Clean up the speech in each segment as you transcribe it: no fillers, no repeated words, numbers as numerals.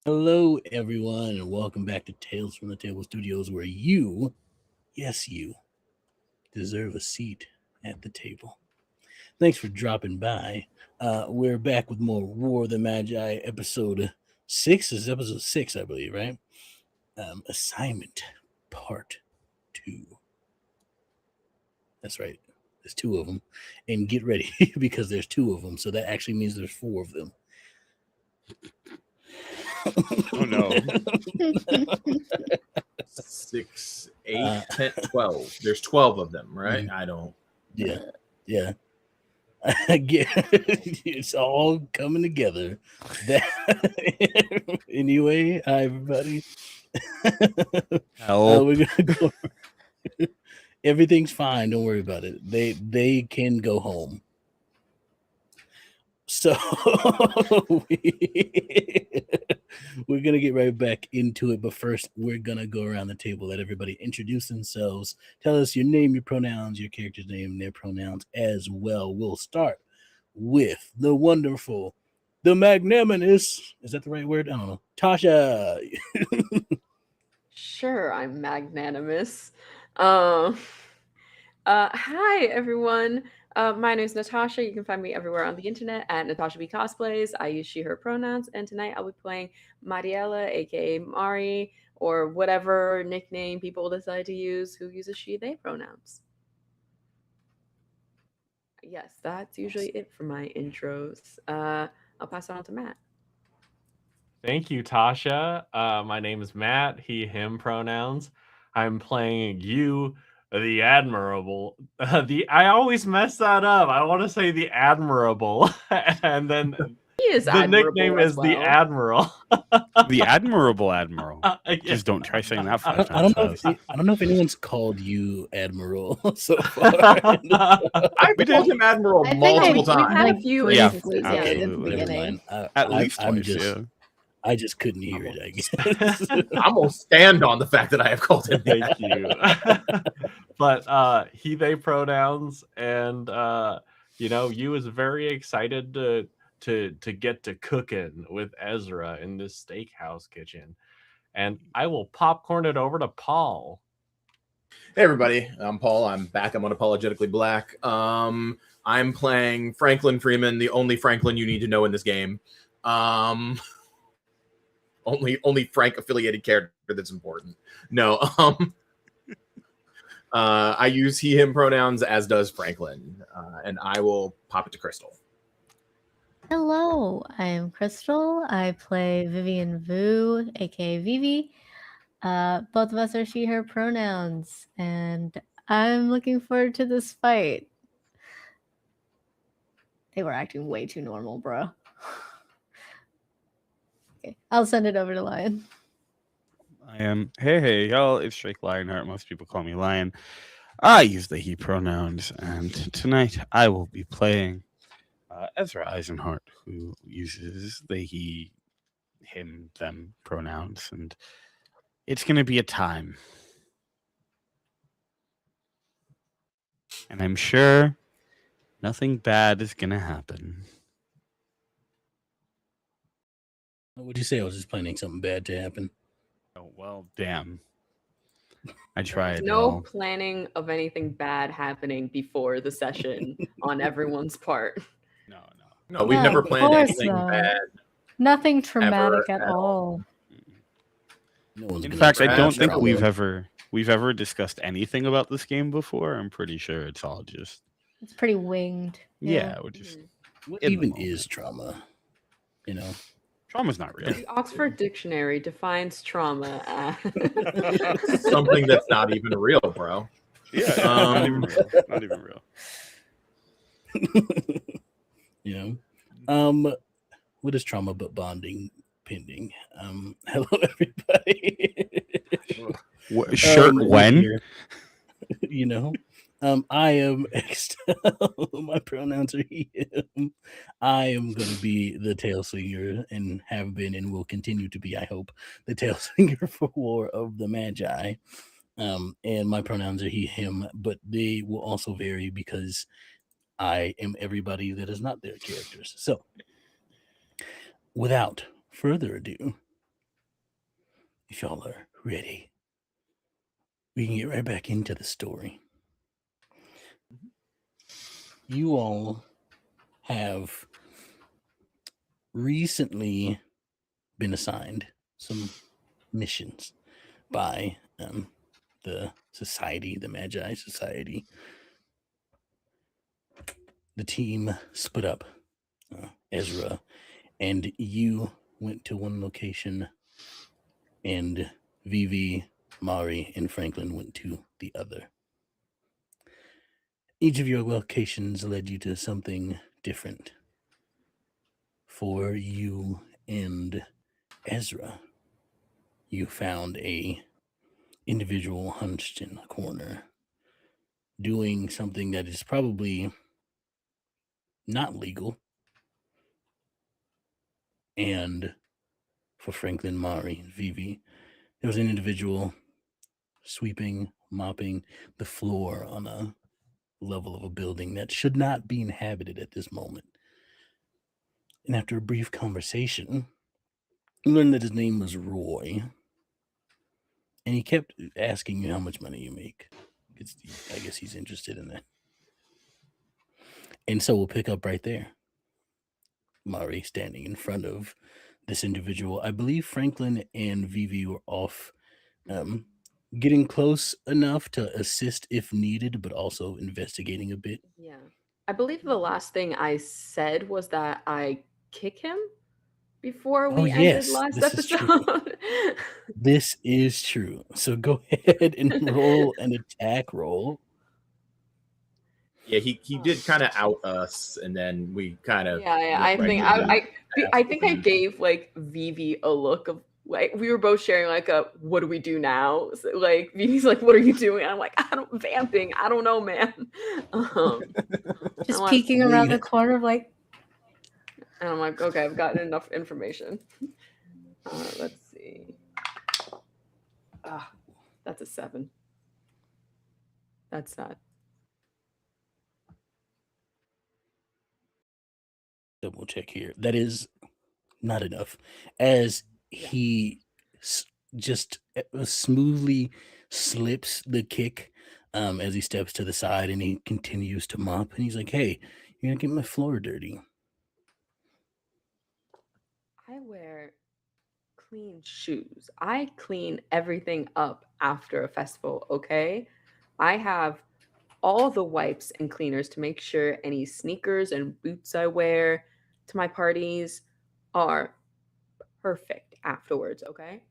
Hello, everyone, and welcome back to Tales from the Table Studios, where you, yes, you, deserve a seat at the table. Thanks for dropping by. We're back with more War of the Magi, episode 6. This is episode 6, I believe, right? Assignment part 2. That's right. There's two of them. And get ready, because there's two of them, so that actually means there's four of them. Oh no. 6, 8, 10, 12. There's 12 of them, right? I don't. Yeah. I get it's all coming together. Anyway, hi everybody. Help. We're gonna go. Everything's fine. Don't worry about it. They can go home. So we're gonna get right back into it, but first we're gonna go around the table, let everybody introduce themselves, tell us your name, your pronouns, your character's name, their pronouns as well. We'll start with the wonderful, the magnanimous. Is that the right word? I don't know. Tasha. Sure, I'm magnanimous. Hi, everyone. My name is Natasha. You can find me everywhere on the internet at Natasha B Cosplays. I use she, her pronouns, and tonight I'll be playing Mariella, aka Mari, or whatever nickname people decide to use who uses she, they pronouns. Yes, that's usually it for my intros. I'll pass it on to Matt. Thank you, Tasha. My name is Matt, he, him pronouns. I'm playing you, the Admirable. I always mess that up. I want to say the Admirable. And then He is the admirable nickname as is the well. Admiral. The Admirable Admiral. Yeah. Just don't try saying that I 5 don't times know. fast. I don't know if anyone's called you Admiral so far. I've We called did. him Admiral I think multiple we've had times. a few yeah, instances, yeah, yeah. at the absolutely. Never beginning. mind. At least I'm twice, just. yeah. I just couldn't hear it, I guess. I'm going to stand on the fact that I have called him that. Thank you. But he, they pronouns, and you is very excited to get to cooking with Ezra in this steakhouse kitchen. And I will popcorn it over to Paul. Hey, everybody. I'm Paul. I'm back. I'm unapologetically black. I'm playing Franklin Freeman, the only Franklin you need to know in this game. Only Frank affiliated character that's important. No. I use he, him pronouns, as does Franklin. And I will pop it to Crystal. Hello, I am Crystal. I play Vivian Vu, aka Vivi. Both of us are she, her pronouns, and I'm looking forward to this fight. They were acting way too normal, bro. Okay, I'll send it over to Lion. I am. Hey, y'all. It's Drake Lionheart. Most people call me Lion. I use the he pronouns, and tonight I will be playing Ezra Eisenhart, who uses the he, him, them pronouns, and it's going to be a time. And I'm sure nothing bad is going to happen. What'd you say? I was just planning something bad to happen. Oh, well, damn. I tried. No y'all. planning of anything bad happening before the session on everyone's part. No, we've No, never of planned course anything not. bad. Nothing traumatic Ever at at all. No one's In gonna fact, I experience don't think trauma. we've ever discussed anything about this game before. I'm pretty sure it's all just It's pretty winged. yeah, we're just What in the even moment. is trauma? You know, Trauma's not real. The Oxford Dictionary defines trauma as Something that's not even real, bro. Yeah, not even real. Not even real. you know. What is trauma but bonding pending? Hello everybody. Shirt We're when? here, you know. I am my pronouns are he, him. I am gonna be the tail swinger and have been and will continue to be, I hope, the tail swinger for War of the Magi. And my pronouns are he, him, but they will also vary because I am everybody that is not their characters. So without further ado, if y'all are ready, we can get right back into the story. You all have recently been assigned some missions by the society, the Magi Society. The team split up. Ezra and you went to one location, and Vivi, Mari, and Franklin went to the other. Each of your locations led you to something different. For you and Ezra, you found a individual hunched in a corner, doing something that is probably not legal. And for Franklin, Mari, and Vivi, there was an individual sweeping, mopping the floor on a level of a building that should not be inhabited at this moment. And after a brief conversation, you learned that his name was Roy. And he kept asking you how much money you make. I guess he's interested in that. And so we'll pick up right there. Mari standing in front of this individual. I believe Franklin and Vivi were off getting close enough to assist if needed, but also investigating a bit. Yeah. I believe the last thing I said was that I kick him before we ended last this is true. episode. This is true. So go ahead and roll an attack roll. Yeah, he did kind of out us, and then we kind of Yeah. I think I gave like Vivi a look of like we were both sharing like a what do we do now? So, like Vivi's like, what are you doing? I'm like, vamping. I don't know, man. Just I'm like, peeking around the corner, like. And I'm like, okay, I've gotten enough information. Let's see. That's a 7. That's sad. Double check here. That is not enough. As he just smoothly slips the kick as he steps to the side, and he continues to mop. And he's like, "Hey, you're gonna get my floor dirty." I wear clean shoes. I clean everything up after a festival, okay? I have all the wipes and cleaners to make sure any sneakers and boots I wear to my parties are perfect afterwards, okay?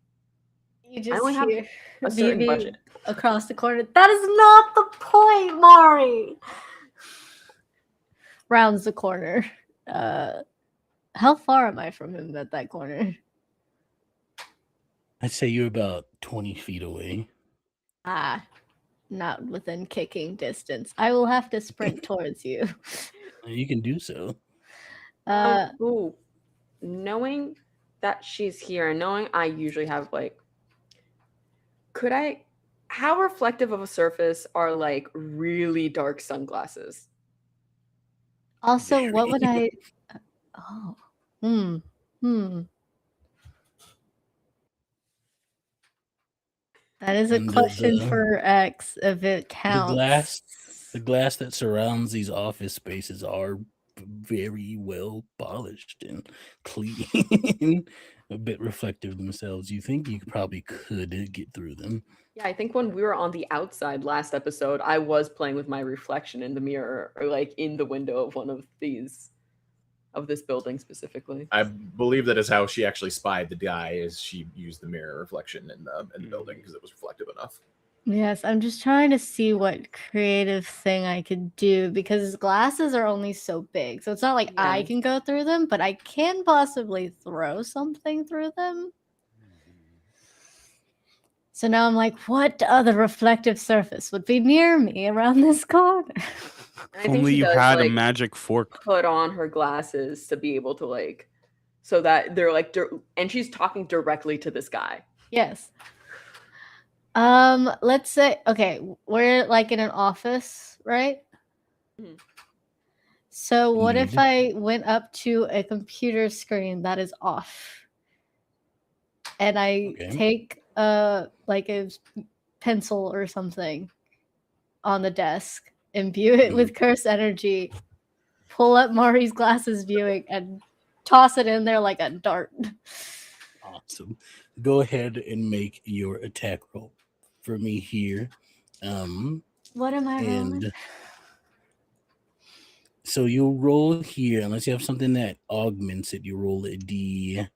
You I just only have hear a certain Vivi budget. across the corner. That is not the point, Mari. Rounds the corner. How far am I from him at that corner? I'd say you're about 20 feet away. Not within kicking distance. I will have to sprint towards you. You can do so. Knowing that she's here and knowing I usually have like, how reflective of a surface are like really dark sunglasses? Also, what would I? That is a question for X if it counts. The glass that surrounds these office spaces are very well polished and clean, a bit reflective themselves. You think you probably could get through them. Yeah, I think when we were on the outside last episode, I was playing with my reflection in the mirror or like in the window of one of these, of this building specifically. I believe that is how she actually spied the guy, is she used the mirror reflection in the building because it was reflective enough. Yes, I'm just trying to see what creative thing I could do because his glasses are only so big. So it's not like I can go through them, but I can possibly throw something through them. So now I'm like, what other reflective surface would be near me around this corner? Only you had a magic fork. Put on her glasses to be able to like, so that they're like, and she's talking directly to this guy. Yes. Let's say, okay, we're like in an office, right? Mm-hmm. So what if I went up to a computer screen that is off and I take like a pencil or something on the desk, imbue it with cursed energy, pull up Mari's glasses viewing, and toss it in there like a dart. Awesome. Go ahead and make your attack roll for me here. What am I rolling? And so you'll roll here, unless you have something that augments it, you roll a D10.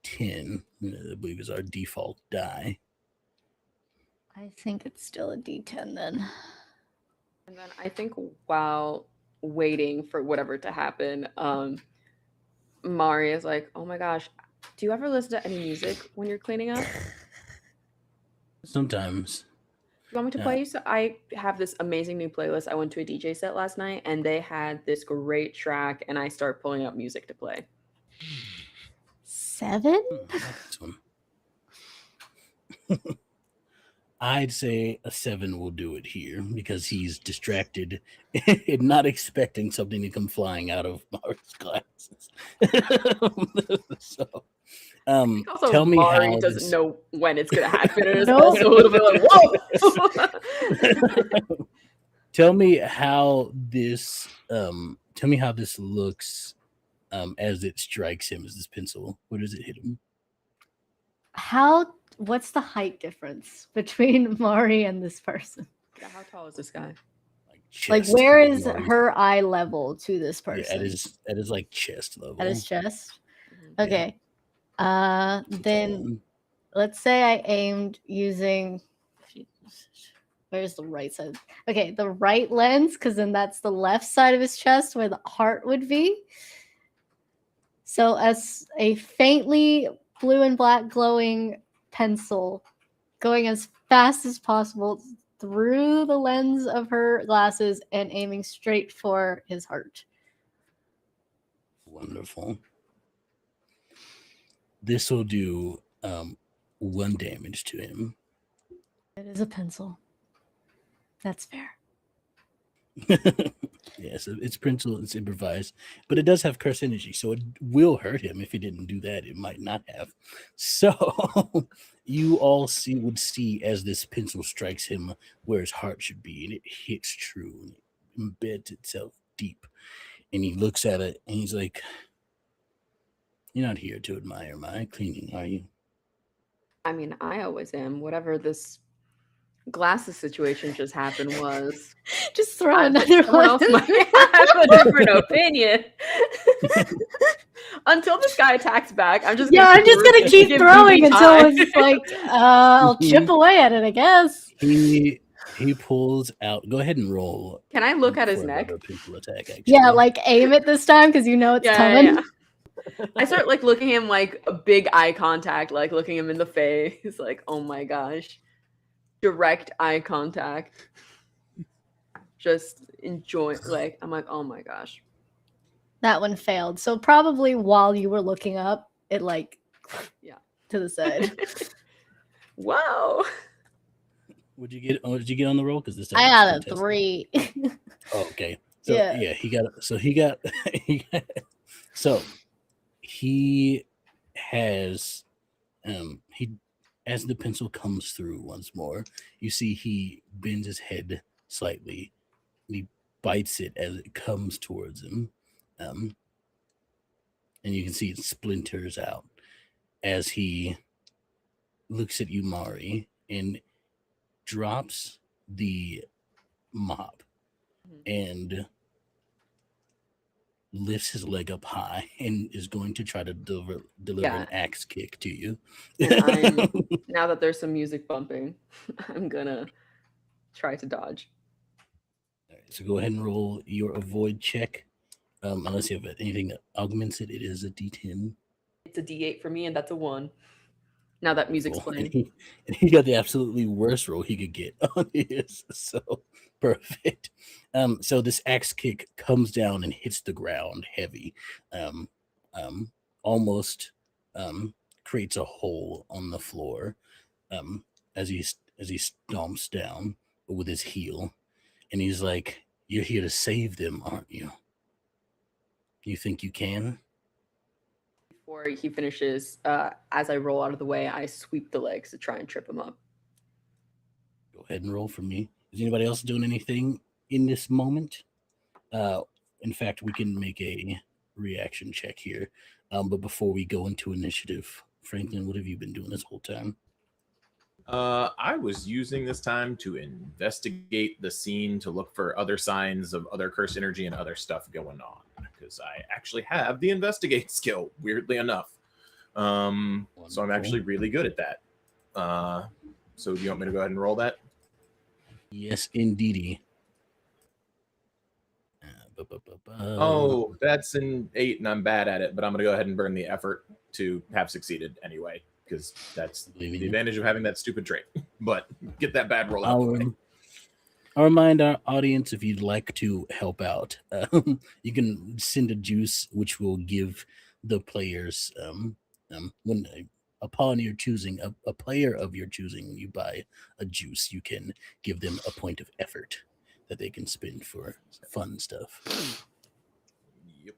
I believe is our default die. I think it's still a D10 then. And then I think while waiting for whatever to happen, Mari is like, "Oh my gosh, do you ever listen to any music when you're cleaning up? Sometimes. You want me to play you? So I have this amazing new playlist. I went to a DJ set last night, and they had this great track, and I start pulling up music to play. 7? I like this one. I'd say a 7 will do it here because he's distracted and not expecting something to come flying out of Mari's glasses. So, Also, tell me Mari how doesn't this... know when it's going to happen. And it's also a little bit like, whoa! Tell me how this looks as it strikes him as this pencil. Where does it hit him? What's the height difference between Mari and this person? Yeah, how tall is this guy? Like where is her eye level to this person? Yeah, at his like chest level. At his chest? Mhm. Okay. Then let's say I aimed using, where's the right side? Okay, the right lens, because then that's the left side of his chest where the heart would be. So as a faintly blue and black glowing pencil going as fast as possible through the lens of her glasses and aiming straight for his heart. Wonderful. This will do 1 damage to him. It is a pencil. That's fair. Yes, it's pencil, it's improvised, but it does have curse energy, so it will hurt him. If it didn't do that, it might not have. So you all would see as this pencil strikes him where his heart should be, and it hits true and it embeds itself deep. And he looks at it and he's like, "You're not here to admire my cleaning, are you?" I mean, I always am. Whatever this glasses situation just happened was. Just throw another Someone else might have a different opinion. Until this guy attacks back, I'm just gonna keep throwing until it's like I'll chip away at it, I guess. He pulls out. Go ahead and roll. Can I look at his neck? Pencil attack, actually. Yeah, like aim it this time because you know it's coming. Yeah. I start like looking him like a big eye contact, like looking him in the face, like, oh my gosh. Direct eye contact. Just enjoy, like, I'm like, oh my gosh. That one failed. So probably while you were looking up, it like to the side. Wow. Would you get on the roll? Because this time I got a 3. Oh, okay. So yeah, he got he has as the pencil comes through once more, you see he bends his head slightly and he bites it as it comes towards him. And you can see it splinters out as he looks at you, Mari, and drops the mop and lifts his leg up high and is going to try to deliver an axe kick to you. Now that there's some music bumping, I'm gonna try to dodge. All right, so go ahead and roll your avoid check. Unless you have anything that augments it, it is a D10. It's a D8 for me, and that's a 1. Now that music's playing. And he got the absolutely worst roll he could get on his. So perfect. So this axe kick comes down and hits the ground heavy. Almost creates a hole on the floor as he stomps down with his heel. And he's like, "You're here to save them, aren't you? You think you can?" before he finishes, as I roll out of the way, I sweep the legs to try and trip him up. Go ahead and roll for me. Is anybody else doing anything in this moment? In fact, we can make a reaction check here. But before we go into initiative, Franklin, what have you been doing this whole time? I was using this time to investigate the scene to look for other signs of other cursed energy and other stuff going on, because I actually have the investigate skill, weirdly enough. So I'm actually really good at that. So do you want me to go ahead and roll that? Yes, indeedy. Oh, that's an 8, and I'm bad at it, but I'm going to go ahead and burn the effort to have succeeded anyway, because that's the advantage of having that stupid trait. But get that bad roll out of the way. I'll remind our audience, if you'd like to help out, you can send a juice, which will give the players, upon your choosing, a player of your choosing, when you buy a juice, you can give them a point of effort that they can spend for fun stuff. Yep.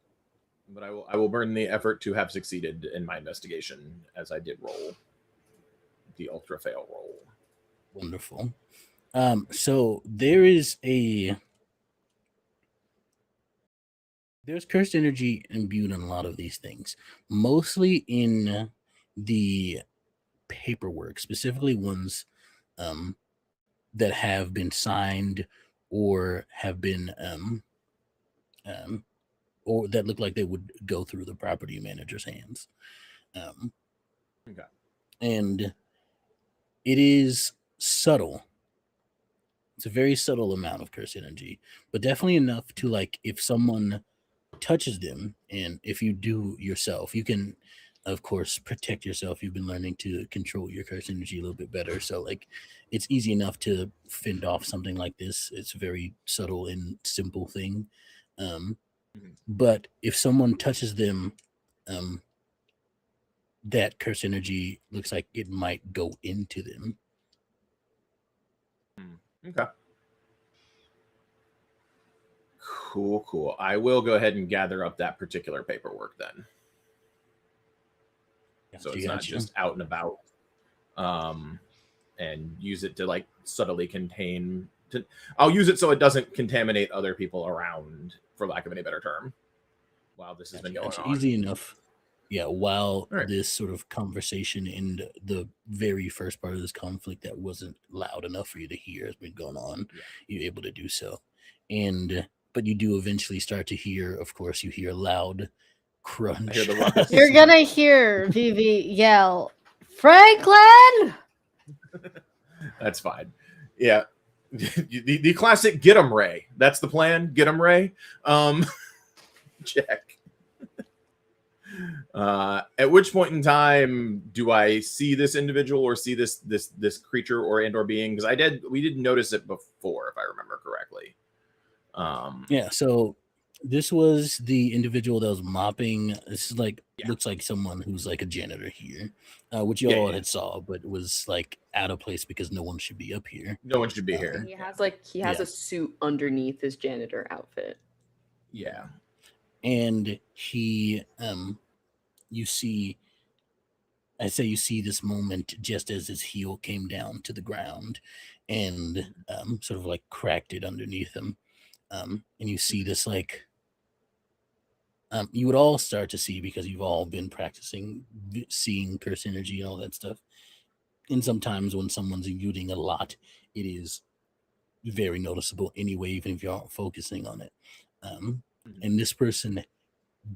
But I will burn the effort to have succeeded in my investigation, as I did roll the ultra fail roll. Wonderful. So there's cursed energy imbued in a lot of these things, mostly in the paperwork, specifically ones that have been signed or have been or that look like they would go through the property manager's hands. Okay. And it is subtle. It's a very subtle amount of curse energy, but definitely enough to, like, if someone touches them, and if you do yourself, you can, of course, protect yourself. You've been learning to control your curse energy a little bit better. So, like, it's easy enough to fend off something like this. It's a very subtle and simple thing. But if someone touches them, that curse energy looks like it might go into them. Okay. Cool. I will go ahead and gather up that particular paperwork then. So it's not just out and about. And use it to, like, subtly contain. I'll use it so it doesn't contaminate other people around, for lack of any better term, while this has been going on. Easy enough. Yeah, while this sort of conversation in the very first part of this conflict that wasn't loud enough for you to hear has been going on, you're able to do so. But you do eventually start to hear, of course, you hear loud crunch. I hear the ruckus. You're gonna hear Vivi yell, "Franklin!" That's fine. Yeah. The classic get 'em Ray. That's the plan. Get 'em Ray. Check. At which point in time do I see this individual or see this creature or being? Because we didn't notice it before, if I remember correctly. Yeah, so this was the individual that was mopping. This is like looks like someone who's like a janitor here, which you all had saw, but was like out of place because no one should be up here. No one should be here. He has a suit underneath his janitor outfit. Yeah. And he you see this moment just as his heel came down to the ground and sort of like cracked it underneath him. And you see this, like, you would all start to see, because you've all been practicing seeing curse energy and all that stuff. And sometimes when someone's eluding a lot, it is very noticeable anyway, even if you aren't focusing on it. And this person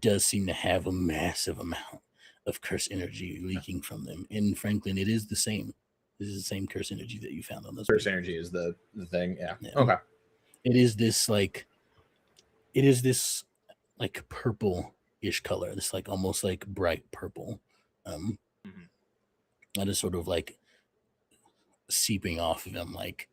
does seem to have a massive amount of curse energy leaking from them. And Franklin, it is the same. This is the same curse energy that you found on those. Curse energy is the thing. Yeah. Okay. It is this like purple-ish color. This like almost like bright purple. That is sort of like seeping off of him. Like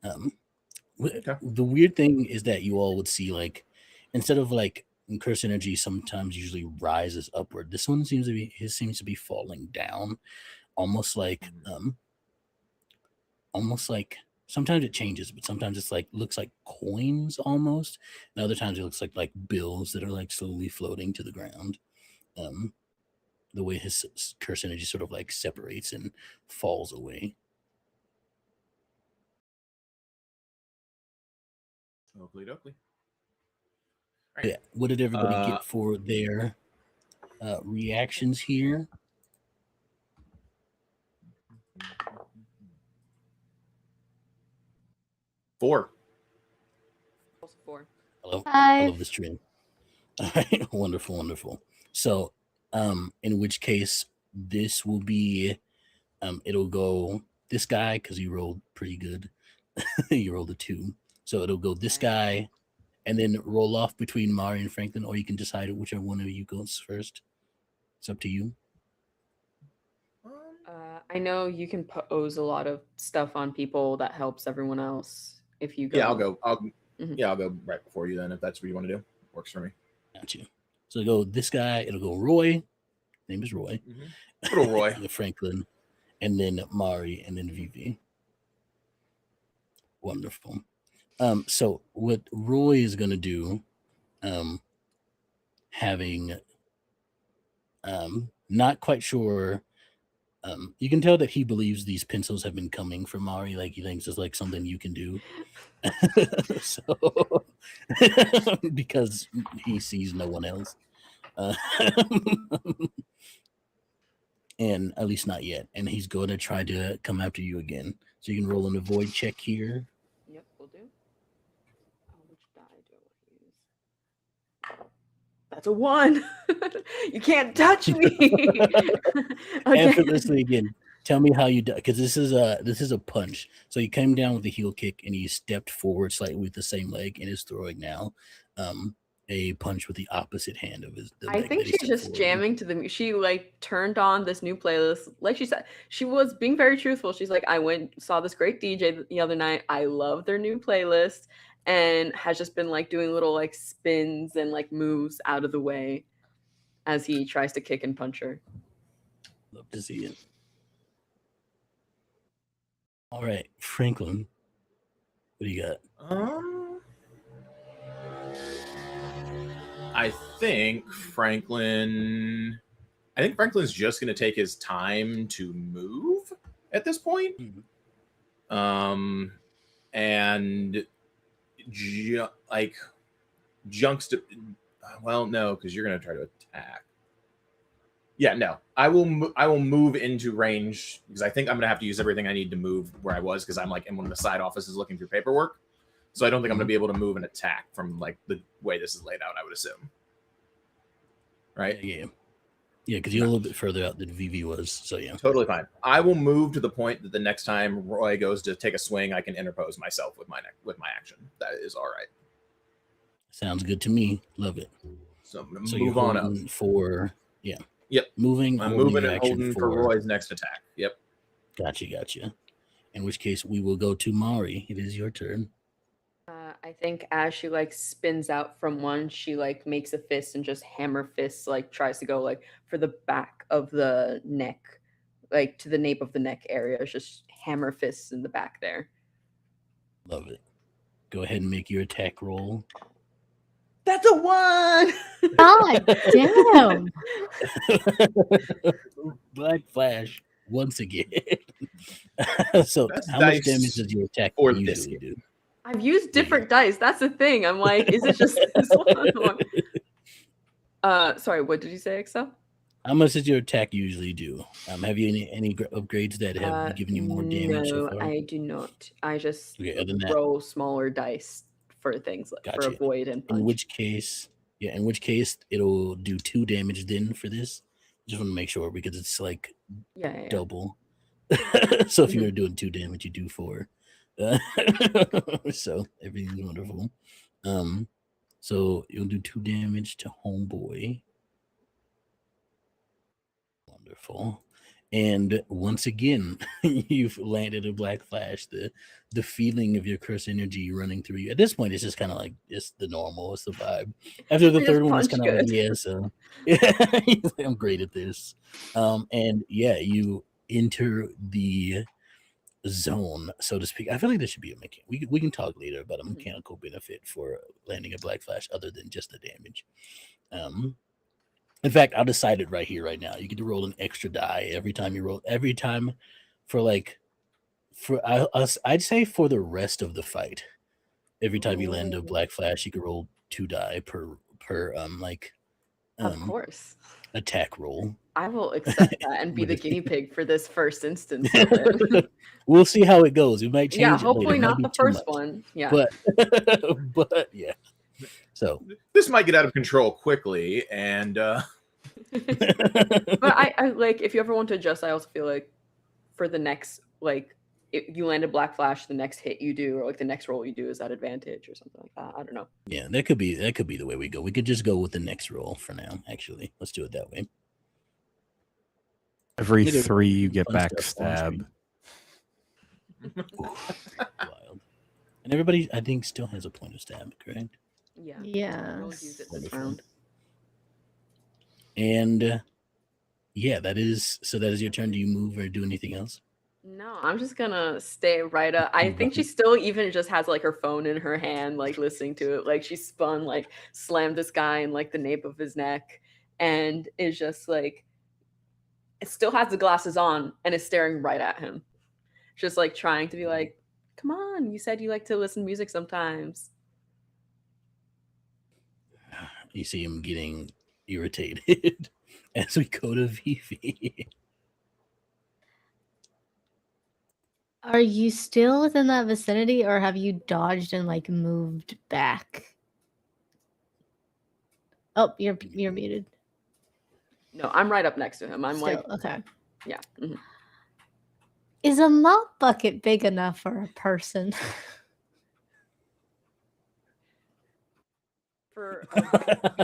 the weird thing is that you all would see, like, instead of like curse energy sometimes usually rises upward, this one seems to be falling down, almost like sometimes it changes, but sometimes it's like looks like coins almost, and other times it looks like bills that are like slowly floating to the ground. the way his curse energy sort of like separates and falls away. Oakley dokley. Yeah. What did everybody get for their reactions here? Four. Also 4. Hello. Five. I love this trend. All right. Wonderful, wonderful. So, in which case, this will be, it'll go this guy because you rolled pretty good. You rolled a 2, so it'll go this guy, and then roll off between Mari and Franklin, or you can decide whichever one of you goes first. It's up to you. I know you can pose a lot of stuff on people that helps everyone else. If you go, Yeah, I'll go. I'll go right before you then, if that's what you want to do. Works for me. Got you. So it'll go this guy. It'll go Roy. Name is Roy. Little Roy. Franklin, and then Mari, and then Vivi. Wonderful. So what Roy is gonna do, having not quite sure. You can tell that he believes these pencils have been coming from Mari. Like he thinks it's like something you can do. So because he sees no one else. And at least not yet. And he's going to try to come after you again. So you can roll an avoid check here. Yep, we'll do. Which die do I use? That's a 1. You can't touch me. Effortlessly again. Tell me how you do, because this is a punch. So he came down with a heel kick and he stepped forward slightly with the same leg and is throwing now a punch with the opposite hand of his. I think she's just jamming to the. She like turned on this new playlist. Like she said, she was being very truthful. She's like, I saw this great DJ the other night. I love their new playlist, and has just been like doing little like spins and like moves out of the way as he tries to kick and punch her. Love to see it. All right, Franklin, what do you got? I think Franklin's just going to take his time to move at this point. And well, no, because you're going to try to attack. Yeah, no, I will move into range because I think I'm going to have to use everything I need to move where I was because I'm like in one of the side offices looking through paperwork. So I don't think I'm going to be able to move and attack from like the way this is laid out, I would assume. Right? Yeah, because you're a little bit further out than Vivi was. So yeah. Totally fine. I will move to the point that the next time Roy goes to take a swing, I can interpose myself with my action. That is all right. Sounds good to me. Love it. So I'm going to move on up. Yeah. Yep. Moving. I'm moving and holding for Roy's next attack. Yep. Gotcha. In which case we will go to Mari. It is your turn. I think as she like spins out from one, she like makes a fist and just hammer fists, like tries to go like for the back of the neck, like to the nape of the neck area. It's just hammer fists in the back there. Love it. Go ahead and make your attack roll. That's a 1. God damn. Black Flash once again. So That's how much damage does your attack usually do? I've used different dice. That's the thing. I'm like, is it just this one? Sorry, what did you say, Excel? How much does your attack usually do? Have you any upgrades that have given you more damage? No, so far? I do not. I just other than that, roll smaller dice for things like for avoid and punch. In which case it'll do 2 damage then for this. Just want to make sure because it's like double. So if you're doing 2 damage, you do 4. So everything's wonderful. So you'll do 2 damage to homeboy. Wonderful. And once again, you've landed a Black Flash. The feeling of your curse energy running through you. At this point, it's just kind of like it's the normal, it's the vibe. After the third one, it's kind of like, so I'm great at this. And yeah, you enter the zone, so to speak. I feel like there should be a mechanic. We can talk later about a mechanical benefit for landing a Black Flash other than just the damage. In fact, I'll decide it right here, right now. You get to roll an extra die every time you roll. Every time for like I'd say for the rest of the fight. Every time you land a black flash, you can roll 2 die per Of course. attack roll. I will accept that and be the guinea pig for this first instance of it. We'll see how it goes. We might change Yeah, it later. hopefully It might not be the too first much. one. Yeah. But yeah. So This might get out of control quickly, and But I like, if you ever want to adjust, I also feel like for the next, like, if you land a black flash, the next hit you do, or like the next roll you do, is that advantage or something like that. I don't know. yeah, that could be the way we go. We could just go with the next roll for now. Actually, let's do it that way. Every Nigga, 3 you get fun stuff on backstab. Wild. And everybody, I think, still has a point of stab, correct? Yeah. Yeah. We'll use it this Wonderful. round. And yeah, that is your turn. Do you move or do anything else? No, I'm just gonna stay right up. I think she still even just has like her phone in her hand, like listening to it. Like she spun, like slammed this guy in like the nape of his neck, and is just like, it still has the glasses on and is staring right at him. Just like trying to be like, come on, you said you like to listen to music sometimes. You see him getting irritated as we go to Vivi. Are you still within that vicinity, or have you dodged and like moved back? Oh, you're muted. No, I'm right up next to him. I'm Still, like, okay. yeah. Mhm. Is a mop bucket big enough for a person? For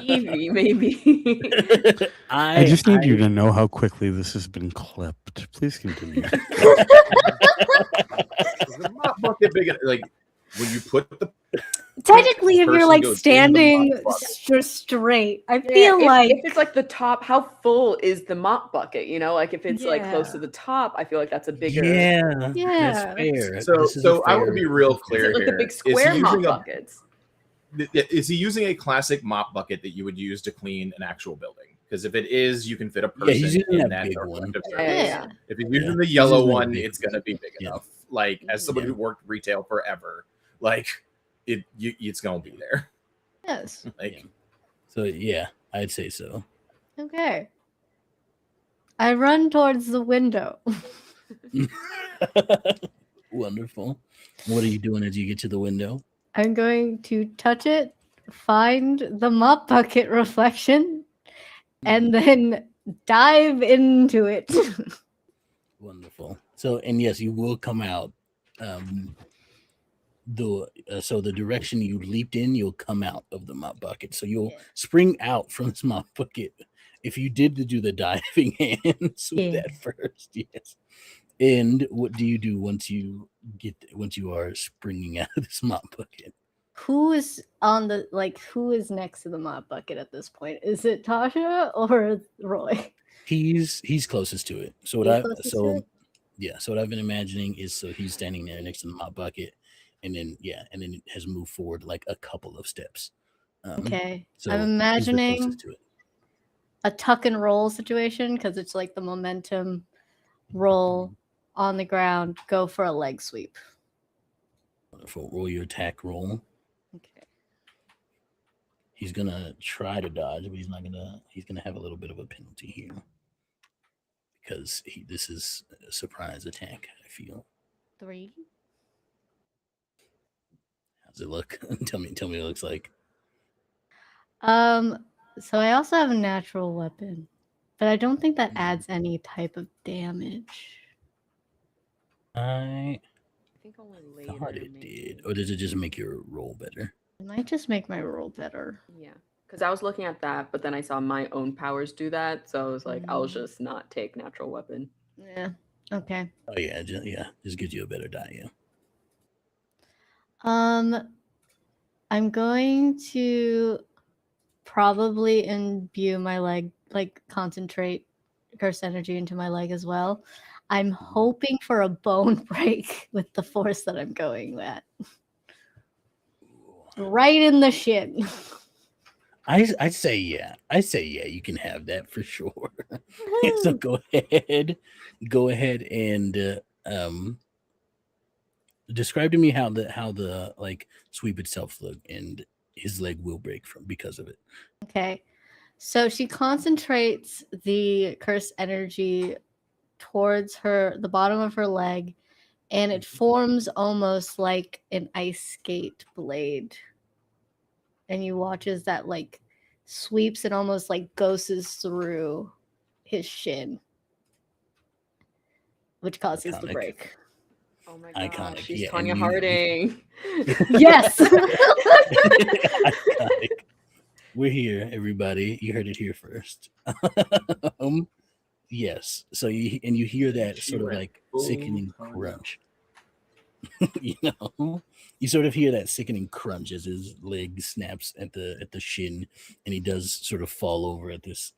Evie, maybe. I just need you to know how quickly this has been clipped. Please continue. is the mop bucket big? Like when you put the Technically, if you're person like goes in the standing mop bucket. straight, I Yeah, feel like if it's like the top, how full is the mop bucket? You know, like if it's like close to Yeah. the top, I feel like that's a bigger. Yeah, Yeah. that's fair. So, This is so a I want to fair- be real Is clear it like here. the big Is square he mop using a buckets? Is he using a classic mop bucket that you would use to clean an actual building? Because if it is, you can fit a person Yeah, he's using in that that big directive one. surface. Yeah. If he's using Yeah, the he's yellow using that one, big it's gonna be big Yeah. enough. Like as somebody Yeah. who worked retail forever, like it's gonna be there. yes. Like Yeah. So yeah, I'd say so. Okay. I run towards the window. Wonderful. What are you doing as you get to the window? I'm going to touch it, find the mop bucket reflection, and then dive into it. Wonderful. So, and yes, you will come out. So the direction you leaped in, you'll come out of the mop bucket. So you'll spring out from this mop bucket. If you did to do the diving hands with that first, yes. And what do you do once you are springing out of this mop bucket? Who is who is next to the mop bucket at this point? Is it Tasha or Roy? He's closest to it. So He's closest to it? Yeah, so what I've been imagining is so he's standing there next to the mop bucket, and then it has moved forward like a couple of steps. Okay. So I'm he's the imagining closest to it. a tuck and roll situation because it's like the momentum roll on the ground, go for a leg sweep. Wonderful. Roll your attack roll. Okay. He's gonna try to dodge, but he's gonna have a little bit of a penalty here because this is a surprise attack. I feel. 3. How's it look? tell me what it looks like. So I also have a natural weapon, but I don't think that adds any type of damage. I think only thought later. it did, or does it just make your roll better? It might just make my roll better. Yeah, because I was looking at that, but then I saw my own powers do that, so I was like, I'll just not take natural weapon. Yeah. Okay. Oh yeah, just gives you a better die. Yeah. I'm going to probably imbue my leg, like concentrate curse energy into my leg as well. I'm hoping for a bone break with the force that I'm going at. Right in the shin. I say yeah. I say yeah. You can have that for sure. So go ahead and describe to me how the like sweep itself look, and his leg will break from because of it. Okay. So she concentrates the cursed energy towards the bottom of her leg, and it forms almost like an ice skate blade. And you watch as that like sweeps and almost like goes through his shin, which causes the Iconic. break. Oh my Iconic, gosh, she's yeah, and Tonya you- Harding. Yes. Iconic. We're here, everybody. You heard it here first. Yes. So you hear that She sort of went like full sickening Tonya. crunch. You know, you sort of hear that sickening crunch as his leg snaps at the shin, and he does sort of fall over at this.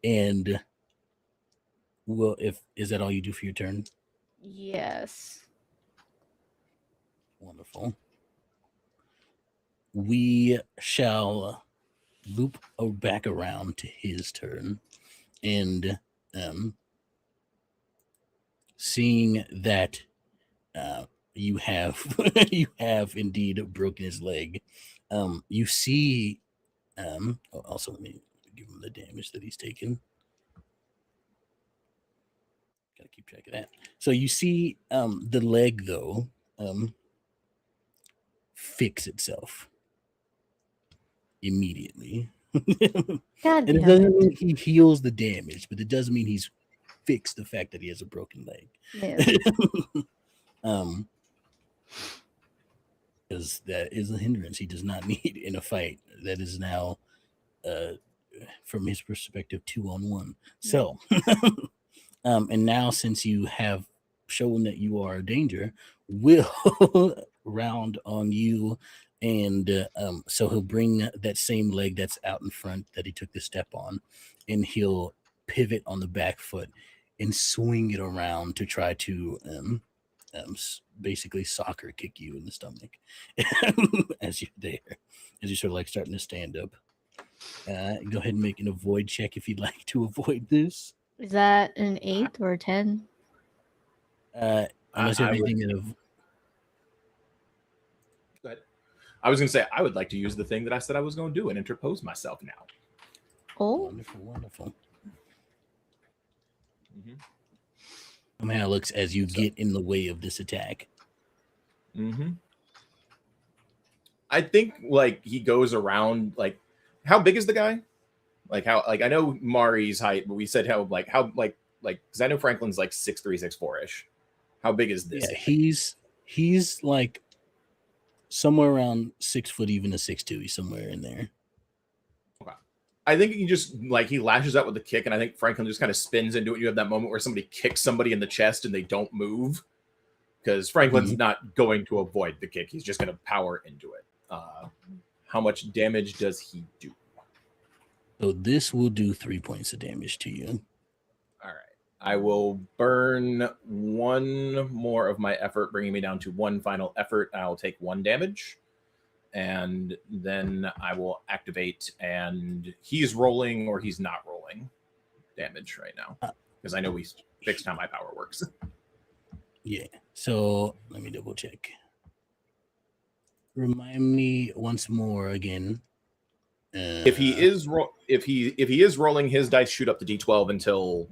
And well, if is that all you do for your turn? Yes. Wonderful. We shall loop back around to his turn, and seeing that you have you have indeed broken his leg, you see. Also, let me give him the damage that he's taken. Gotta keep track of that. So you see the leg though fix itself immediately. God And it damn doesn't it. mean he heals the damage, but it does mean he's fixed the fact that he has a broken leg. Yeah. Because that is a hindrance he does not need in a fight. That is now, from his perspective, 2-on-1. So, and now since you have shown that you are a danger, we'll round on you. And so he'll bring that same leg that's out in front that he took the step on, and he'll pivot on the back foot and swing it around to try to basically soccer kick you in the stomach as you're there, as you're sort of like starting to stand up. Go ahead and make an avoid check if you'd like to avoid this. Is that an 8 or a 10? Unless you have anything that Go ahead. I was going to say I would like to use the thing that I said I was going to do and interpose myself now. Oh. Wonderful, wonderful. How it looks as you get in the way of this attack. I think like he goes around like, how big is the guy? Like how, like I know Mari's height, but we said how because I know Franklin's like 6'3", 6'4" ish. How big is this? Yeah, he's like somewhere around 6 foot, even a 6'2". He's somewhere in there. Okay. I think he just like he lashes out with the kick, and I think Franklin just kind of spins into it. You have that moment where somebody kicks somebody in the chest and they don't move, because Franklin's not going to avoid the kick. He's just going to power into it. How much damage does he do? So this will do 3 points of damage to you. All right. I will burn one more of my effort, bringing me down to one final effort. I'll take 1 damage. And then I will activate, and he's rolling or he's not rolling damage right now. Because I know we fixed how my power works. Yeah. So let me double check. Remind me once more again. If he is rolling, his dice shoot up to D12 until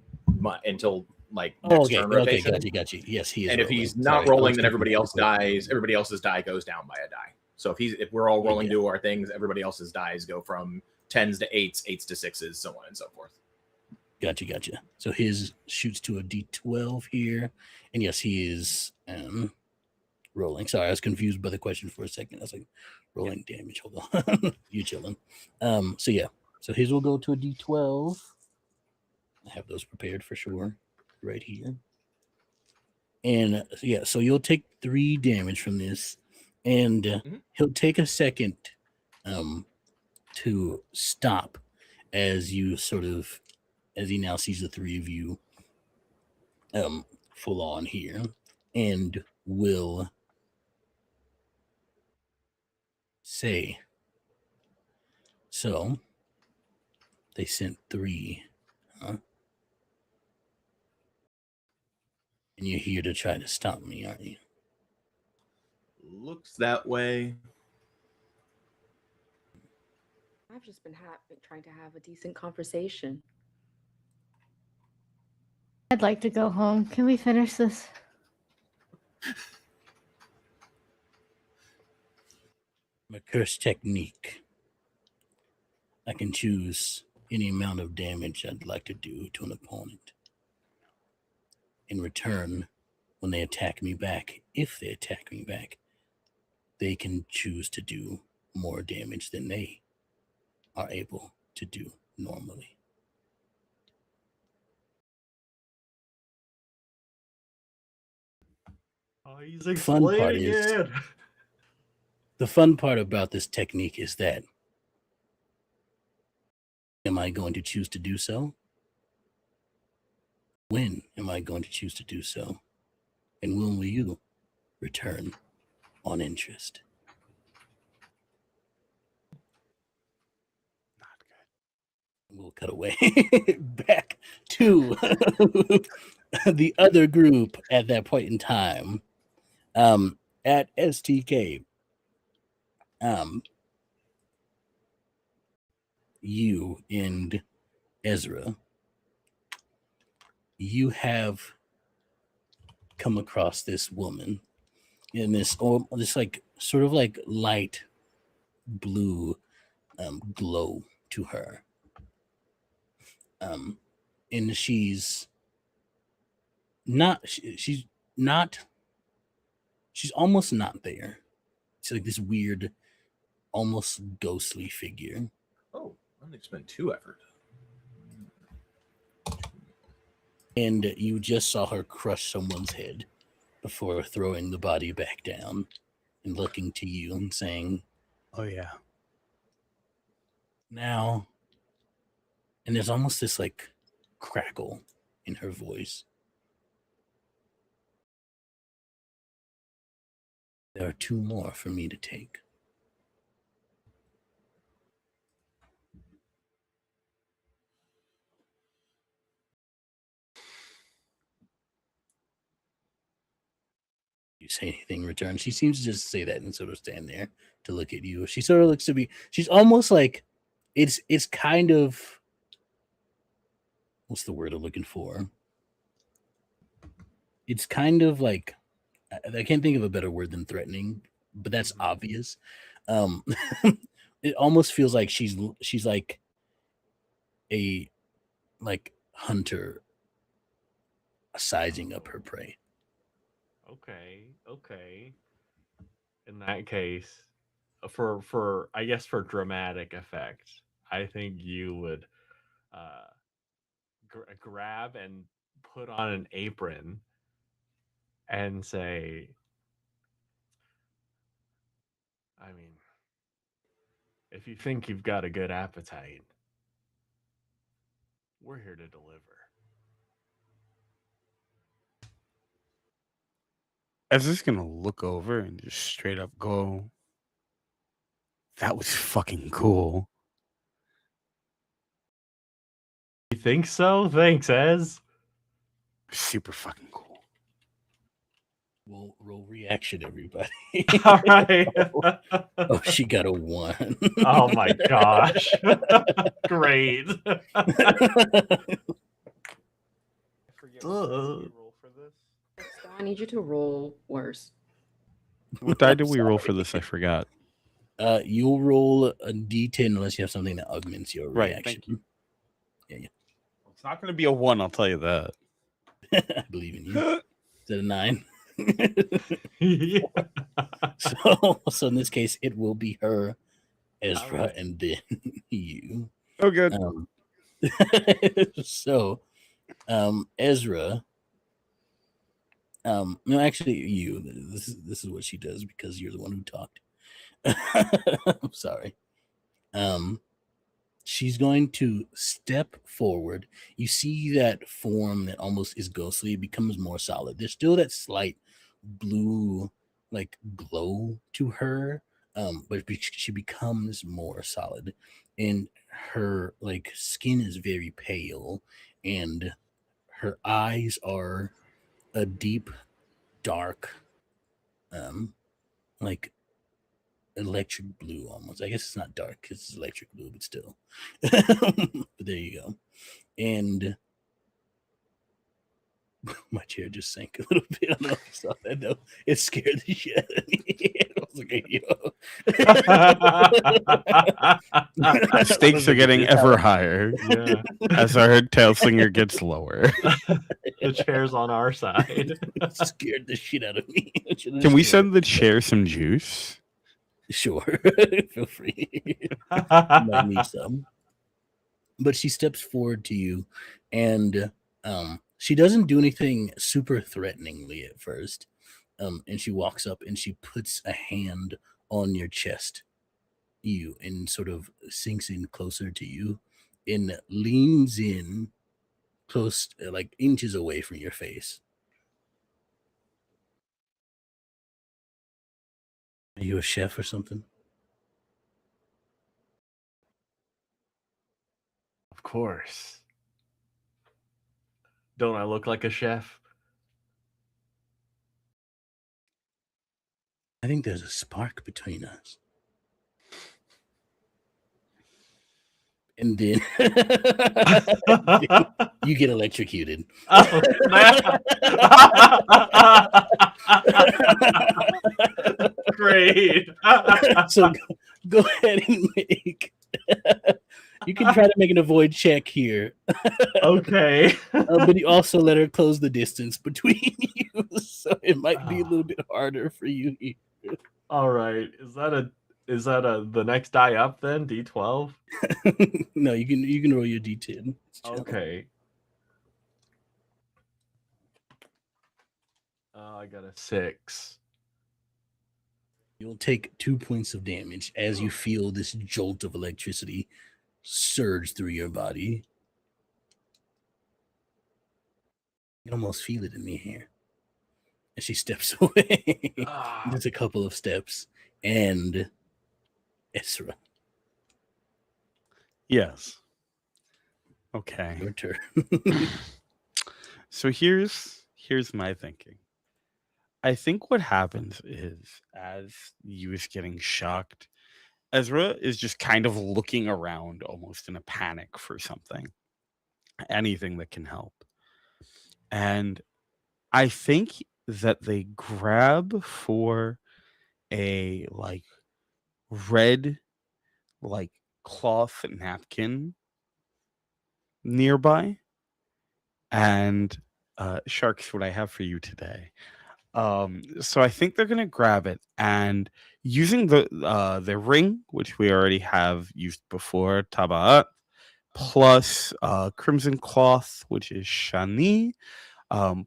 like next turn rotation. Okay, gotcha. Yes, he is. And rolling. if he's not rolling, then everybody else dies. Everybody else's die goes down by a die. So if we're all rolling to our things, everybody else's dies go from 10s to 8s, 8s to 6s, so on and so forth. Gotcha. So his shoots to a D12 here, and yes, he is rolling. Sorry, I was confused by the question for a second. I was like, rolling damage. Hold on, you chilling. So yeah, so his will go to a D12. I have those prepared for sure, right here. And yeah, so you'll take 3 damage from this, and he'll take a second to stop as you as he now sees the 3 of you full on here, and will say, So they sent 3, huh? And you're here to try to stop me, aren't you? Looks that way. I've just been trying to have a decent conversation. I'd like to go home. Can we finish this? My curse technique. I can choose any amount of damage I'd like to do to an opponent. In return, when they attack me back, if they attack me back, they can choose to do more damage than they are able to do normally. Oh, he's Fun part explaining is- it. The fun part about this technique is that am I going to choose to do so? When am I going to choose to do so? And when will you return on interest? Not good. We'll cut away back to the other group at that point in time. At STK, you and Ezra, you have come across this woman in this like sort of like light blue glow to her. And she's almost not there. She's like this weird, almost ghostly figure. Oh, I'm gonna expend 2 effort. And you just saw her crush someone's head before throwing the body back down and looking to you and saying, Oh yeah. now. And there's almost this like crackle in her voice. There are 2 more for me to take. You say anything in return? She seems to just say that and sort of stand there to look at you. She sort of looks to be, she's almost like, it's kind of, what's the word I'm looking for? It's kind of like, I can't think of a better word than threatening, but that's obvious. It almost feels like she's like a hunter sizing up her prey. Okay. In that case, for I guess for dramatic effect, I think you would grab and put on an apron and say, I mean, if you think you've got a good appetite, we're here to deliver. Ezra's gonna look over and just straight up go, that was fucking cool. You think so? Thanks, Ez. Super fucking cool. We'll roll reaction, everybody. All right. Oh, she got a 1. Oh my gosh. Great. I forget what Ugh. we roll for this. So I need you to roll worse. What die did we roll for this? I forgot. You'll roll a D10 unless you have something that augments your Right, reaction. thank you. Yeah. It's not going to be a 1, I'll tell you that. I believe in you. Is that a 9? Yeah. So in this case, it will be her, Ezra, and then you. Oh, good. So, Ezra. No, actually, you. This is what she does because you're the one who talked. I'm sorry. She's going to step forward. You see that form that almost is ghostly. It becomes more solid. There's still that slight blue, like glow to her, but she becomes more solid, and her like skin is very pale, and her eyes are a deep dark, like electric blue almost. I guess it's not dark because it's electric blue, but still. But there you go. And my chair just sank a little bit. I don't know if you saw that though. It scared the shit out of me. I was like, yo. Stakes are getting ever higher Yeah. as our tail slinger gets lower. The chair's on our side. It scared the shit out of me. Can we send the chair some juice? Sure. Feel free. Might need some. But she steps forward to you, and she doesn't do anything super threateningly at first. And she walks up and she puts a hand on your chest, and sort of sinks in closer to you and leans in close, like inches away from your face. Are you a chef or something? Of course. Don't I look like a chef? I think there's a spark between us. And then you get electrocuted. Oh, great. So go ahead and make. You can try to make an avoid check here. Okay. But you also let her close the distance between you, so it might be a little bit harder for you here. All right. Is that the next die up then? D12? No, you can roll your D10. Okay. I got a 6. You'll take 2 points of damage as you feel this jolt of electricity surge through your body. You can almost feel it in the air. And she steps away. There's a couple of steps. And Ezra. Yes. Okay. Your turn. So here's my thinking. I think what happens is, as you is getting shocked, Ezra is just kind of looking around almost in a panic for something. Anything that can help. And I think that they grab for a like red like cloth napkin nearby. And Sharks, what I have for you today. So I think they're gonna grab it, and using the ring, which we already have used before, Tabaat, plus crimson cloth, which is Shani.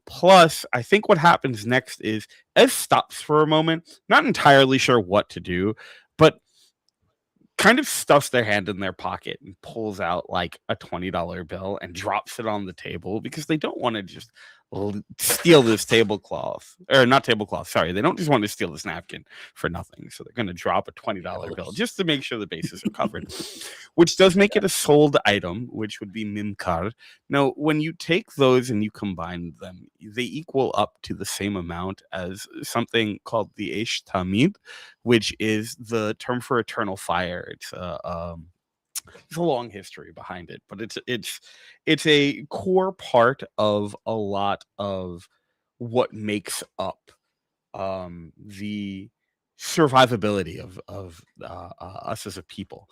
Plus, I think what happens next is Ez stops for a moment, not entirely sure what to do, but kind of stuffs their hand in their pocket and pulls out like a $20 bill and drops it on the table because they don't want to just steal this tablecloth, or not tablecloth, sorry. They don't just want to steal this napkin for nothing. So they're going to drop a $20 bill just to make sure the bases are covered, which does make it a sold item, which would be Mimkar. Now, when you take those and you combine them, they equal up to the same amount as something called the Eish Tamid, which is the term for eternal fire. It's a long history behind it, but it's a core part of a lot of what makes up the survivability of us as a people,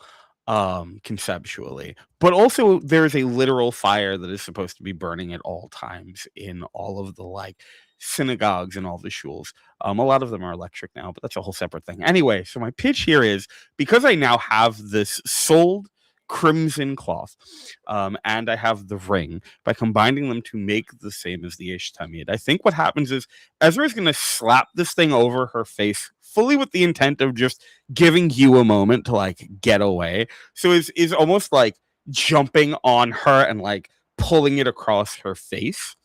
conceptually. But also there's a literal fire that is supposed to be burning at all times in all of the like synagogues and all the shuls. A lot of them are electric now, but that's a whole separate thing. Anyway, so my pitch here is, because I now have this sold crimson cloth, and I have the ring, by combining them to make the same as the Eish Tamid, I think what happens is Ezra is going to slap this thing over her face fully with the intent of just giving you a moment to like get away. So is almost like jumping on her and like pulling it across her face.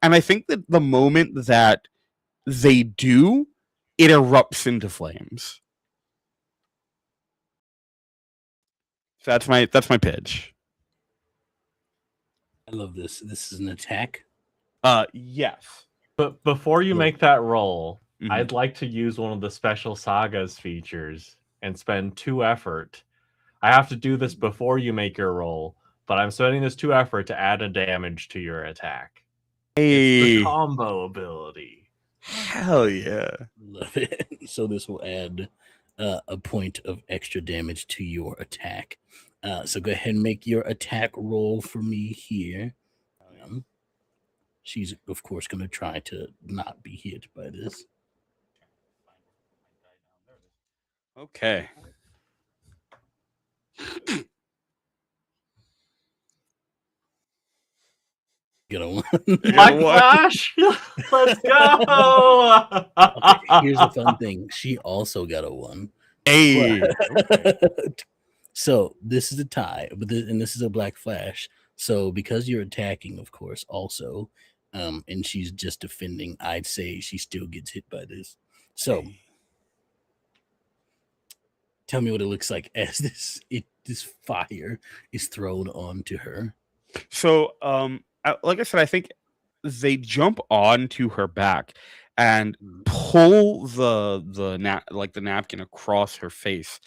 And I think that the moment that they do, it erupts into flames. That's my pitch. I love this. This is an attack. Yes. But before you Yeah. make that roll, Mhm. I'd like to use one of the special sagas features and spend 2 effort. I have to do this before you make your roll, but I'm spending this 2 effort to add a damage to your attack. It's the Hey, combo ability. hell yeah! Love it. So this will add a point of extra damage to your attack. So go ahead and make your attack roll for me here. She's of course going to try to not be hit by this. Okay. Get a one. My gosh! Let's go! Okay, here's the fun thing. She also got a 1. Hey. But, so this is a tie, but and this is a black flash. So because you're attacking, of course, also, and she's just defending, I'd say she still gets hit by this. So tell me what it looks like as this fire is thrown onto her. So, like I said, I think they jump onto her back and pull the napkin across her face,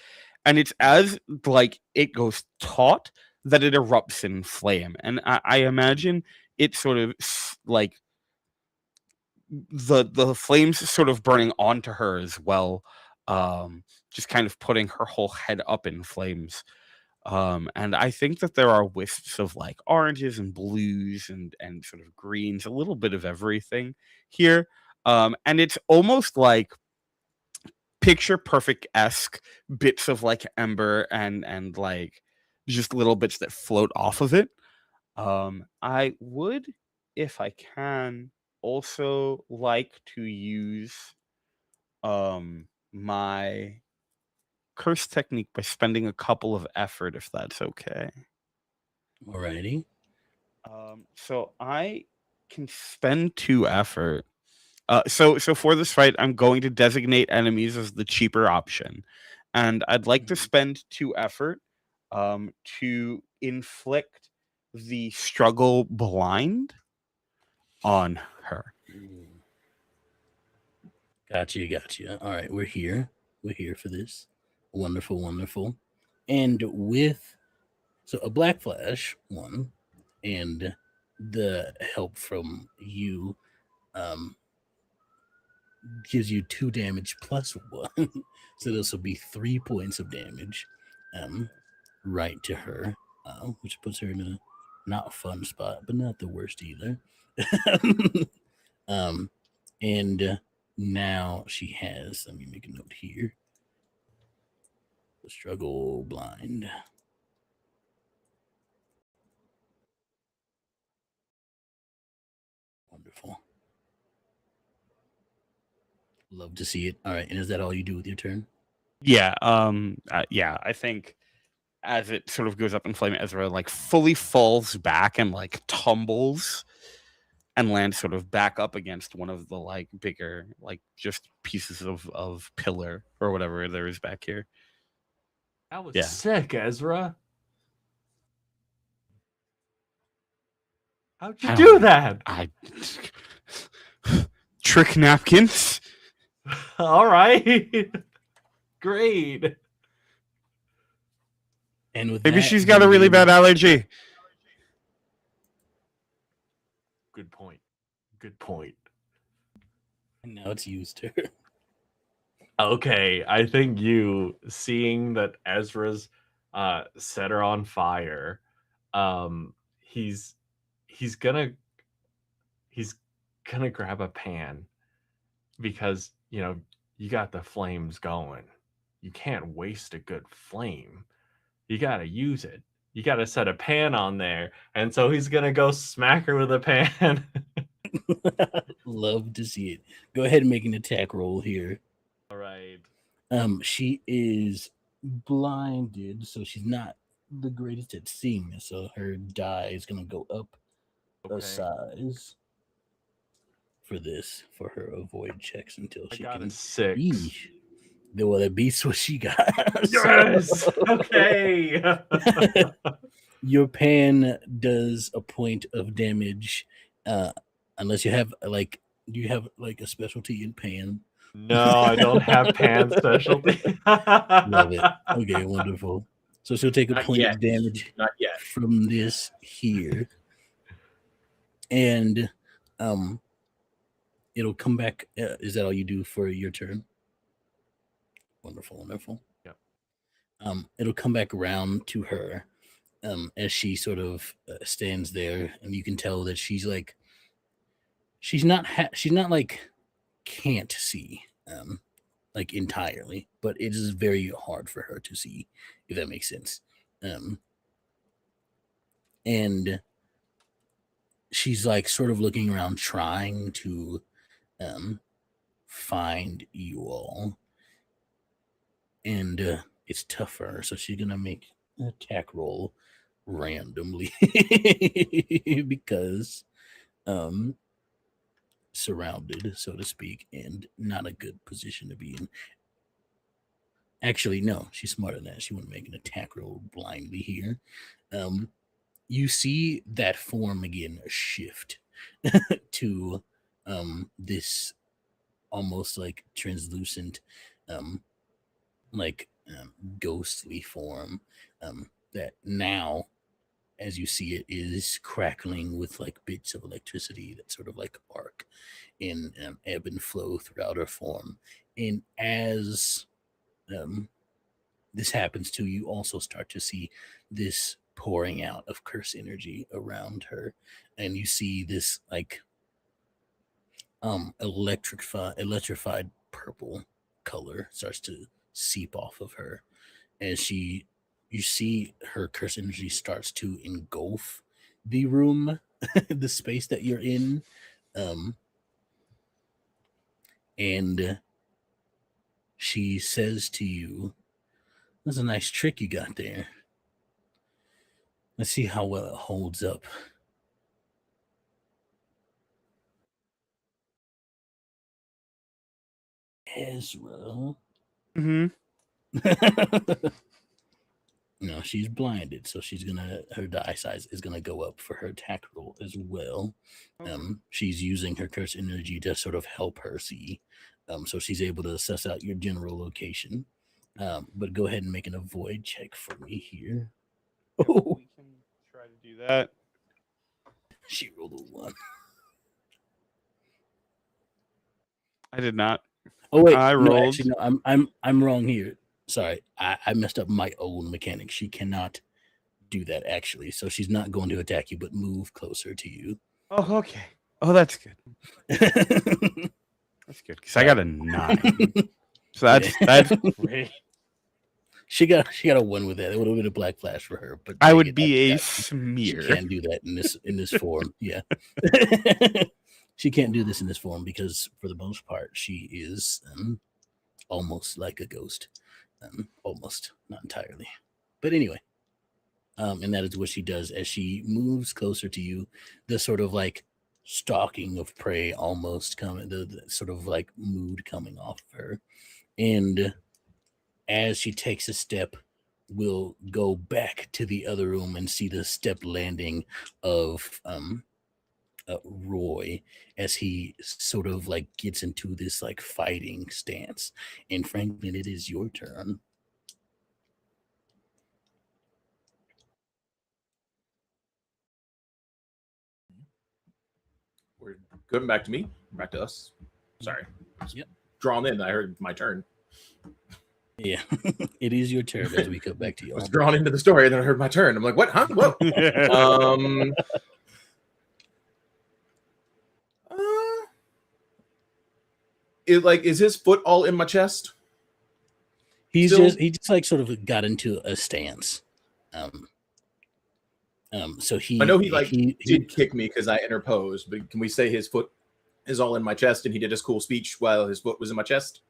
and it's as like it goes taut that it erupts in flame, and I imagine it sort of like the flames sort of burning onto her as well, just kind of putting her whole head up in flames. And I think that there are wisps of like oranges and blues and sort of greens, a little bit of everything here. And it's almost like picture perfect esque bits of like ember and like just little bits that float off of it. I would, if I can, also like to use my curse technique by spending a couple of effort, if that's okay. Alrighty. So I can spend 2 effort. So for this fight, I'm going to designate enemies as the cheaper option, and I'd like to spend 2 effort to inflict the struggle blind on her. Gotcha. All right, we're here. We're here for this. Wonderful. And with a black flash 1, and the help from you gives you 2 damage plus 1. So this will be 3 points of damage right to her, which puts her in a not fun spot, but not the worst either. And now she has, let me make a note here, the struggle blind. Wonderful. Love to see it. All right, and is that all you do with your turn? Yeah, yeah, I think as it sort of goes up in flame, Ezra like fully falls back and like tumbles and lands sort of back up against one of the like bigger like just pieces of pillar or whatever there is back here. That was sick, Ezra. How'd you do that? I trick napkins. All right. Great. And with Maybe that, she's got a really bad allergy. Good point. And now it's used her. Okay, I think you seeing that Ezra's set her on fire, he's gonna grab a pan because you got the flames going. You can't waste a good flame. You gotta use it. You gotta set a pan on there, and so he's gonna go smack her with a pan. Love to see it. Go ahead and make an attack roll here. All right. She is blinded, so she's not the greatest at seeing this. So her die is gonna go up a size for her avoid checks until she got can. a 6. Eesh. Well, that beats what she got. Yes. Okay. Your pan does a point of damage, unless you have like, do you have like a specialty in pan? No, I don't have pan specialty. Love it. Okay, wonderful. So she'll take a Not point yet. of damage Not yet. from this here, and it'll come back. Is that all you do for your turn? Wonderful, wonderful. Yep. It'll come back around to her, as she sort of stands there, and you can tell that she's like, she's not like can't see, like entirely, but it is very hard for her to see, if that makes sense. And she's like sort of looking around, trying to find you all, and it's tough for her, so she's gonna make an attack roll randomly because surrounded, so to speak, and not a good position to be in. Actually, no, she's smarter than that. She wouldn't make an attack roll blindly here. You see that form again shift to this almost like translucent, ghostly form that now, as you see it, is crackling with like bits of electricity that sort of like arc and ebb and flow throughout her form. And as this happens to you, also start to see this pouring out of curse energy around her, and you see this like electrified purple color starts to seep off of her as you see her curse energy starts to engulf the room, the space that you're in, and she says to you, "That's a nice trick you got there. Let's see how well it holds up." Ezra. Mm-hmm. No, she's blinded, so her die size is gonna go up for her attack roll as well. Okay. She's using her curse energy to sort of help her see, so she's able to suss out your general location. But go ahead and make an avoid check for me here. Oh, We can try to do that. she rolled a 1. I did not. Oh wait, I no, rolled. actually, no, I'm wrong here. Sorry, I messed up my own mechanic. She cannot do that actually, so she's not going to attack you, but move closer to you. Oh, okay. Oh, that's good. That's good because I got a 9. So that's great. She got a 1 with that. It would have been a black flash for her, but I dang would it, be a she smear. can't do that in this form. Yeah. She can't do this in this form because for the most part she is almost like a ghost. Almost, not entirely. But anyway, and that is what she does as she moves closer to you. The sort of like stalking of prey almost coming, the sort of like mood coming off of her. And as she takes a step, we'll go back to the other room and see the step landing of Roy as he sort of like gets into this like fighting stance. And Franklin, it is your turn. We're going back to me. Back to us. Sorry. Yep. Drawn in. I heard my turn. Yeah, it is your turn as we come back to you. I was drawn into the story, and then I heard my turn. I'm like, what? Huh? Whoa. Is his foot all in my chest? He Still? just like sort of got into a stance. So he, I know he did kick me because I interposed, but can we say his foot is all in my chest and he did his cool speech while his foot was in my chest?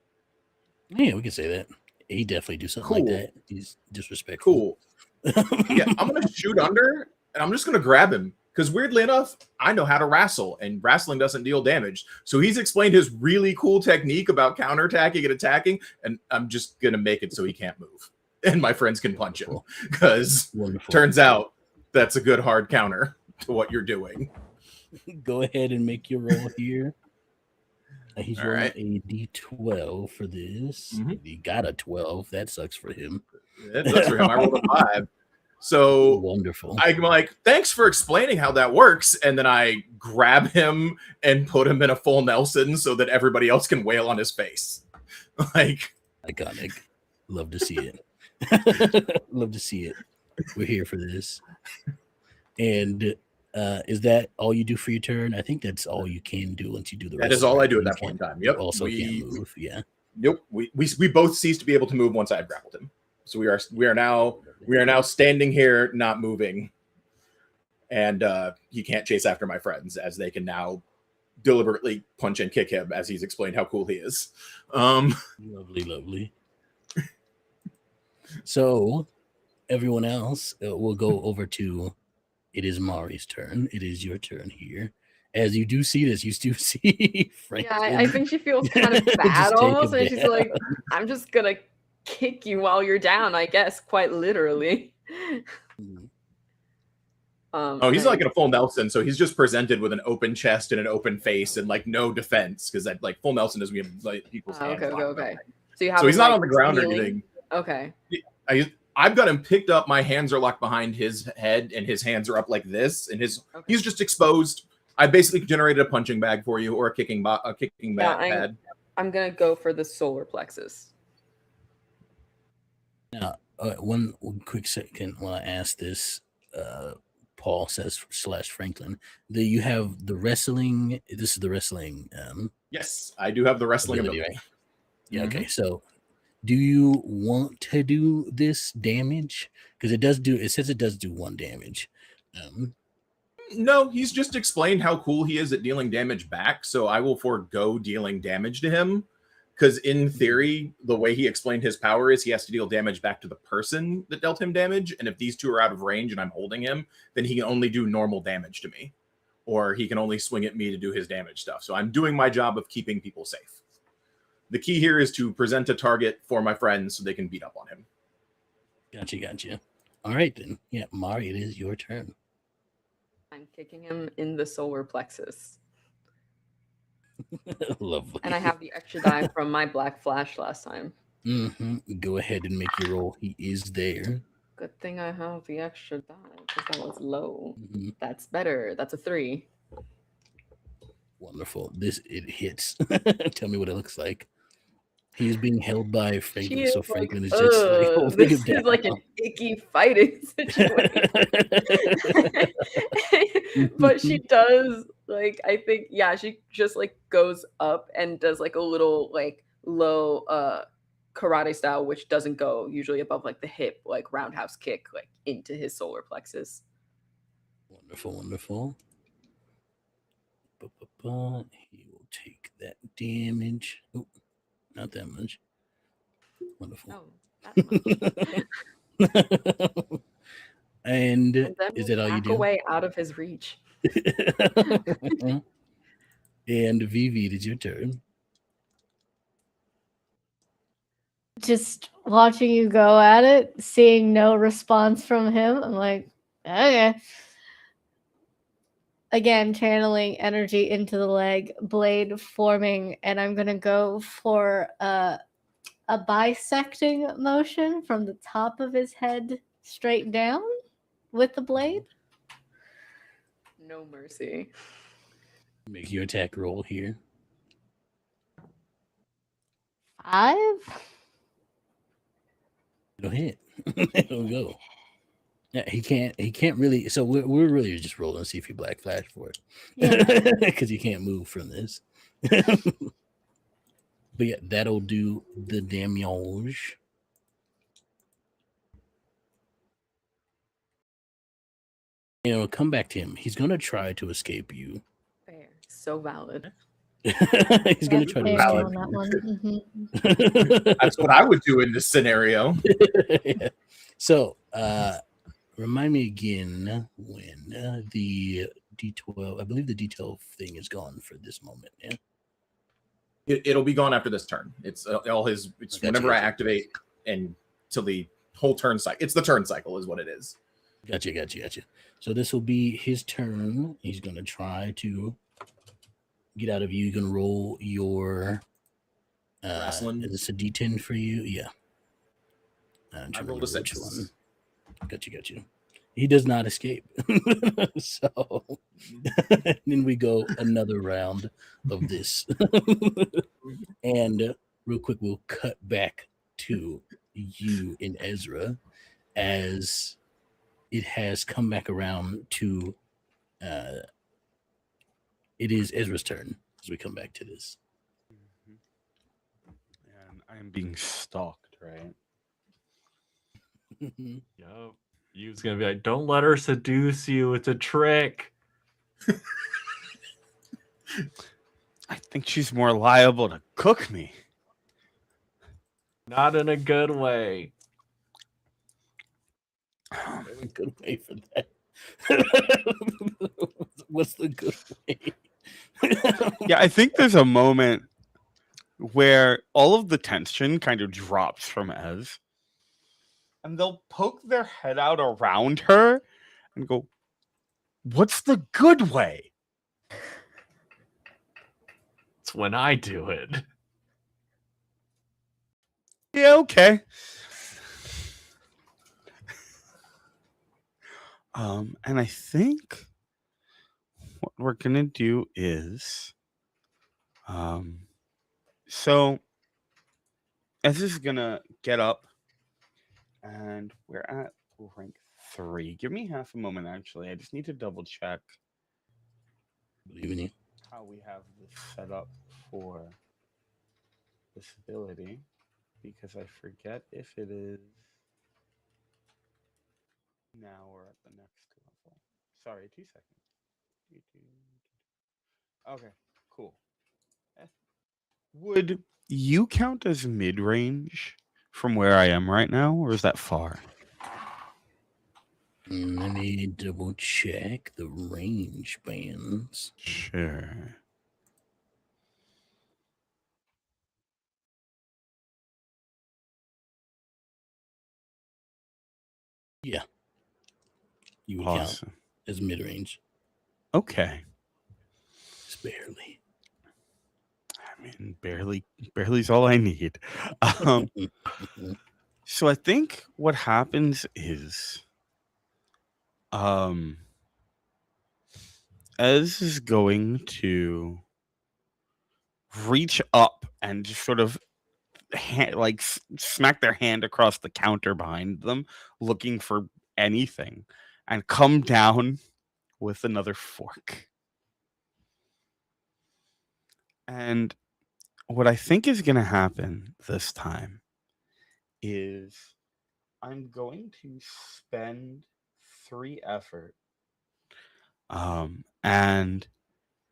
Yeah, we can say that. He definitely do something like Cool. that. He's disrespectful. Cool. Yeah, I'm gonna shoot under and I'm just gonna grab him Because weirdly enough, I know how to wrestle, and wrestling doesn't deal damage. So he's explained his really cool technique about counterattacking and attacking, and I'm just gonna make it so he can't move, and my friends can punch him. Because turns out that's a good hard counter to what you're doing. Go ahead and make your roll here. He's All rolling right. a d12 for this. He got a 12. That sucks for him. That sucks for him. I rolled a 5. So wonderful. I'm like, thanks for explaining how that works. And then I grab him and put him in a full Nelson so that everybody else can wail on his face. Like, iconic. Love to see it. Love to see it. We're here for this. And is that all you do for your turn? I think that's all you can do once you do the rest. That is all I do at that point in time. Yep. Also can't move. Yeah. Nope. We both cease to be able to move once I have grappled him. So we are now standing here, not moving, and he can't chase after my friends as they can now deliberately punch and kick him as he's explained how cool he is. Lovely. So everyone else will go over to. It is Mari's turn. It is your turn here. As you do see this, you do see Franklin. Yeah, I think she feels kind of bad almost, and she's like, "I'm just gonna kick you while you're down, I guess, quite literally." He's like in a full Nelson, so he's just presented with an open chest and an open face and like no defense because that like full Nelson is we have like people's hands. Okay. So he's not on the ground or anything. Okay. I've got him picked up. My hands are locked behind his head, and his hands are up like this, and he's just exposed. I basically generated a punching bag for you, or a kicking pad. I'm gonna go for the solar plexus. Now, one quick second while I ask this, Paul says / Franklin, that you have the wrestling. This is the wrestling. Yes, I do have the wrestling ability. Right? Yeah. Okay. So, do you want to do this damage? Because it says it does do 1 damage. No, he's just explained how cool he is at dealing damage back. So I will forego dealing damage to him. Because in theory, the way he explained his power is he has to deal damage back to the person that dealt him damage. And if these two are out of range and I'm holding him, then he can only do normal damage to me. Or he can only swing at me to do his damage stuff. So I'm doing my job of keeping people safe. The key here is to present a target for my friends so they can beat up on him. Gotcha. All right, then. Yeah, Mari, it is your turn. I'm kicking him in the solar plexus. Lovely. And I have the extra die from my black flash last time. Go ahead and make your roll. He is there. Good thing I have the extra die because that was low. That's better. That's a 3. Wonderful. It hits. Tell me what it looks like. He's being held by Franklin, so Franklin is just like holding him down. This is like an icky fighting situation. But she does I think she just goes up and does a little low karate style, which doesn't go usually above the hip, roundhouse kick into his solar plexus. Wonderful. He will take that damage. Oh, not that much. Wonderful. No, that much. And is that all you do? Away out of his reach. And Vivi, it is your turn. Just watching you go at it, seeing no response from him, I'm like, okay. Again, channeling energy into the leg, blade forming, and I'm gonna go for a bisecting motion from the top of his head straight down with the blade. No mercy. Make your attack roll here. 5. It'll hit. It'll go. Yeah, he can't really. So we're really just rolling to see if you black flash for it, because you can't move from this. But yeah, that'll do the damage. Come back to him. He's gonna try to escape you. Fair. So valid. He's gonna try to escape on that one. That's what I would do in this scenario. Yeah. So Remind me again when the D12. I believe the D12 thing is gone for this moment. Yeah. It'll be gone after this turn. It's all his. It's Gotcha, whenever I gotcha. activate and till the whole turn cycle. It's the turn cycle, is what it is. Gotcha. So this will be his turn. He's gonna try to get out of you. You're gonna roll your. Wrestling. Is this a D10 for you? Yeah. I'm I trying to rolled a remember which 6. one. Gotcha. He does not escape. So then we go another round of this. And real quick, we'll cut back to you and Ezra as it has come back around to it is Ezra's turn as we come back to this. And I am being stalked, right? Yup. You's gonna be like, don't let her seduce you. It's a trick. I think she's more liable to cook me. Not in a good way. Very good way for that. What's the good way? Yeah, I think there's a moment where all of the tension kind of drops from Ez, and they'll poke their head out around her and go, "What's the good way?" It's when I do it. Yeah, okay. And I think what we're gonna do is, so Ez is gonna get up, and we're at rank 3. Give me half a moment, actually. I just need to double check Believe in you. how we have this set up for this ability, because I forget if it is now or at the next level. Sorry, 2 seconds. Okay, cool. Would you count as mid range from where I am right now, or is that far? Let me double check the range bands. Sure. Yeah. You would count Awesome. as mid range. Okay. Just barely. I mean, barely's all I need. So I think what happens is, Ez is going to reach up and just sort of smack their hand across the counter behind them, looking for anything, and come down with another fork. And what I think is going to happen this time is I'm going to spend 3 effort and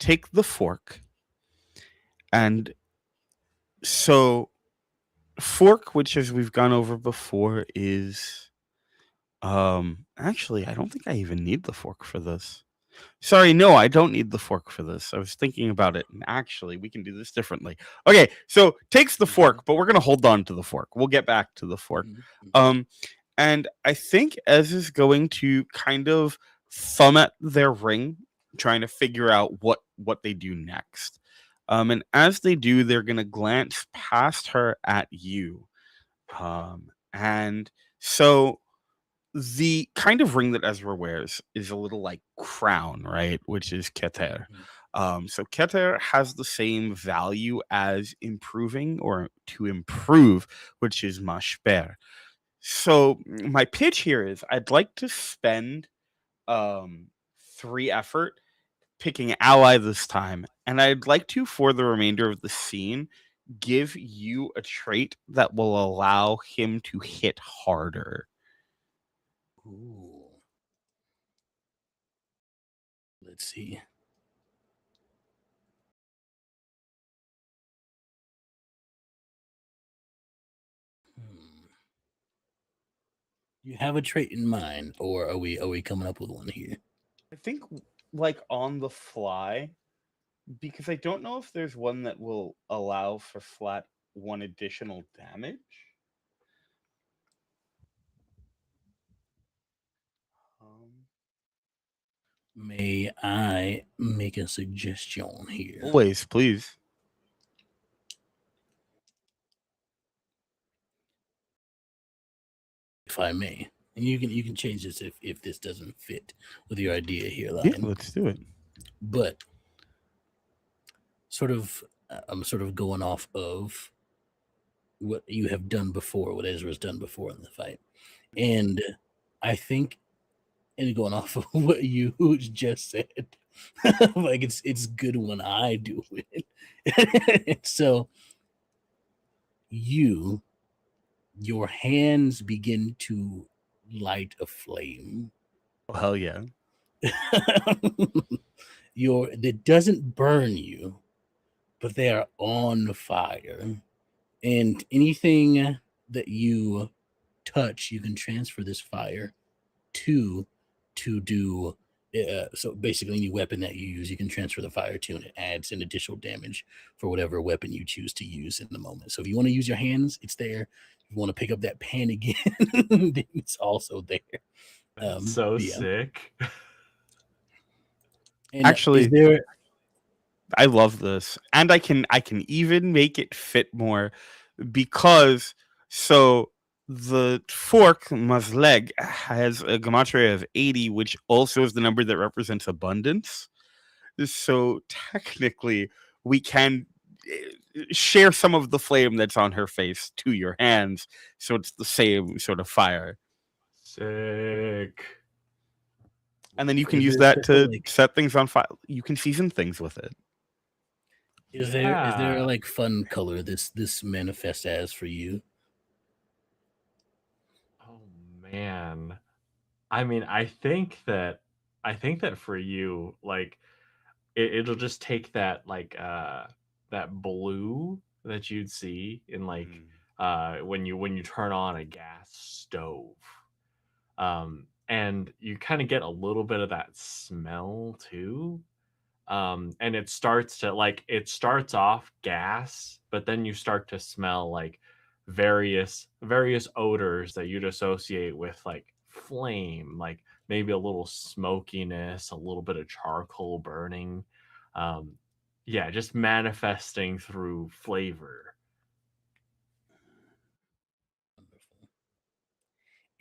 take the fork. And so fork, which as we've gone over before, is actually I don't think I even need the fork for this. Sorry, no, I don't need the fork for this. I was thinking about it, and actually we can do this differently. Okay, so takes the fork, but we're gonna hold on to the fork. We'll get back to the fork. And I think Ez is going to kind of thumb at their ring, trying to figure out what they do next. And as they do, they're gonna glance past her at you. And so the kind of ring that Ezra wears is a little like crown, right? Which is Keter. So Keter has the same value as improving or to improve, which is Mashper. So my pitch here is I'd like to spend 3 effort picking ally this time, and I'd like to, for the remainder of the scene, give you a trait that will allow him to hit harder. Ooh. Let's see. You have a trait in mind, or are we coming up with one here? I think like on the fly, because I don't know if there's one that will allow for flat one additional damage. May I make a suggestion here? Always, please. If I may. And you can change this if this doesn't fit with your idea here, Yeah, Lion. let's do it. But sort of I'm sort of going off of what you have done before, what Ezra's done before in the fight. And I think, and going off of what you just said, like it's good when I do it. So your hands begin to light a flame. Oh, hell yeah. That doesn't burn you, but they are on fire. And anything that you touch, you can transfer this fire to do. So basically, any weapon that you use, you can transfer the fire to, and it adds an additional damage for whatever weapon you choose to use in the moment. So if you want to use your hands, it's there. If you want to pick up that pan again, then it's also there. That's so sick. And actually, is there? I love this, and I can even make it fit more, because so the fork mazleg has a gematria of 80, which also is the number that represents abundance. So technically, we can share some of the flame that's on her face to your hands, so it's the same sort of fire. Sick. And then you can use that to set things on fire. You can season things with it. Is there a like fun color this manifests as for you? Oh man. I mean, I think that for you, like it'll just take that like that blue that you'd see in like when you turn on a gas stove. And you kind of get a little bit of that smell too. And it starts off gas, but then you start to smell like various odors that you'd associate with like flame, like maybe a little smokiness, a little bit of charcoal burning. Yeah, just manifesting through flavor.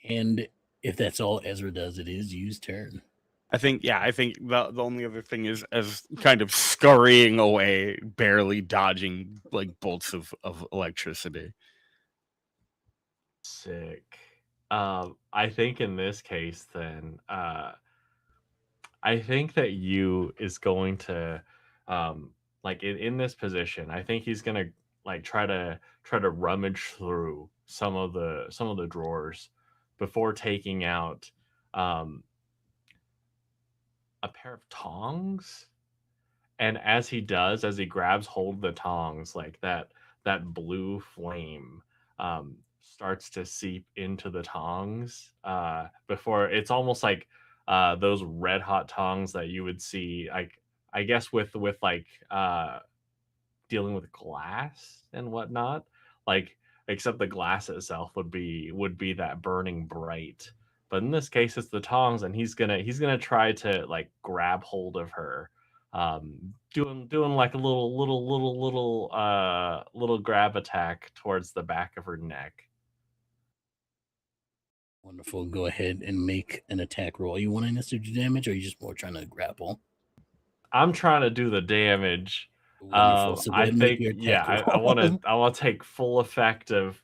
And if that's all Ezra does, it is Yu's turn. I think the only other thing is as kind of scurrying away, barely dodging like bolts of electricity. Sick. I think in this case, then, I think that Yu is going to, like in this position, I think he's gonna like try to rummage through some of the drawers before taking out a pair of tongs. And as he grabs hold of the tongs, like that blue flame starts to seep into the tongs. Before it's almost like those red hot tongs that you would see, like I guess with like dealing with glass and whatnot. Like except the glass itself would be that burning bright. But in this case, it's the tongs, and he's gonna try to like grab hold of her, doing like a little grab attack towards the back of her neck. Wonderful. Go ahead and make an attack roll. Are you wanting us to do damage, or are you just more trying to grapple? I'm trying to do the damage. Wonderful. So go I ahead and make think your attack roll. I want to take full effect of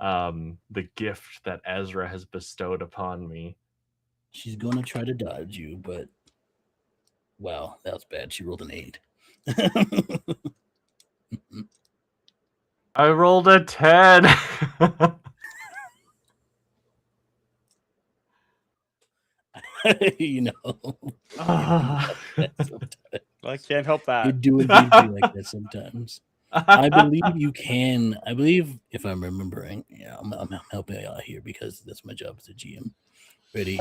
the gift that Ezra has bestowed upon me. She's gonna try to dodge you, but wow, that was bad. She rolled an 8. I rolled a 10. You know, I can't help that. you do indeed be like that sometimes. I believe you can. I believe, if I'm remembering, yeah, I'm helping you out here because that's my job as a GM. Ready?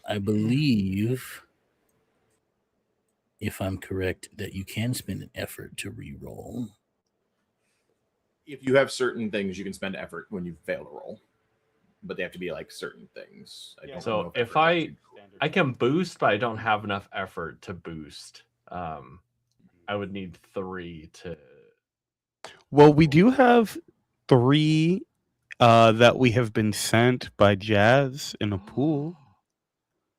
I believe, if I'm correct, that you can spend an effort to re-roll. If you have certain things, you can spend effort when you fail to roll, but they have to be like certain things. I don't know So if effort I actually- I can boost, but I don't have enough effort to boost. I would need 3 to. Well, we do have 3 that we have been sent by Jazz in a pool.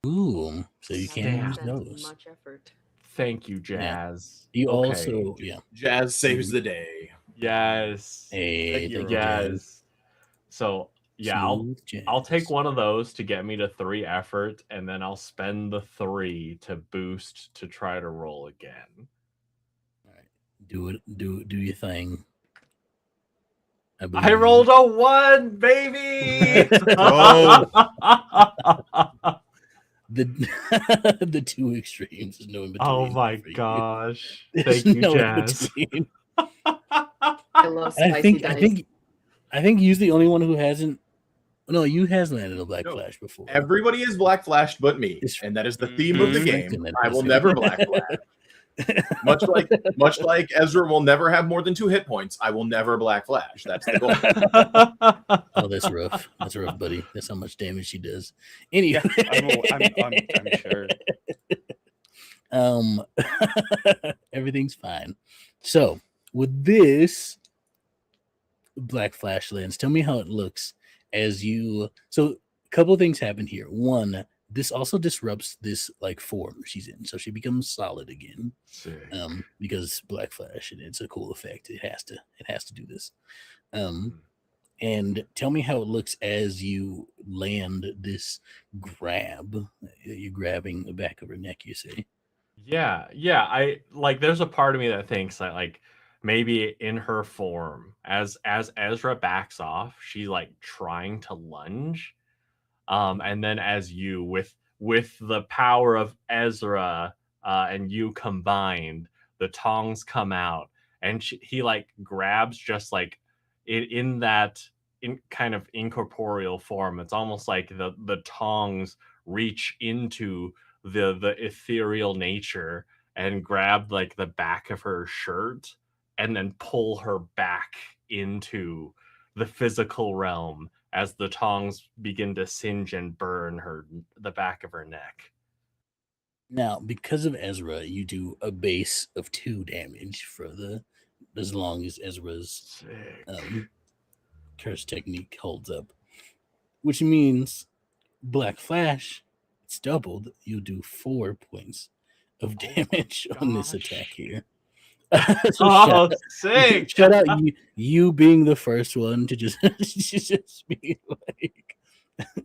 Ooh, so you can Damn. use Spent those. much effort. Thank you, Jazz. You Okay. also, yeah. Jazz saves the day. Yes. Hey, thank you, Yes. Jazz. So yeah, Smooth I'll take Jazz. one of those to get me to 3 effort, and then I'll spend the 3 to boost to try to roll again. All right, do it. Do your thing. I rolled a 1, baby. go. The two extremes. There's no in between. Oh my for you. gosh! There's Thank you, no in Jazz. between. I love And spicy dice. I think you're the only one who hasn't. No, you has landed a black No. flash before. Everybody is black flashed but me, It's- and that is the theme of the Mhm. game. That I is will it. never black flash. much like Ezra will never have more than 2 hit points. I will never black flash. That's the goal. Oh, that's rough. That's rough, buddy. That's how much damage she does. Anyway, I'm sure. Everything's fine. So with this black flash lens, tell me how it looks as you. So a couple of things happen here. One, this also disrupts this like form she's in, so she becomes solid again. Sick. Because black flash, and it's a cool effect. It has to do this. And tell me how it looks as you land this grab. You're grabbing the back of her neck, you say. Yeah. I like. There's a part of me that thinks that like maybe in her form, as Ezra backs off, she's like trying to lunge, and then as you with the power of Ezra and you combined, the tongs come out, and he like grabs just like in that in kind of incorporeal form. It's almost like the tongs reach into the ethereal nature and grab like the back of her shirt and then pull her back into the physical realm as the tongs begin to singe and burn the back of her neck. Now, because of Ezra, you do a base of 2 damage for as long as Ezra's Sick. curse technique holds up, which means Black Flash, it's doubled. You do 4 points of damage on this gosh. attack here. Oh, sick! Shout out you being the first one to just be like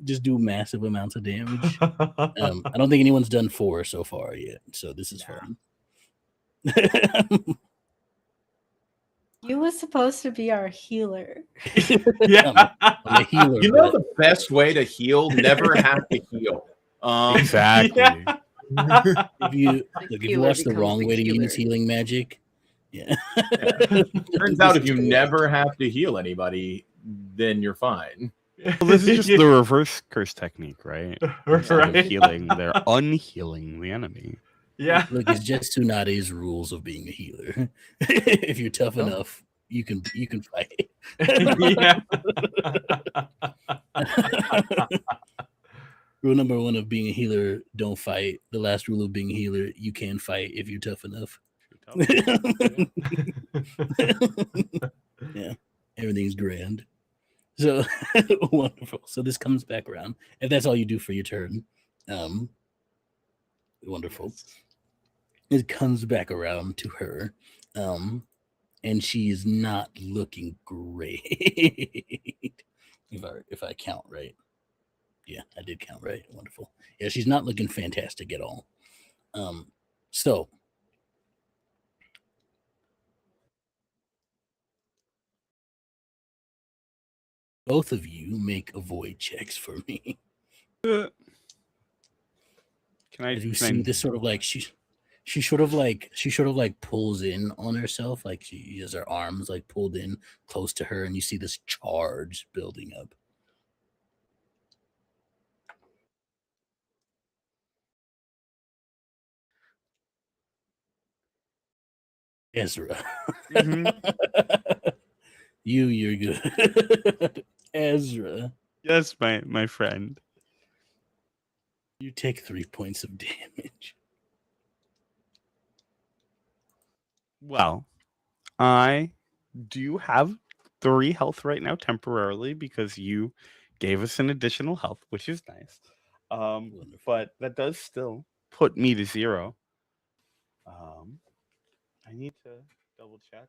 just do massive amounts of damage. I don't think anyone's done 4 so far yet, so this is fun. You was supposed to be our healer. Yeah. I'm a healer. You know the best way to heal? Never have to heal. Exactly. Yeah. if you healer watch the becomes wrong the way to healer. use healing magic, yeah. Turns out if you never have to heal anybody, then you're fine. Well, this is just the reverse curse technique, right? Instead of Right. healing, they're unhealing the enemy. Yeah. Look, it's just Tsunade's rules of being a healer. If you're tough enough, you can fight. Yeah. Rule number 1 of being a healer: don't fight. The last rule of being a healer: you can fight if you're tough enough. Yeah, everything's grand. So wonderful. So this comes back around. If that's all you do for your turn, wonderful. It comes back around to her, and she is not looking great. if I count right, yeah, I did count right. Wonderful. Yeah, she's not looking fantastic at all. So both of you make avoid checks for me. Can I? As you can I- see this sort of like she sort of like pulls in on herself, like she has her arms like pulled in close to her, and you see this charge building up. Ezra. You're good. Ezra. Yes, my friend. You take 3 points of damage. Well, I do have 3 health right now temporarily because you gave us an additional health, which is nice. But that does still put me to 0. I need to double check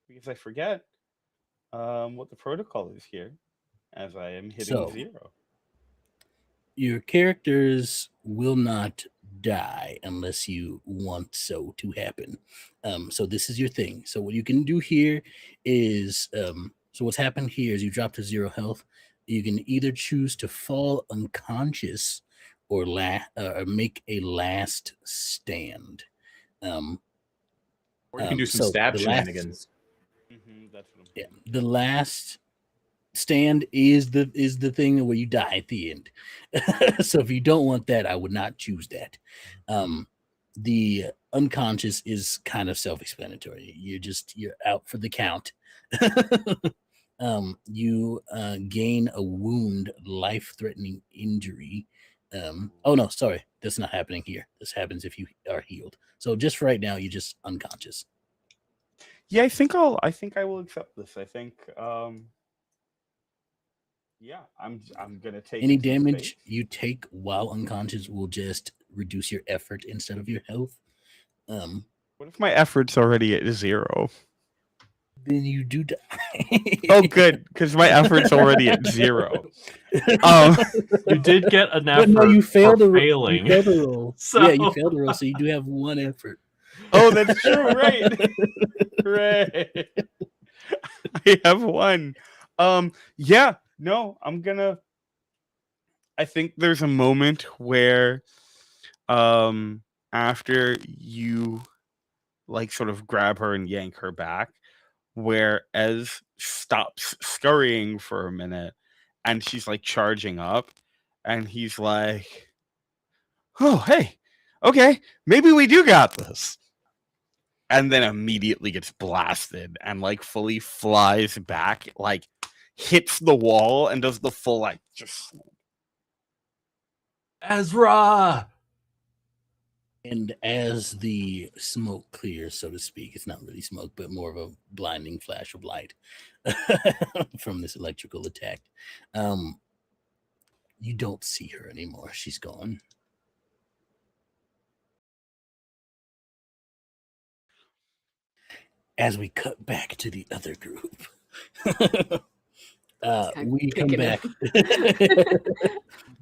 because I forget what the protocol is here as I am hitting 0. Your characters will not die unless you want so to happen. So this is your thing. So what you can do here is, so what's happened here is you drop to 0 health. You can either choose to fall unconscious or make a last stand. Or you can do some stab shenanigans. That's what yeah, the last stand is the thing where you die at the end. So if you don't want that, I would not choose that. The unconscious is kind of self-explanatory. You're out for the count. You gain a wound, life-threatening injury. Oh no, sorry, that's not happening here. This happens if you are healed. So just for right now, you're just unconscious. Yeah, I think I will accept this. I think yeah, I'm gonna take any damage you take while unconscious will just reduce your effort instead of your health. What if my effort's already at 0? Then you do die. Oh, good, because my effort's already at 0. You did get an effort. No, you failed the failing. You failed the roll. So... Yeah, you failed the roll, so you do have 1 effort. Oh, that's true, right? Hooray! I have 1. Yeah, no, I think there's a moment where, after you, like, sort of grab her and yank her back, where Ez stops scurrying for a minute, and she's, like, charging up, and he's like, oh, hey, okay, maybe we do got this. And then immediately gets blasted and, like, fully flies back, like, hits the wall and does the full, like, just... Ezra! And as the smoke clears, so to speak, it's not really smoke, but more of a blinding flash of light from this electrical attack. You don't see her anymore. She's gone. As we cut back to the other group, we come back.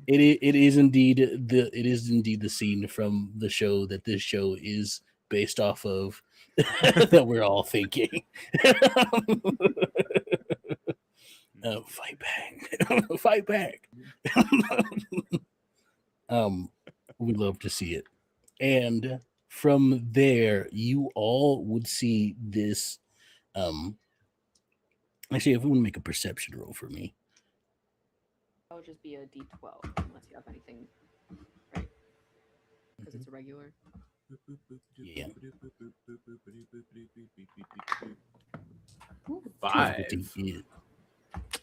It is indeed the scene from the show that this show is based off of that we're all thinking. Fight back. Fight back. We love to see it. And from there, you all would see this. Actually, everyone make a perception roll for me. That'll just be a D12 unless you have anything, right? Because it's a regular. Yeah. 5.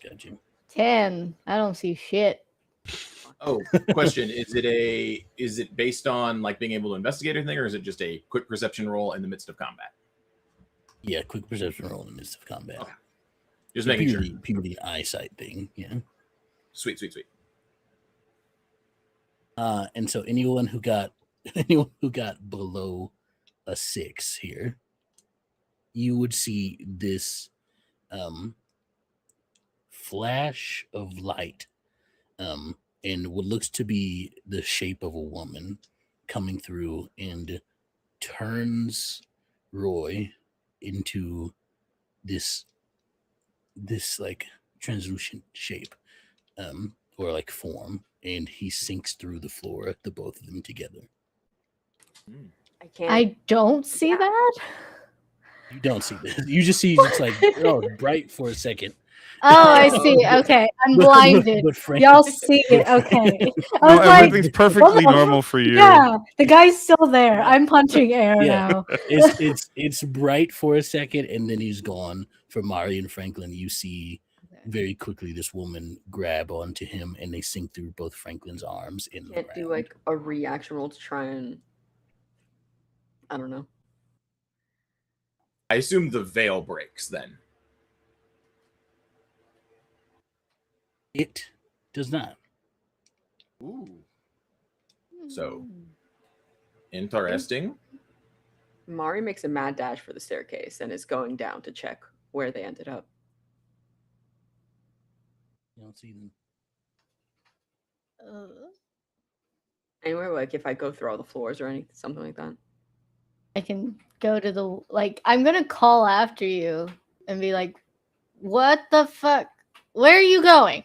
Gotcha. 10. I don't see shit. Oh, question: is it based on, like, being able to investigate anything, or is it just a quick perception roll in the midst of combat? Yeah, quick perception roll in the midst of combat. Okay. Just making sure. Purely eyesight thing. Yeah. Sweet. And so anyone who got below a 6 here, you would see this flash of light, and what looks to be the shape of a woman coming through and turns Roy into this like translucent shape, or like form, and he sinks through the floor, the both of them together. I can't. I don't see Yeah. that. You don't see this. You just see it's like bright for a second. Oh, I see. Okay, I'm blinded. But Frank, Y'all see it. Okay. I No, was like, everything's perfectly normal for you. yeah, the guy's still there. I'm punching air Yeah. now. it's bright for a second and then he's gone. For Mari and Franklin, you see very quickly this woman grab onto him and they sink through both Franklin's arms in the Can't ground. do like a reaction roll to try and. I don't know. I assume the veil breaks then. It does not. Ooh. So interesting. Mari makes a mad dash for the staircase and is going down to check where they ended up. You don't see them. Anywhere, like if I go through all the floors or anything, something like that. I can go to the I'm gonna call after you and be like, "What the fuck? Where are you going?"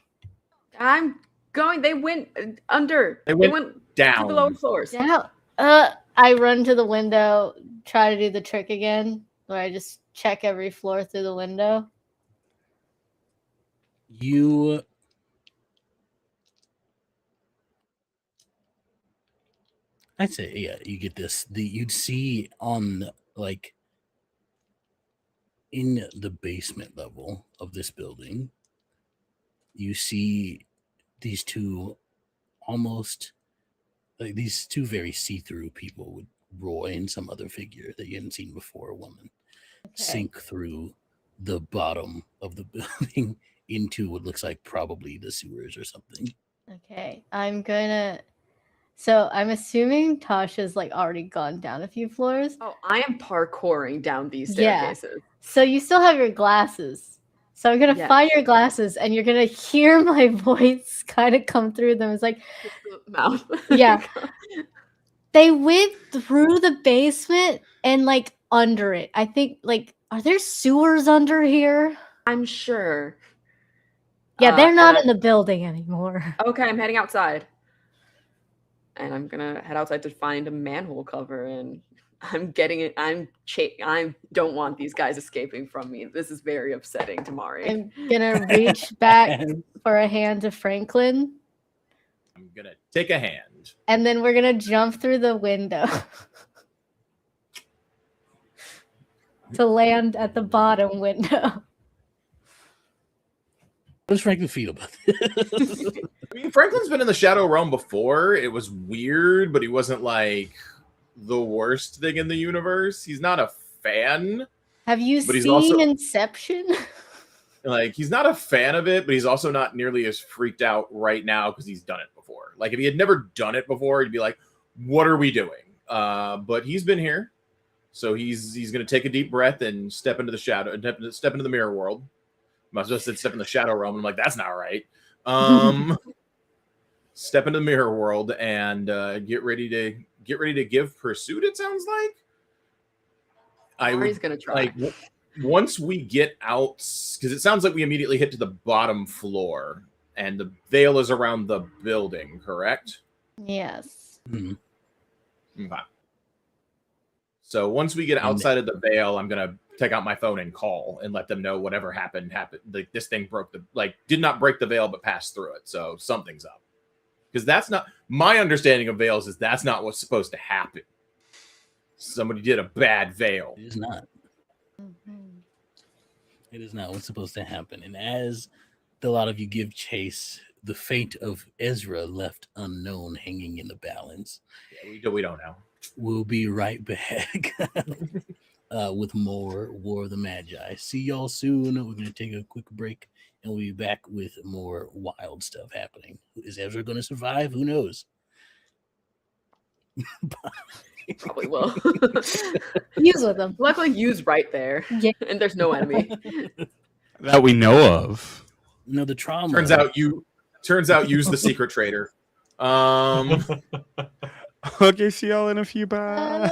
I'm going. They went under. They went to down. the lower floors. Yeah. I run to the window, try to do the trick again, where I just check every floor through the window. I'd say, yeah, you get this. You'd see on in the basement level of this building, you see these two almost these two very see-through people with Roy and some other figure that you hadn't seen before, a woman, sink through the bottom of the building into what looks like probably the sewers or something. Okay, So I'm assuming Tasha's already gone down a few floors. Oh, I am parkouring down these Yeah. staircases. So you still have your glasses. So I'm gonna find your glasses, and you're gonna hear my voice kind of come through them. It's like, mouth. Yeah. They went through the basement and under it. I think are there sewers under here? I'm sure. Yeah, they're not in the building anymore. Okay, I'm heading outside. And I'm gonna head outside to find a manhole cover, and I'm getting it. I don't want these guys escaping from me. This is very upsetting to Mari. I'm gonna reach back for a hand to Franklin. I'm gonna take a hand. And then we're gonna jump through the window to land at the bottom window. What does Franklin feel about this? I mean, Franklin's been in the Shadow Realm before. It was weird, but he wasn't the worst thing in the universe. He's not a fan. Have you seen Inception? He's not a fan of it, but he's also not nearly as freaked out right now because he's done it before. If he had never done it before, he'd be like, "What are we doing?" But he's been here, so he's going to take a deep breath and step into the shadow, step into the mirror world. I was just said step in the Shadow Realm. I'm like, that's not right. Step into the mirror world and get ready to give pursuit. It sounds like Mari's gonna try. Once we get out, because it sounds like we immediately hit to the bottom floor, and the veil is around the building, correct? Yes. Mm-hmm. Okay. So once we get outside of the veil, I'm gonna take out my phone and call and let them know whatever happened. This thing broke did not break the veil, but passed through it. So something's up. Because that's not my understanding of veils. Is that's not what's supposed to happen. Somebody did a bad veil. It is not. Mm-hmm. It is not what's supposed to happen. And as a lot of you give chase, the fate of Ezra left unknown, hanging in the balance. Yeah, we don't know. We'll be right back with more War of the Magi. See y'all soon. We're going to take a quick break, and we'll be back with more wild stuff happening. Is Ezra going to survive? Who knows? Probably will. Use with them. Luckily, Yu's right there. Yeah. And there's no enemy. That we know of. No, the trauma. Turns out Yu's the secret traitor. Okay, see y'all in a few. Bye.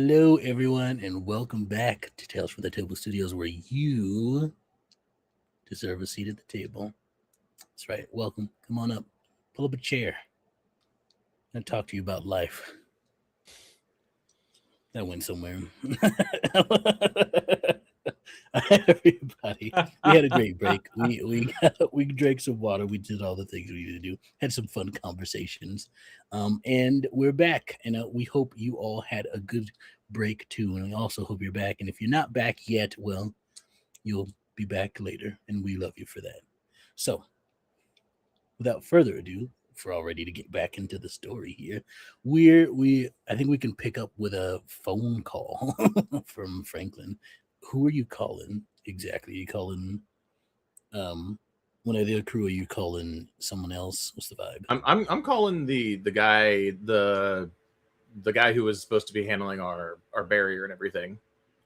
Hello, everyone, and welcome back to Tales from the Table Studios, where you deserve a seat at the table. That's right. Welcome. Come on up. Pull up a chair. I'm going to talk to you about life. That went somewhere. Everybody, we had a great break. We drank some water. We did all the things we needed to do. Had some fun conversations, and we're back. And we hope you all had a good break too. And we also hope you're back. And if you're not back yet, well, you'll be back later, and we love you for that. So, without further ado, if we're all ready to get back into the story here, I think we can pick up with a phone call from Franklin. Who are you calling exactly? Are you calling one of the crew? Are you calling someone else? What's the vibe? I'm calling the guy the guy who was supposed to be handling our barrier and everything.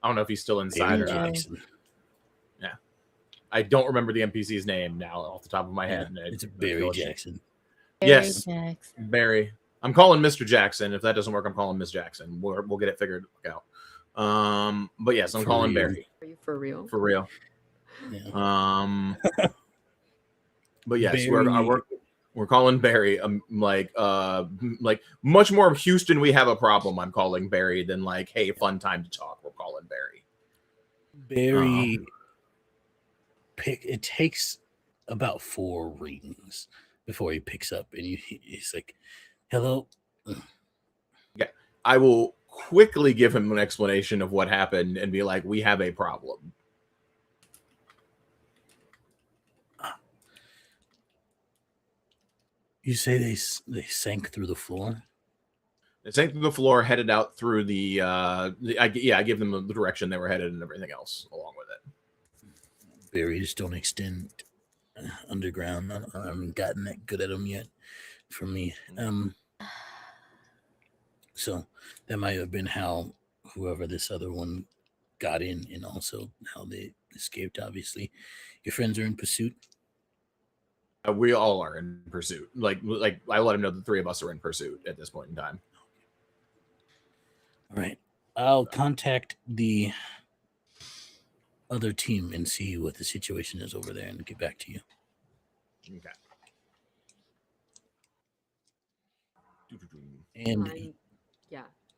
I don't know if he's still inside or not. Jackson. Yeah, I don't remember the NPC's name now off the top of my head. It's Barry Jackson. Yes, Jackson. Barry. I'm calling Mr. Jackson. If that doesn't work, I'm calling Miss Jackson. We'll get it figured out. But yes, I'm For calling real. Barry. Are you for real? For real. Yeah. But yes, Barry. we're calling Barry. Like much more Houston. We have a problem. I'm calling Barry than like, hey, fun time to talk. We're calling Barry. Barry. It takes about 4 rings before he picks up, and he's like, "Hello." Yeah, I will quickly give him an explanation of what happened and be like, we have a problem. You say they sank through the floor? They sank through the floor, headed out through I give them the direction they were headed and everything else along with it. Barriers don't extend underground. I haven't gotten that good at them yet for me. So that might have been how whoever this other one got in, and also how they escaped. Obviously, your friends are in pursuit. We all are in pursuit. Like I let him know the 3 of us are in pursuit at this point in time. All right, I'll contact the other team and see what the situation is over there and get back to you. Okay. And I'm,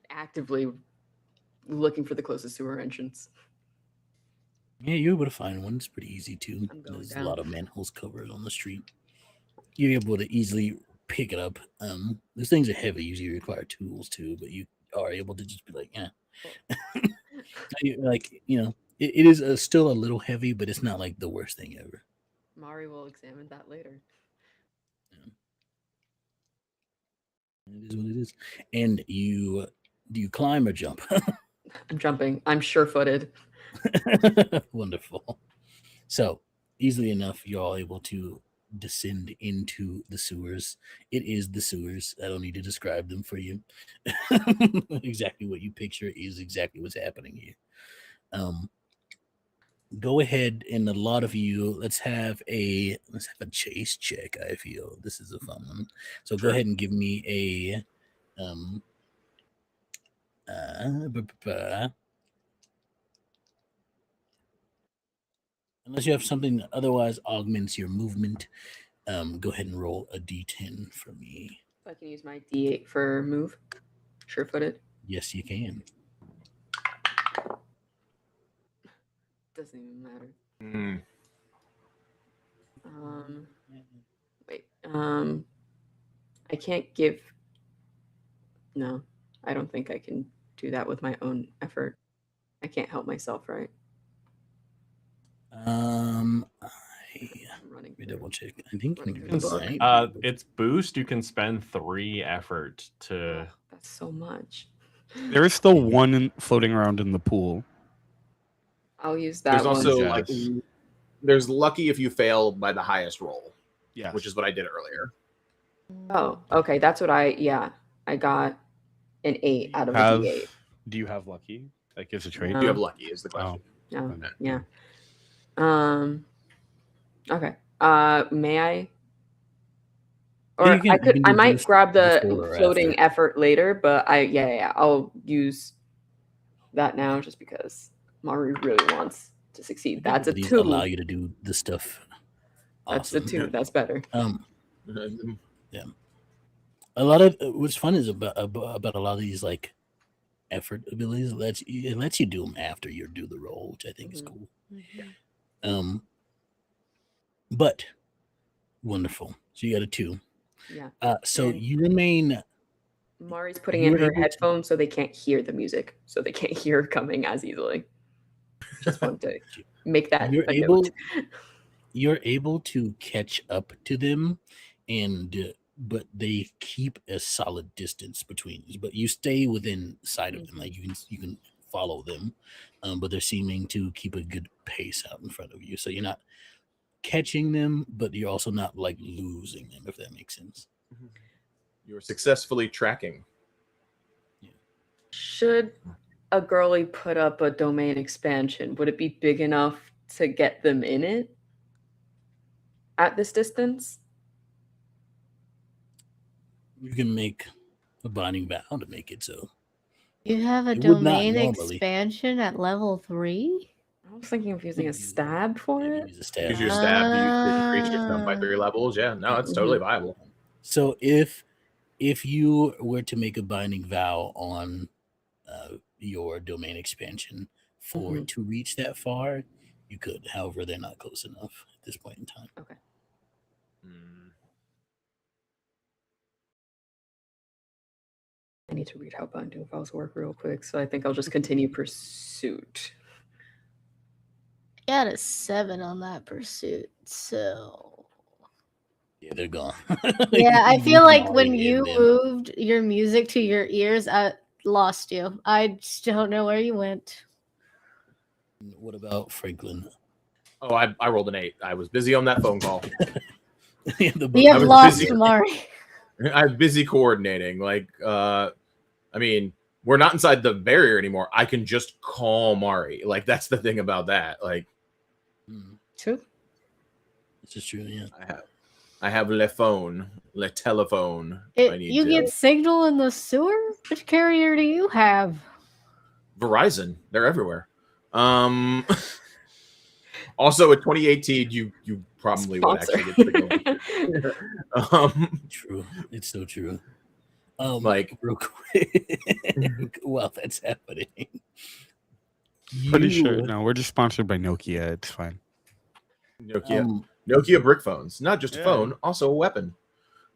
actively looking for the closest sewer entrance. yeah, you're able to find one. It's pretty easy too. I'm going There's down. a lot of manholes covered on the street. You're able to easily pick it up. Those things are heavy. Usually require tools too, but you are able to just be like, yeah. It is still a little heavy, but it's not like the worst thing ever. Mari will examine that later. It is what it is. And do you climb or jump? I'm jumping. I'm sure-footed. Wonderful. So easily enough, you're all able to descend into the sewers. It is the sewers. I don't need to describe them for you. Exactly what you picture is exactly what's happening here. Go ahead, and a lot of you, let's have a chase check. I feel this is a fun one. So Sure. Go ahead and give me a unless you have something that otherwise augments your movement, go ahead and roll a d10 for me. So I can use my D8 for move. Sure-footed. Yes, you can. Doesn't even matter. Mm. Wait. I can't give. No, I don't think I can do that with my own effort. I can't help myself, right? I'm running. Let me double check. I think Running you're through the book. right. It's boost. You can spend 3 effort to. Oh, that's so much. There is still one floating around in the pool. I'll use that There's one. also Yes. there's lucky if you fail by the highest roll, Yeah. which is what I did earlier. Oh, okay. That's what I got an 8 out of a D8. Do you have lucky? That gives a trait. Do you have lucky is the question. No, Okay. yeah. Okay. May I? Or Yeah, you can I do might boost grab the before or floating after. effort later, but I'll use that now just because Mari really wants to succeed. That's a These 2. allow you to do the stuff. That's a Awesome. 2. That's better. Yeah. A lot of what's fun is about a lot of these like effort abilities. It lets you do them after you do the roll, which I think is cool. But wonderful. So you got a 2. Yeah. So And you remain. Mari's putting in her headphones so they can't hear the music, so they can't hear it coming as easily. Just want to make that You're a able. note. You're able to catch up to them, and but they keep a solid distance between you. But you stay within sight of them, like you can follow them, but they're seeming to keep a good pace out in front of you. So you're not catching them, but you're also not like losing them, if that makes sense. You're successfully tracking. Should a girly put up a domain expansion, would it be big enough to get them in it at this distance? You can make a binding vow to make it so. You have a It would not domain normally. expansion at level 3? I was thinking of using a stab for Yeah, it. use a stab. Use your stab to increase your stun by 3 levels. Yeah, no, it's totally viable. So if you were to make a binding vow on your domain expansion for it to reach that far, you could. However, they're not close enough at this point in time. Okay. I need to read how binding vows work real quick, so I think I'll just continue pursuit. Got a 7 on that pursuit, so Yeah, they're gone. yeah, I feel like when Mari you and them. moved your music to your ears, I lost you. I just don't know where you went. What about Franklin? Oh, I rolled an 8. I was busy on that phone call. We have lost Mari. I'm busy coordinating. Like, I mean, we're not inside the barrier anymore. I can just call Mari. Like, that's the thing about that. Like, true. This is true. Yeah, I have le phone, le telephone. You get signal in the sewer? Which carrier do you have? Verizon. They're everywhere. Also, in 2018, you probably would actually get signal. True. It's so true. Like, real quick, while that's happening, Pretty sure. No, we're just sponsored by Nokia. It's fine. Nokia brick phones, not just a phone, also a weapon.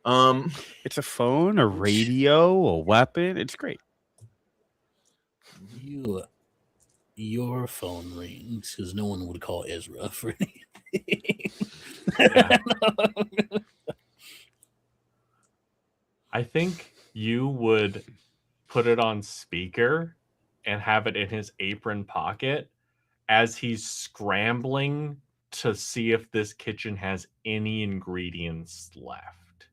It's a phone, a radio, a weapon. It's great. Your phone rings because no one would call Ezra for anything. I think you would put it on speaker and have it in his apron pocket as he's scrambling to see if this kitchen has any ingredients left.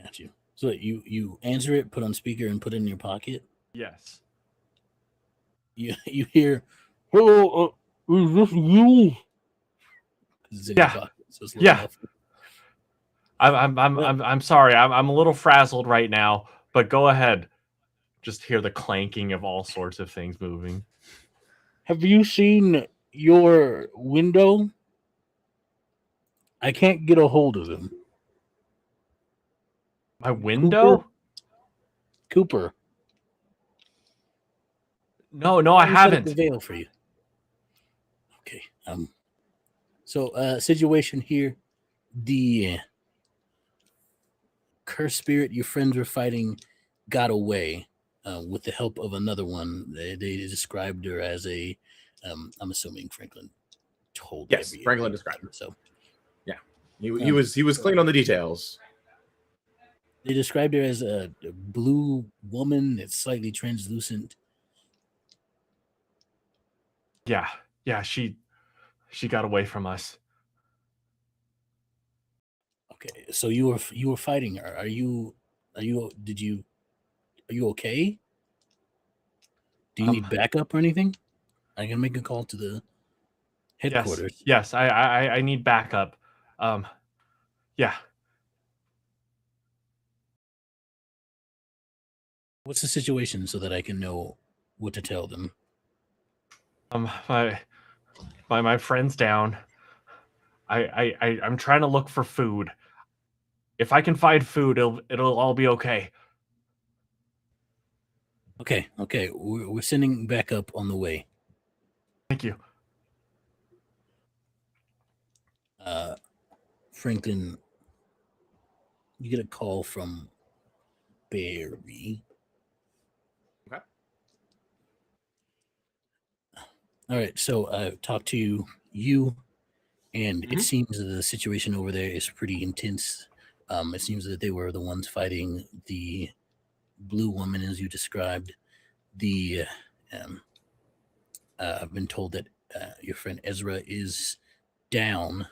Got you. So you answer it, put on speaker, and put it in your pocket? Yes. You hear, "Oh, is this you?" It's in your pocket, so it's I'm sorry. I'm a little frazzled right now, but go ahead. Just hear the clanking of all sorts of things moving. Have you seen your window? I can't get a hold of him. My window? Cooper. No, I haven't. The veil for you. Okay. So situation here. The cursed spirit your friends were fighting got away with the help of another one. They described her as a I'm assuming Franklin told. Yes, Franklin described her. So yeah, he was clean on the details. They described her as a blue woman that's slightly translucent. Yeah, she got away from us. Okay, so you were fighting her. Are you okay? Do you need backup or anything? I can make a call to the headquarters. Yes, I need backup. Yeah. What's the situation so that I can know what to tell them. My friend's down. I'm trying to look for food. If I can find food, it'll all be okay. Okay. We're sending backup on the way. Thank you. Franklin, you get a call from Barry. Okay. All right, so I talked to you, and Mhm. it seems that the situation over there is pretty intense. It seems that they were the ones fighting the blue woman, as you described. I've been told that your friend Ezra is down.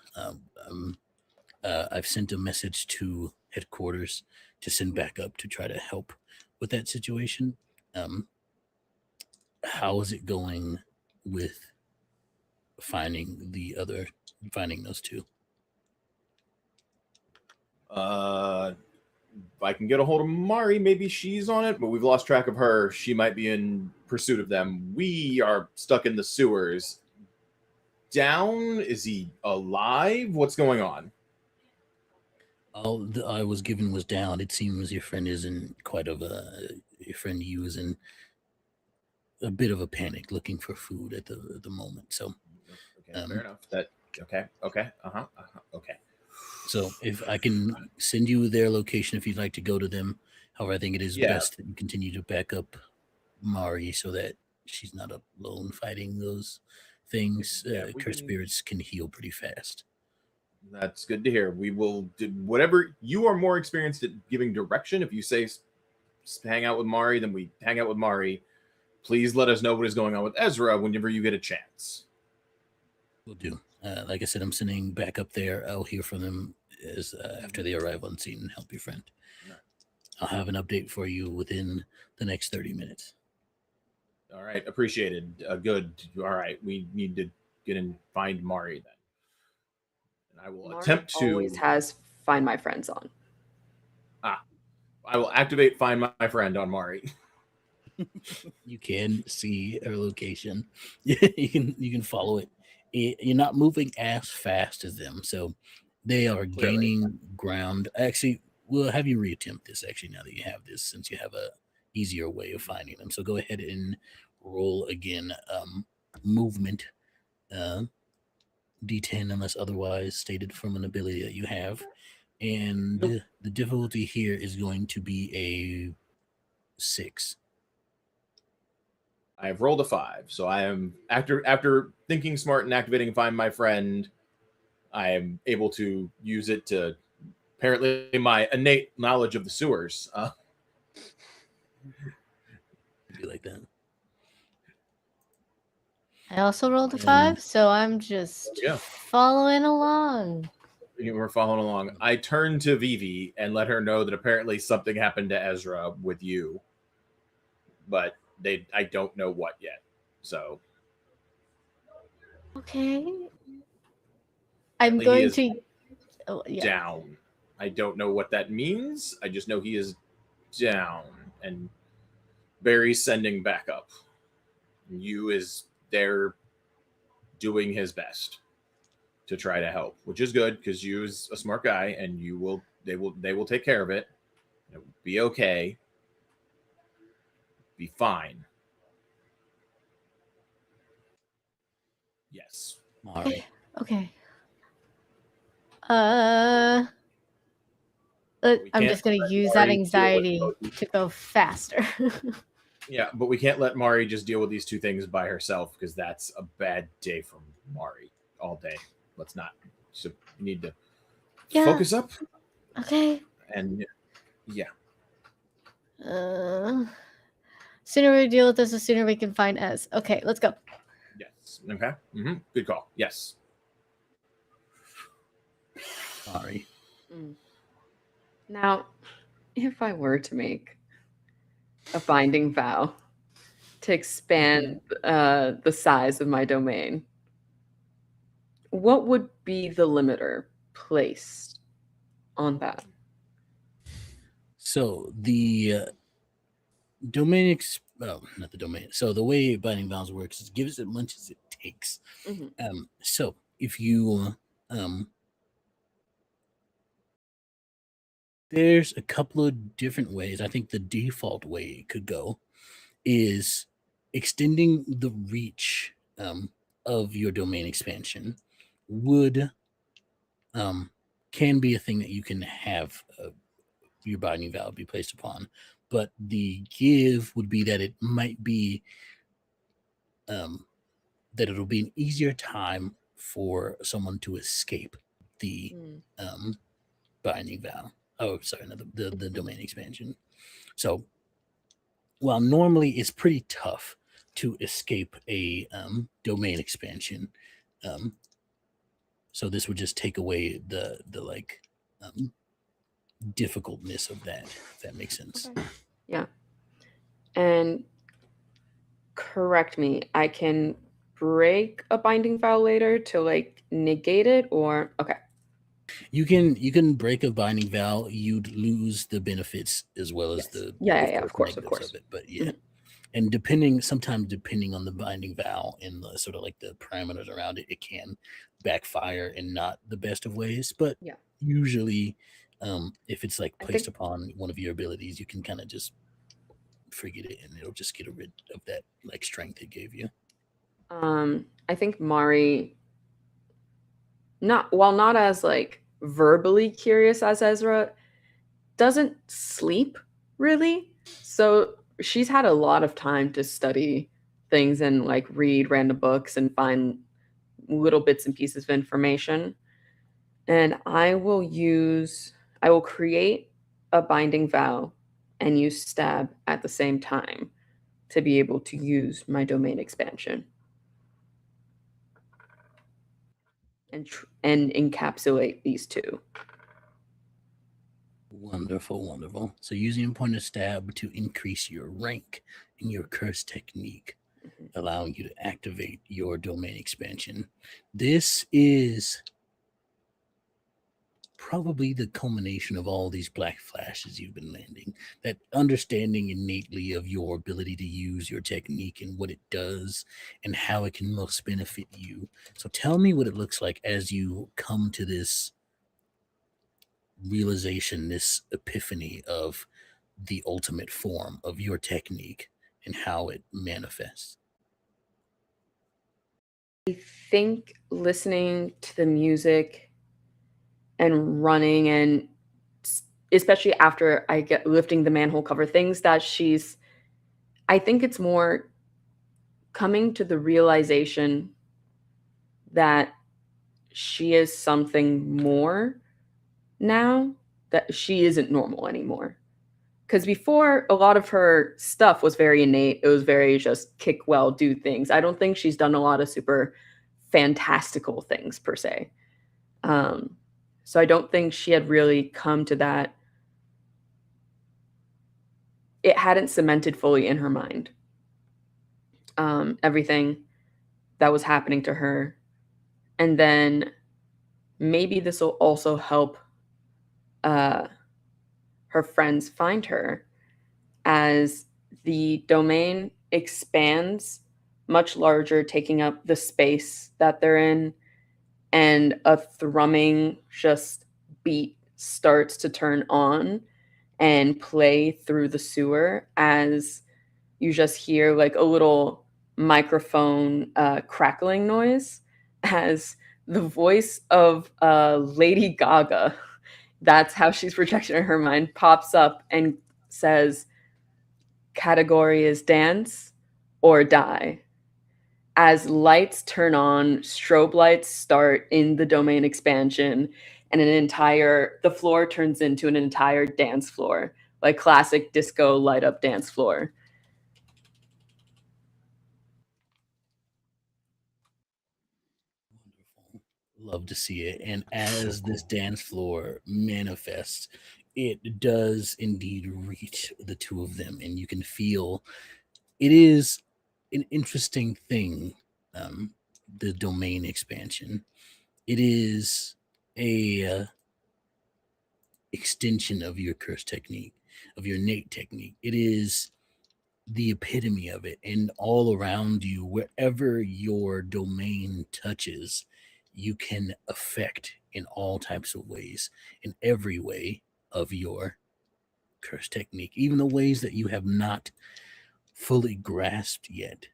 I've sent a message to headquarters to send backup to try to help with that situation. How is it going with finding those two? If I can get a hold of Mari, maybe she's on it, but we've lost track of her. She might be in pursuit of them. We are stuck in the sewers. Down? Is he alive? What's going on? All I was given was down. It seems your friend is in you is in a bit of a panic, looking for food at the moment. So, Okay, fair enough. Okay. Okay. So if I can send you their location if you'd like to go to them. However, I think it is best that you continue to back up Mari so that she's not alone fighting those things. Cursed spirits can heal pretty fast. That's good to hear. We will do whatever. You are more experienced at giving direction. If you say hang out with Mari, then we hang out with Mari. Please let us know what is going on with Ezra whenever you get a chance. Will do. Like I said, I'm sending back up there. I'll hear from them after they arrive on scene and help your friend. Right. I'll have an update for you within the next 30 minutes. All right. Appreciated. Good. All right. We need to get and find Mari then. And I will Mari attempt to. Always has Find My Friends on. I will activate Find My Friend on Mari. You can see her location. you can follow it. You're not moving as fast as them, so they are gaining ground. Actually, we'll have you reattempt this. Actually, now that you have this, since you have a easier way of finding them, so go ahead and roll again. Movement, D10 unless otherwise stated from an ability that you have, and the difficulty here is going to be a 6. I have rolled a 5, so I am after thinking smart and activating Find My Friend. I am able to use it to apparently my innate knowledge of the sewers. Be like that. I also rolled a 5, so I'm just following along. We're following along. I turned to Vivi and let her know that apparently something happened to Ezra with you, but I don't know what yet. So okay, I'm going to down. I don't know what that means. I just know he is down, and Barry's sending backup. You is there doing his best to try to help, which is good because you is a smart guy, and they will take care of it. It will be okay. Be fine. Yes. All right. Okay. I'm just going to use that anxiety to go faster. Yeah, but we can't let Mari just deal with these two things by herself because that's a bad day for Mari all day. Let's not. So we need to focus up. Okay. And yeah. Sooner we deal with this, the sooner we can find Ez. Okay, let's go. Yes. Okay. Mm-hmm. Good call. Yes. Sorry. Now, if I were to make a binding vow to expand the size of my domain, what would be the limiter placed on that? So the domain well, not the domain. So the way binding vows works is give as much as it takes. So if you there's a couple of different ways. I think the default way it could go is extending the reach of your domain expansion would can be a thing that you can have your binding vow be placed upon, but the give would be that it might be that it'll be an easier time for someone to escape the binding vow. Oh, sorry, no, the domain expansion. So while normally it's pretty tough to escape a domain expansion, so this would just take away the like difficultness of that, if that makes sense. Okay. Yeah. And correct me, I can break a binding vow later to like negate it, or okay. You can break a binding vow. You'd lose the benefits as well as Yes. the Yeah, of course, of course. of it. But yeah, and sometimes depending on the binding vow and the sort of like the parameters around it, it can backfire in not the best of ways. But Yeah. usually, if it's like I placed think upon one of your abilities, you can kind of just forget it, and it'll just get rid of that like strength it gave you. I think Mari, not as like verbally curious as Ezra, doesn't sleep really. So she's had a lot of time to study things and like read random books and find little bits and pieces of information. And I will create a binding vow and use stab at the same time to be able to use my domain expansion and encapsulate these two. Wonderful, wonderful. So using a point of stab to increase your rank in your curse technique, allowing you to activate your domain expansion. This is probably the culmination of all these black flashes you've been landing. That understanding innately of your ability to use your technique and what it does and how it can most benefit you. So tell me what it looks like as you come to this realization, this epiphany of the ultimate form of your technique and how it manifests. I think listening to the music and running, and especially after I get lifting the manhole cover, things that I think it's more coming to the realization that she is something more now, that she isn't normal anymore. Because before, a lot of her stuff was very innate. It was very just kick well, do things. I don't think she's done a lot of super fantastical things per se. So I don't think she had really come to that. It hadn't cemented fully in her mind. Everything that was happening to her. And then maybe this will also help her friends find her as the domain expands much larger, taking up the space that they're in, and a thrumming just beat starts to turn on and play through the sewer as you just hear like a little microphone crackling noise as the voice of Lady Gaga, that's how she's projected in her mind, pops up and says, category is dance or die. As lights turn on, strobe lights start in the domain expansion, and the floor turns into an entire dance floor, like classic disco light up dance floor. Wonderful. Love to see it. And as this dance floor manifests, it does indeed reach the two of them, and you can feel it is an interesting thing. The domain expansion. It is a extension of your curse technique, of your innate technique. It is the epitome of it. And all around you, wherever your domain touches, you can affect in all types of ways, in every way of your curse technique, even the ways that you have not fully grasped yet.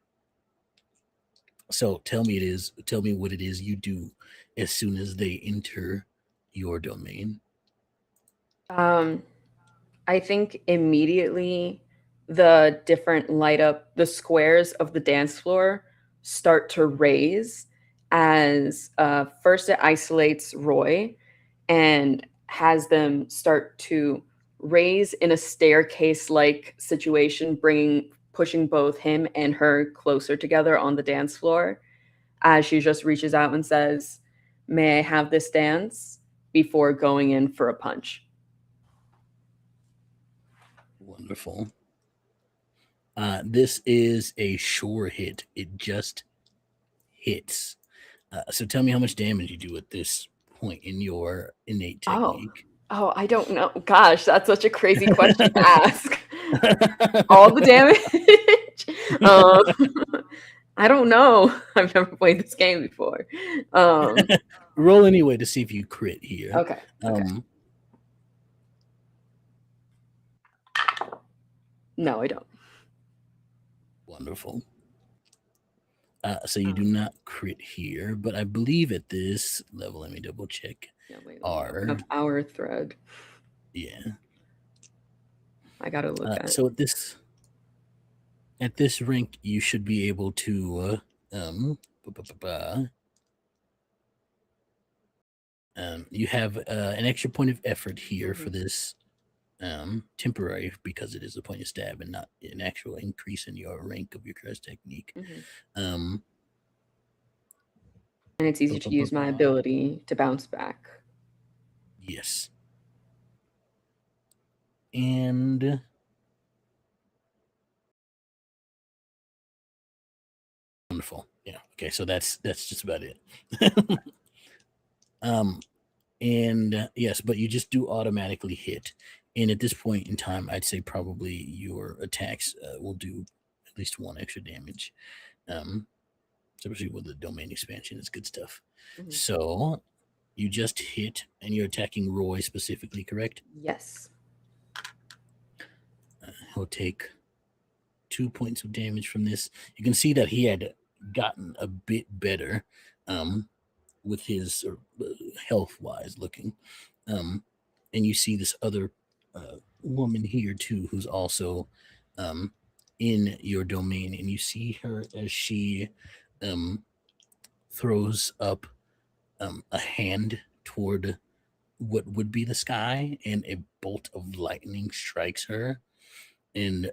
So tell me what it is you do as soon as they enter your domain. I think immediately the different light up, the squares of the dance floor start to raise as first it isolates Roy and has them start to raise in a staircase like situation, pushing both him and her closer together on the dance floor as she just reaches out and says, "May I have this dance?" before going in for a punch. Wonderful. This is a sure hit. It just hits. So tell me how much damage you do at this point in your innate technique. Oh, I don't know. Gosh, that's such a crazy question to ask. All the damage? I don't know. I've never played this game before. Roll anyway to see if you crit here. Okay. No, I don't. Wonderful. So you do not crit here, but I believe at this level, let me double check. Yeah, wait, our thread. Yeah. I gotta look at so at this rank, you should be able to you have an extra point of effort here for this temporary, because it is a point of stab and not an actual increase in your rank of your curse technique. And it's easy to use my ability to bounce back. Yes. And wonderful. Yeah. Okay. So that's just about it. And yes, but you just do automatically hit. And at this point in time, I'd say probably your attacks will do at least one extra damage. Especially with the domain expansion, it's good stuff. So you just hit, and you're attacking Roy specifically, correct? Yes. He'll take 2 points of damage from this. You can see that he had gotten a bit better with his health-wise looking. And you see this other woman here too, who's also in your domain, and you see her as she throws up a hand toward what would be the sky, and a bolt of lightning strikes her, and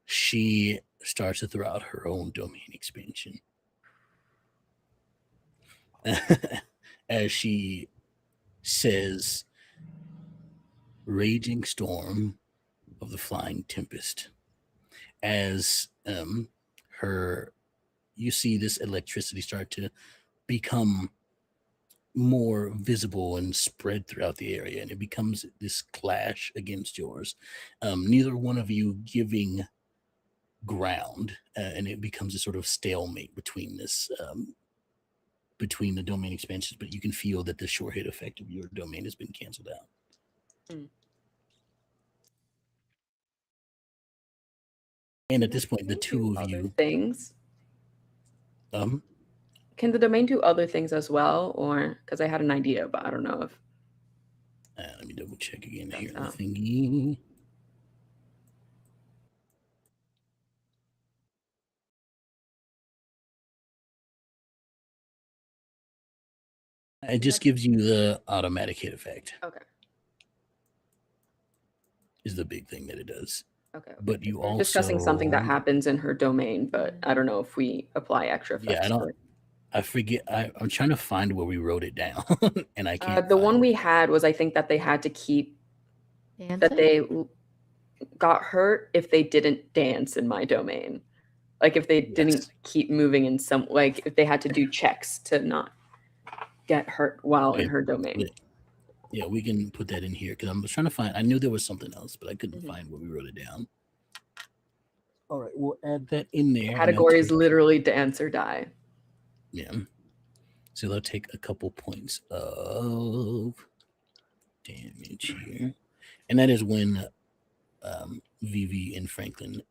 she starts to throw out her own domain expansion. As she says, "Raging storm of the flying tempest." As you see this electricity start to become more visible and spread throughout the area, and it becomes this clash against yours. Neither one of you giving ground, and it becomes a sort of stalemate between this between the domain expansions, but you can feel that the sure hit effect of your domain has been canceled out. And at this point, the two of you things. Can the domain do other things as well, or because I had an idea, but I don't know if. Let me double check again here. The thingy. It just gives you the automatic hit effect. Okay. Is the big thing that it does. Okay. But you also discussing something that happens in her domain, but I don't know if we apply extra effects. Yeah, I forget. I'm trying to find where we wrote it down, and I can't. The one we had was, I think, that they had to keep that they got hurt if they didn't dance in my domain. Like if they didn't keep moving in some, like if they had to do checks to not get hurt while in her domain. Yeah, we can put that in here because I was trying to find. I knew there was something else, but I couldn't find where we wrote it down. All right, we'll add that in there. and they'll Category is take- literally dance or die. Yeah. So they'll take a couple points of damage here. And that is when Vivi and Franklin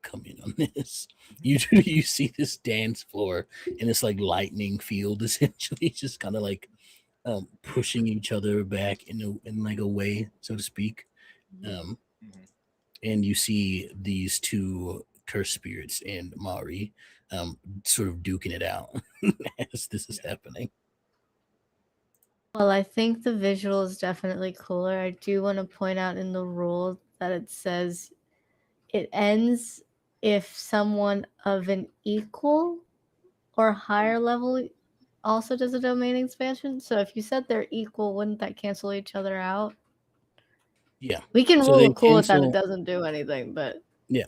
come in on this. You see this dance floor and it's like lightning field essentially, just kind of like pushing each other back in like a way, so to speak. And you see these two curse spirits and Mari sort of duking it out as this is happening. Well, I think the visual is definitely cooler. I do want to point out in the rule that it says it ends if someone of an equal or higher level also does a domain expansion. So if you said they're equal, wouldn't that cancel each other out? Yeah. We can So rule they cool with that cancel- it doesn't do anything, but Yeah.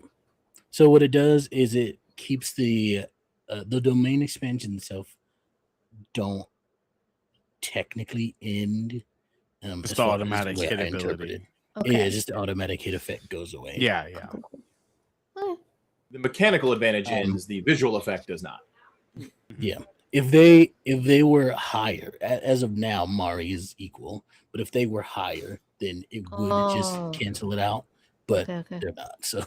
So what it does is it keeps the domain expansion itself don't technically end. Just as the far as automatic the way hit I interpret it. ability. Yeah, okay. just the automatic hit effect goes away. Yeah. Cool. Okay. The mechanical advantage ends, the visual effect does not. Yeah. If they were higher, as of now, Mari is equal. But if they were higher, then it would just Oh. cancel it out. But Okay. they're not. So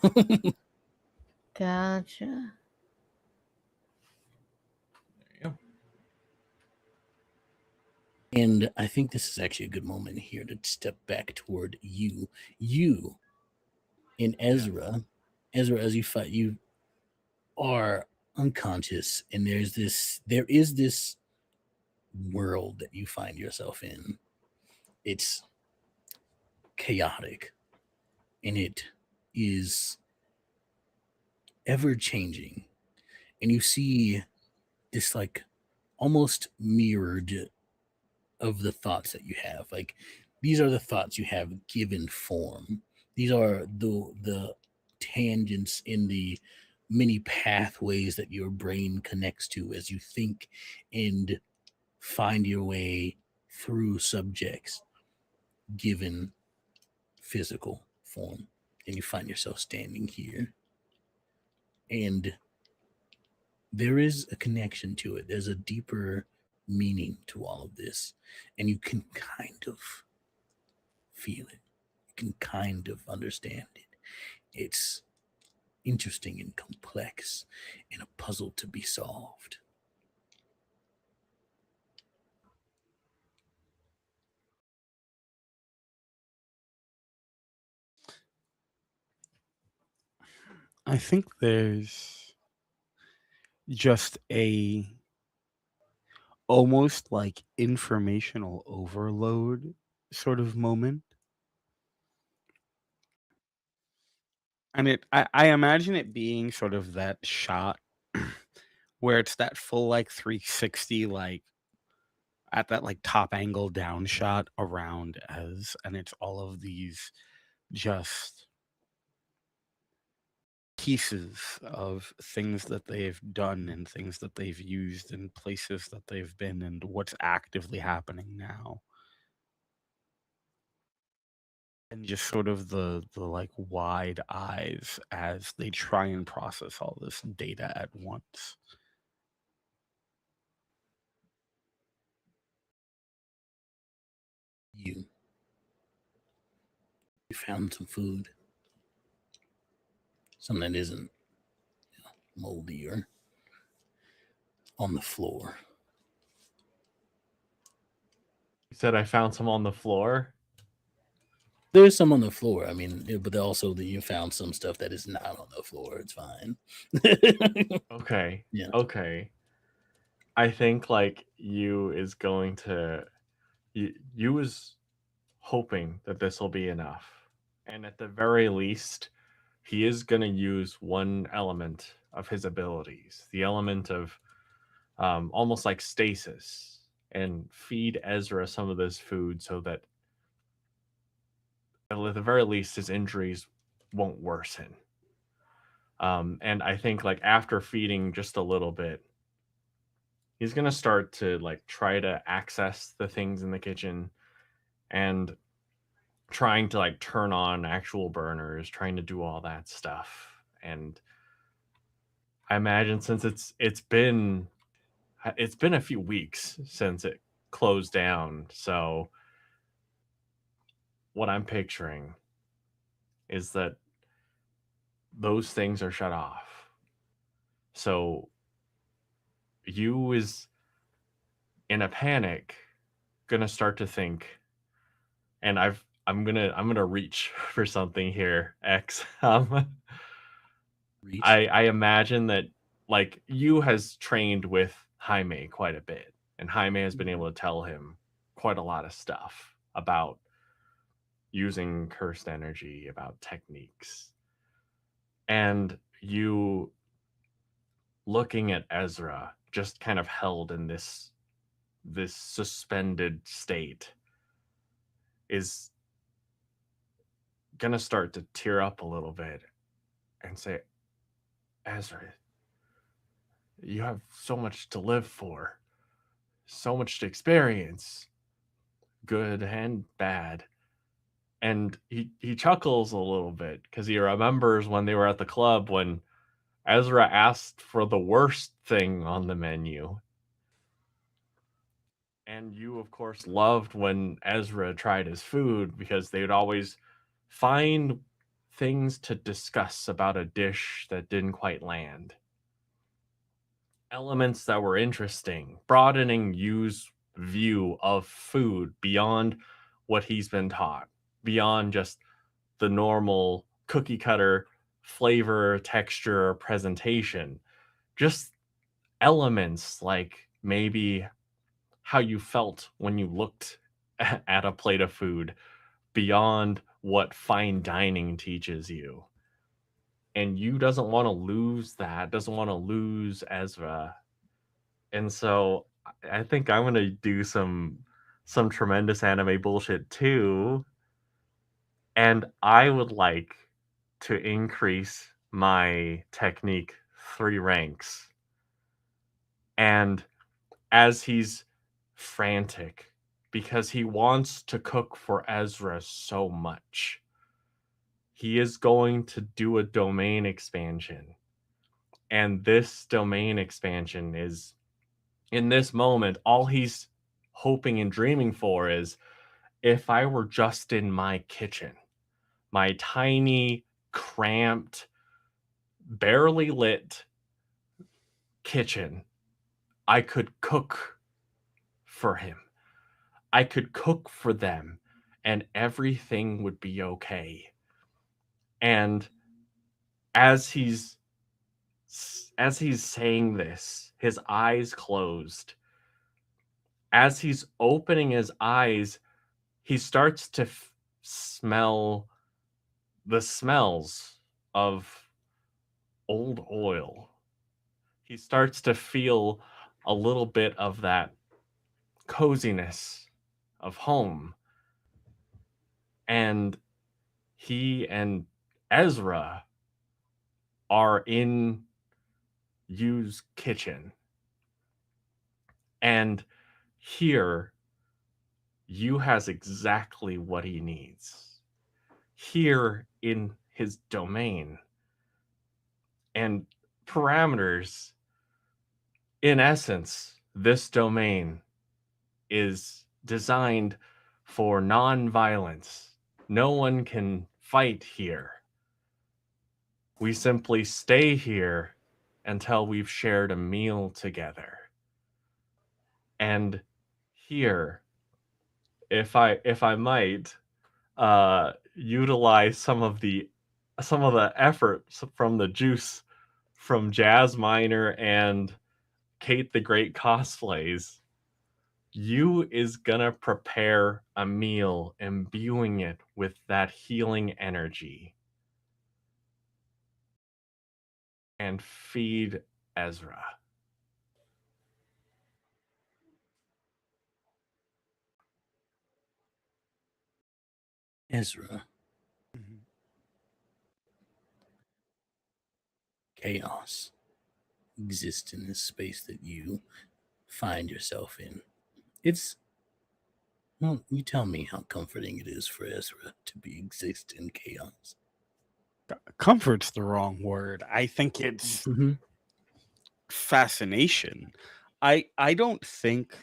Gotcha. There you go. and I think this is actually a good moment here to step back toward you. You and Ezra. Ezra, as you fight, you are unconscious, and there is this world that you find yourself in. It's chaotic, and it is ever changing, and you see this like almost mirrored of the thoughts that you have. Like these are the thoughts you have given form. These are the tangents in the many pathways that your brain connects to as you think and find your way through subjects given physical form. And you find yourself standing here. And there is a connection to it. There's a deeper meaning to all of this. And you can kind of feel it. You can kind of understand it. It's interesting and complex and a puzzle to be solved. I think there's just a almost like informational overload sort of moment. And I imagine it being sort of that shot where it's that full like 360, like at that like top angle down shot around and it's all of these just pieces of things that they've done and things that they've used and places that they've been and what's actively happening now. And just sort of the like wide eyes as they try and process all this data at once. You found some food. Something that isn't moldy or on the floor. You said I found some on the floor. There's some on the floor. I mean, but also that you found some stuff that is not on the floor. It's fine. Okay. Yeah. Okay. I think like you is going to you was hoping that this will be enough. And at the very least, he is going to use one element of his abilities, the element of almost like stasis, and feed Ezra some of this food so that at the very least his injuries won't worsen. And I think like after feeding just a little bit, he's gonna start to like try to access the things in the kitchen and trying to like turn on actual burners, trying to do all that stuff. And I imagine since it's been a few weeks since it closed down, so what I'm picturing is that those things are shut off. So you is in a panic gonna start to think, and I'm gonna reach for something here, X. Reach. I imagine that like you has trained with Jaime quite a bit, and Jaime has been able to tell him quite a lot of stuff about using cursed energy, about techniques. And you looking at Ezra just kind of held in this suspended state is gonna start to tear up a little bit and say, Ezra, you have so much to live for, so much to experience, good and bad. And he chuckles a little bit because he remembers when they were at the club when Ezra asked for the worst thing on the menu. And you, of course, loved when Ezra tried his food because they would always find things to discuss about a dish that didn't quite land. Elements that were interesting, broadening Yu's view of food beyond what he's been taught, beyond just the normal cookie cutter flavor, texture, presentation. Just elements like maybe how you felt when you looked at a plate of food beyond what fine dining teaches you. And you doesn't want to lose that, doesn't want to lose Ezra. And so I think I'm going to do some tremendous anime bullshit too. And I would like to increase my technique 3 ranks. And as he's frantic because he wants to cook for Ezra so much, he is going to do a domain expansion. And this domain expansion is, in this moment, all he's hoping and dreaming for is, if I were just in my kitchen, my tiny, cramped, barely lit kitchen, I could cook for him. I could cook for them and everything would be okay. And as he's saying this, his eyes closed. As he's opening his eyes, he starts to smell the smells of old oil. He starts to feel a little bit of that coziness of home. And he and Ezra are in Yu's kitchen. And here, Yu has exactly what he needs. Here in his domain. And parameters, in essence, this domain is designed for non-violence. No one can fight here. We simply stay here until we've shared a meal together. And here, if I might, utilize some of the efforts from the juice from Jazz Minor and Kate the Great cosplays, Yu is gonna prepare a meal, imbuing it with that healing energy, and feed Ezra. Ezra, Mhm. chaos exists in this space that you find yourself in. It's, well, you tell me how comforting it is for Ezra to exist in chaos. Comfort's the wrong word. I think it's Mm-hmm. fascination. I don't think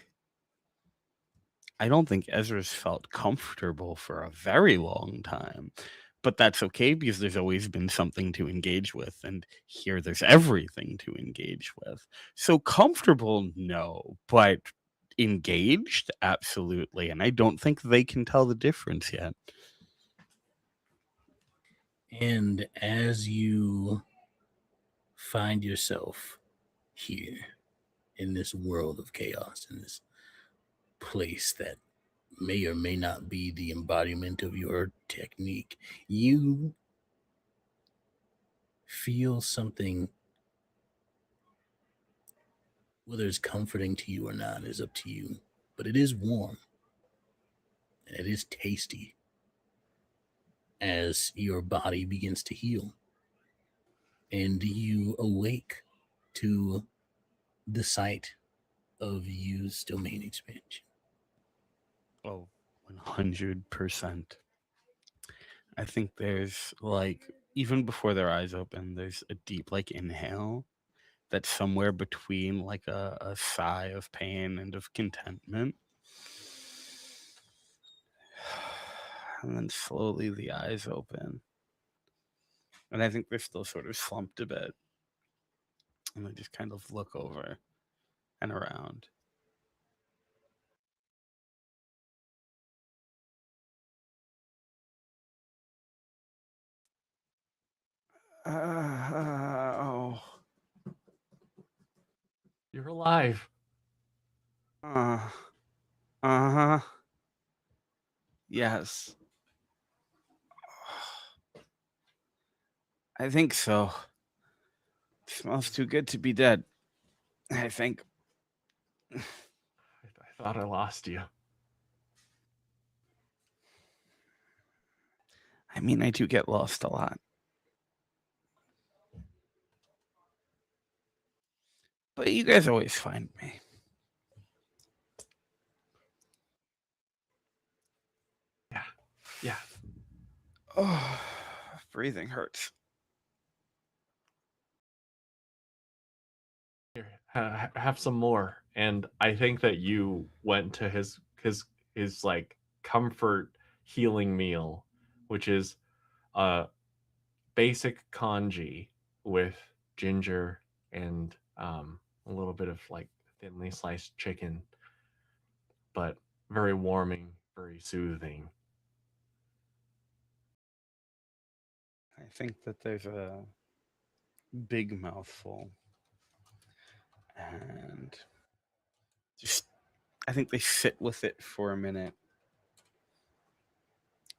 Ezra's felt comfortable for a very long time. But that's okay because there's always been something to engage with, and here there's everything to engage with. So comfortable, no, but engaged, absolutely. And I don't think they can tell the difference yet. And as you find yourself here in this world of chaos, in this place that may or may not be the embodiment of your technique, you feel something. Whether it's comforting to you or not is up to you, but it is warm and it is tasty as your body begins to heal and you awake to the sight of Yu's domain expansion. Oh, 100%. I think there's like, even before their eyes open, there's a deep like inhale that's somewhere between like a sigh of pain and of contentment. And then slowly the eyes open. And I think they're still sort of slumped a bit. And they just kind of look over and around. Oh. You're alive. Uh-huh. Yes. I think so. Smells too good to be dead. I think. I thought I lost you. I mean, I do get lost a lot. But you guys always find me. Yeah. Oh, breathing hurts. Here, have some more. And I think that you went to his like comfort healing meal, which is basic congee with ginger and a little bit of like thinly sliced chicken, but very warming, very soothing. I think that there's a big mouthful. And just, I think they sit with it for a minute.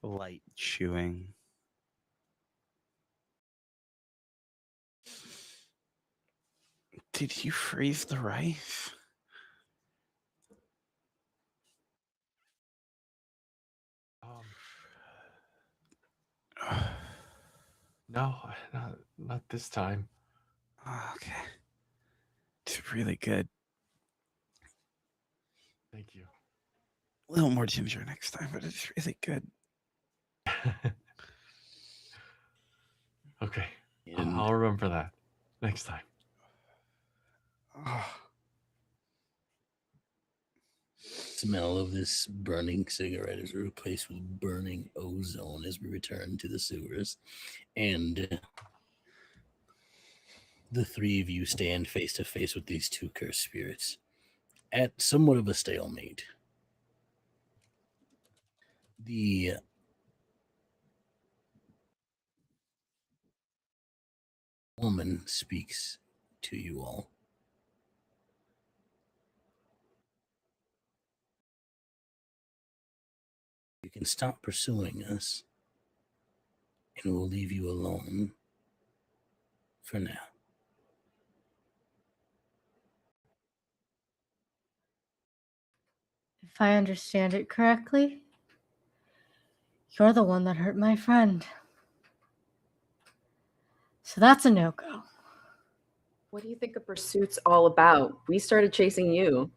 Light chewing. Did you freeze the rice? No, not this time. Okay. It's really good. Thank you. A little more ginger next time, but it's really good. Okay. And I'll remember that next time. smell of this burning cigarette is replaced with burning ozone as we return to the sewers. And the three of you stand face to face with these two cursed spirits at somewhat of a stalemate. The woman speaks to you all. You can stop pursuing us, and we'll leave you alone for now. If I understand it correctly, you're the one that hurt my friend. So that's a no-go. What do you think a pursuit's all about? We started chasing you.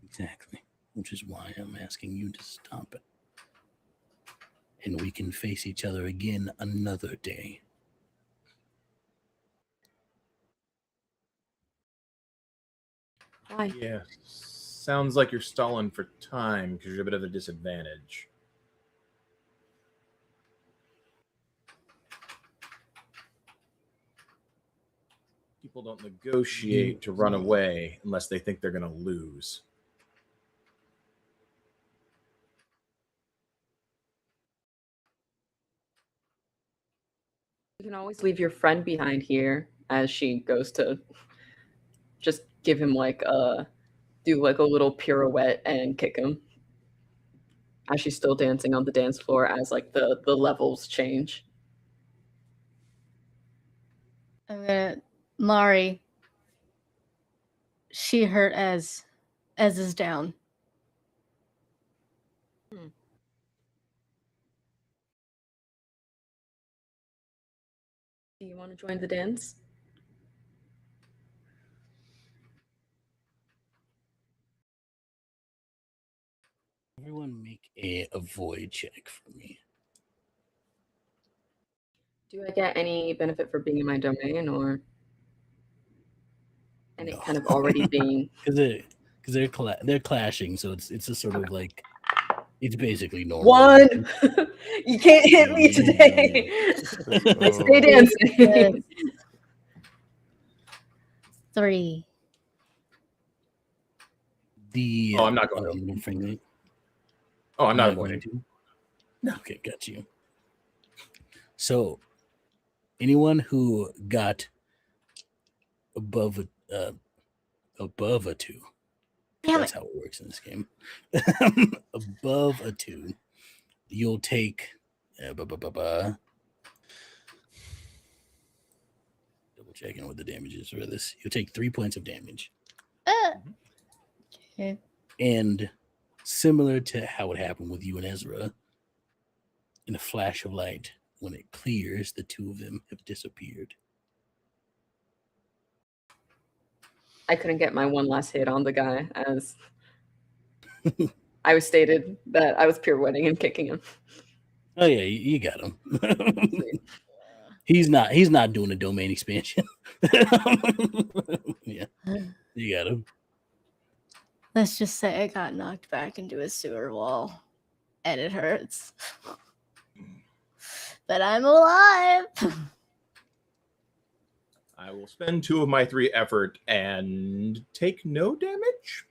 Exactly. Which is why I'm asking you to stop it. And we can face each other again another day. Why? Yeah. Sounds like you're stalling for time because you're a bit of a disadvantage. People don't negotiate to run away unless they think they're going to lose. You can always leave your friend behind here as she goes to just give him like do like a little pirouette and kick him as she's still dancing on the dance floor as like the levels change. I'm gonna Mari. She hurt as is down. Do you want to join the dance? Everyone make a avoid check for me. Do I get any benefit for being in my domain, or and No. it kind of already being because they're clashing, so it's a sort of like it's basically normal. one? You can't hit me today. I stay dancing. 3. Oh, I'm not going to. Oh, I'm not avoiding. To. No, okay, got you. So, anyone who got above a 2. That's how it works in this game. Above a 2, you'll take double checking what the damage is for this. You'll take 3 points of damage. Okay. And similar to how it happened with you and Ezra, in a flash of light, when it clears, the 2 of them have disappeared. I couldn't get my one last hit on the guy as I was stated that I was pirouetting and kicking him. Oh yeah, you got him. He's not doing a domain expansion. Yeah, you got him. Let's just say I got knocked back into a sewer wall, and it hurts. But I'm alive. I will spend 2 of my 3 effort and take no damage.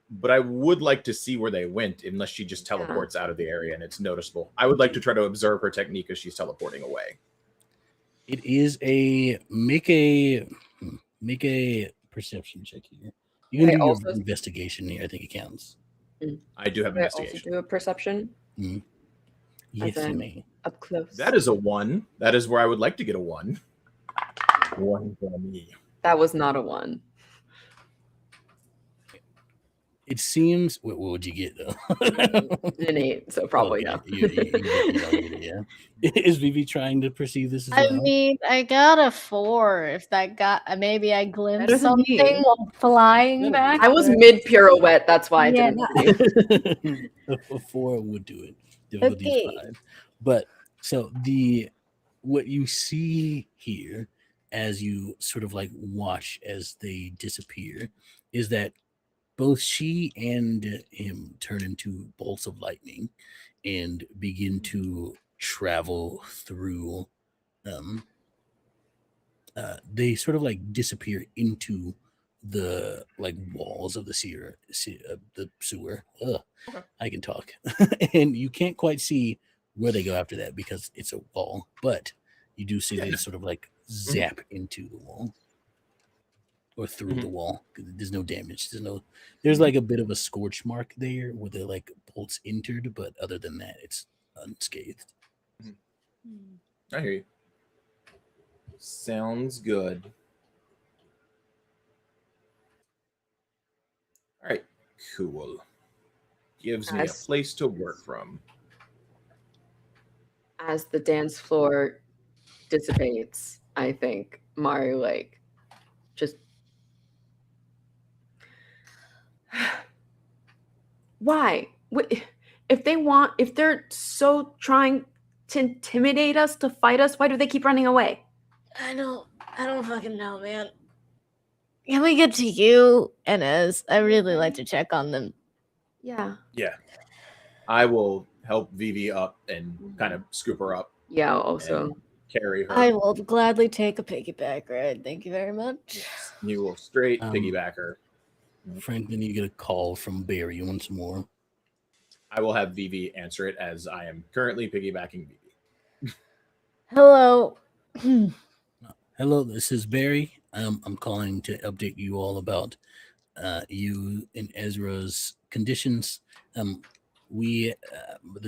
But I would like to see where they went, unless she just teleports out of the area and it's noticeable. I would like to try to observe her technique as she's teleporting away. It is make a perception check here. You can do your investigation here. I think it counts. I do have investigation. Also do a perception. Mm-hmm. Yes, you may. Up close. That is a 1. That is where I would like to get a 1. 1 for me. That was not a 1. It seems. What would you get though? An 8, so probably no. Yeah. Is Vivi trying to perceive this as well? mean, I got a 4. If that got maybe I glimpsed something while flying back. I was mid pirouette. That's why I didn't. A 4 would do it. Difficulty 5. But so what you see here as you sort of like watch as they disappear is that both she and him turn into bolts of lightning and begin to travel through. They sort of like disappear into the like walls of the sewer. Ugh, okay. I can talk, and you can't quite see where they go after that because it's a wall, but you do see they sort of like zap into the wall or through the wall. There's no damage. There's like a bit of a scorch mark there where the like bolts entered, but other than that, it's unscathed. I hear you. Sounds good. All right, cool. Gives me a place to work from. As the dance floor dissipates, I think Mari like just why? If they're so trying to intimidate us, to fight us, why do they keep running away? I don't fucking know, man. Can we get to you and Ez? I really like to check on them. Yeah. Yeah. I will help Vivi up and kind of scoop her up. Yeah, also. And carry her. I will gladly take a piggyback ride. Thank you very much. Yes. You will straight piggyback her. Franklin, you get a call from Barry once more. I will have Vivi answer it as I am currently piggybacking Vivi. Hello. Hello, this is Barry. I'm calling to update you all about you and Ezra's conditions. The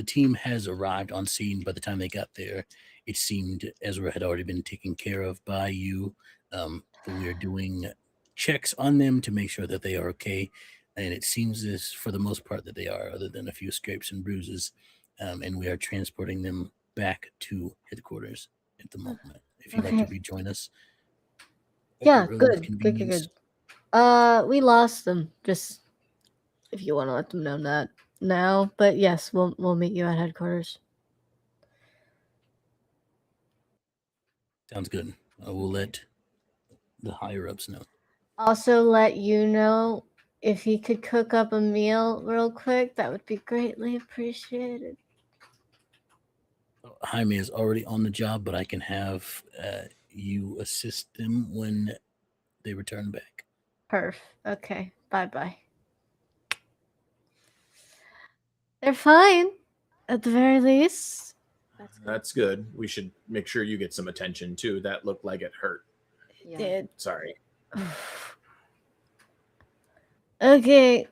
team has arrived on scene. By the time they got there, it seemed Ezra had already been taken care of by you. But we are doing checks on them to make sure that they are okay, and it seems as for the most part that they are, other than a few scrapes and bruises. And we are transporting them back to headquarters at the moment. If you'd like to rejoin us. Yeah, good. We lost them. Just if you want to let them know that now. But yes, we'll meet you at headquarters. Sounds good. I will let the higher ups know. Also, let you know if he could cook up a meal real quick, that would be greatly appreciated. Jaime is already on the job, but I can have you assist them when they return back. Perf. Okay. Bye-bye. They're fine, at the very least. That's good. We should make sure you get some attention too. That looked like it hurt. It did. Sorry. Okay.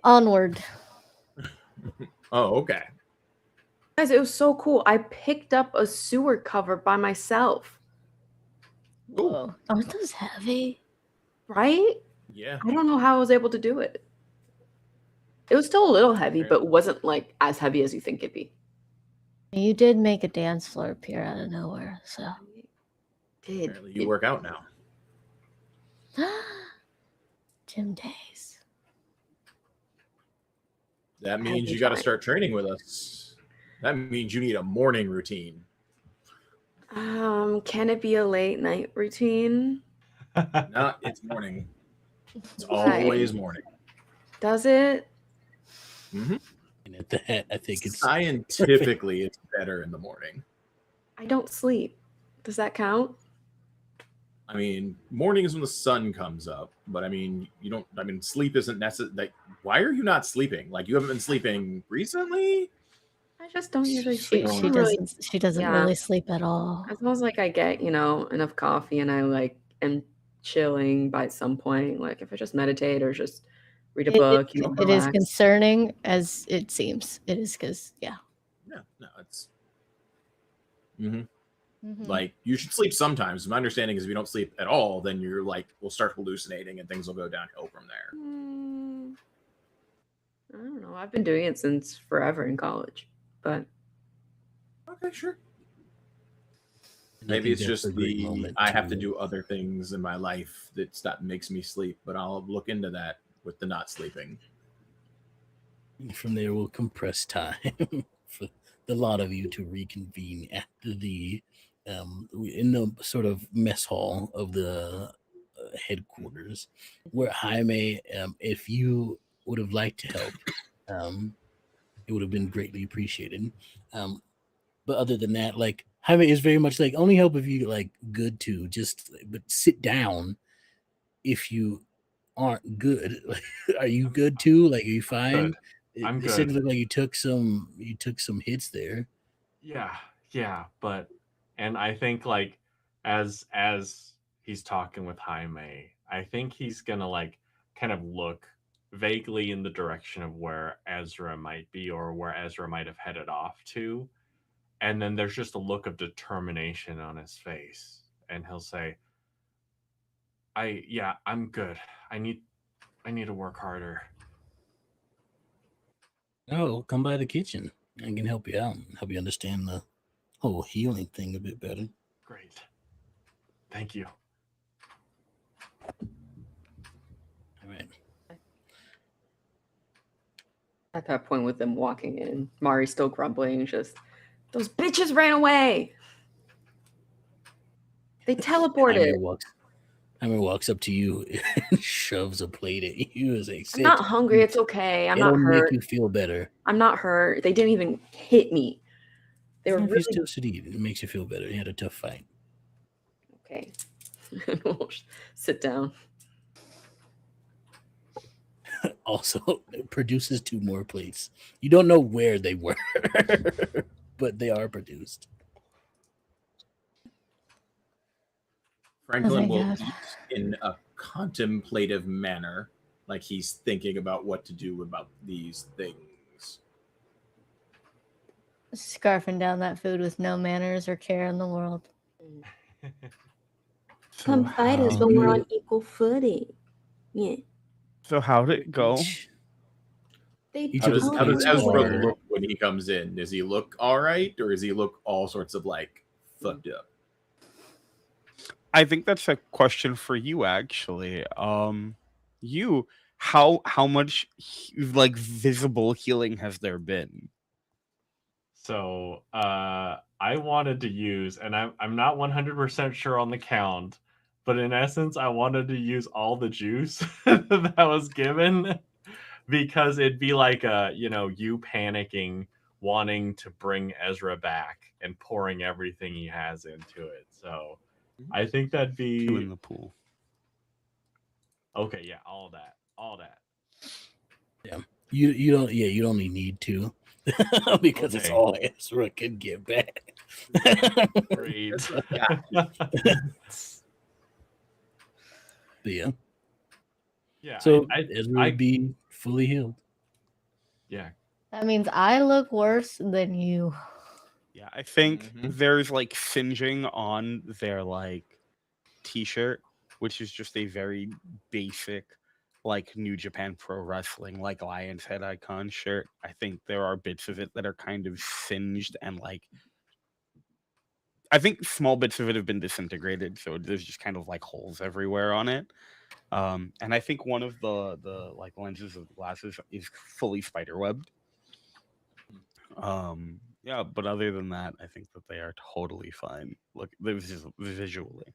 Onward. Oh, okay. Guys, it was so cool. I picked up a sewer cover by myself. Whoa. Aren't those heavy? Right? Yeah. I don't know how I was able to do it. It was still a little heavy, but wasn't like as heavy as you think it'd be. You did make a dance floor appear out of nowhere, so. Apparently you work out now. Gym days. That means you got to start training with us. That means you need a morning routine. Can it be a late night routine? No, it's morning. It's always morning. Does it? Mm-hmm. And at that, I think it's scientifically it's better in the morning. I don't sleep. Does that count? I mean, morning is when the sun comes up, but I mean, you don't. I mean, sleep isn't necessary. Like, why are you not sleeping? Like, you haven't been sleeping recently? I just don't usually sleep. She doesn't really sleep at all. As long as like I get enough coffee and I like am chilling by some point. Like if I just meditate or just read a book, it is concerning as it seems. It is because no, it's like you should sleep sometimes. My understanding is if you don't sleep at all, then you're like will start hallucinating and things will go downhill from there. I don't know. I've been doing it since forever in college, but okay, sure. Maybe it's just I have to do other things in my life that makes me sleep, but I'll look into that with the not sleeping. From there, we'll compress time for the lot of you to reconvene at the in the sort of mess hall of the headquarters, where Jaime, if you would have liked to help, it would have been greatly appreciated. But other than that, like Jaime is very much like only help if you like good to but sit down if you aren't good. Are you good too? Like, are you fine? I'm It good. said like you took some hits there. Yeah, but and I think like as he's talking with Jaime, I think he's gonna like kind of look vaguely in the direction of where Ezra might be or where Ezra might have headed off to. And then there's just a look of determination on his face. And he'll say, I'm good. I need to work harder. Oh, come by the kitchen. I can help you out and help you understand the whole healing thing a bit better. Great. Thank you. All right. At that point, with them walking in, Mari's still grumbling, just those bitches ran away. They teleported. Hammer walks up to you and shoves a plate at you as a I'm not hungry. It's okay. I'm not It'll make hurt. you feel better. I'm not hurt. They didn't even hit me. They were If you really still should eat, it makes you feel better. You had a tough fight. okay. We'll sit down. Also, it produces 2 more plates. You don't know where they were, but they are produced. Franklin my will God. eat in a contemplative manner, like he's thinking about what to do about these things. Scarfing down that food with no manners or care in the world. So Come fight us how when we're did- on equal footing. Yeah. So how did it go? Each How of does, the how does plates Ezra are- look when he comes in? Does he look all right, or does he look all sorts of like fucked up? I think that's a question for you, actually. You, how much like visible healing has there been? So I wanted to use, and I'm not 100% sure on the count, but in essence, I wanted to use all the juice that was given because it'd be like you panicking, wanting to bring Ezra back and pouring everything he has into it. So I think that'd 2 be in the pool. okay. Yeah, all that. You don't. Yeah, you only need 2 because it's Okay. all Ezra can get back. Great. But yeah. Yeah. So I Ezra would be fully healed. yeah. That means I look worse than you. Yeah, I think Mhm. there's like singeing on their like t-shirt, which is just a very basic like New Japan Pro Wrestling like Lion's Head icon shirt. I think there are bits of it that are kind of singed and like I think small bits of it have been disintegrated, so there's just kind of like holes everywhere on it. And I think one of the like lenses of the glasses is fully spiderwebbed. Yeah, but other than that, I think that they are totally fine. Look, visually,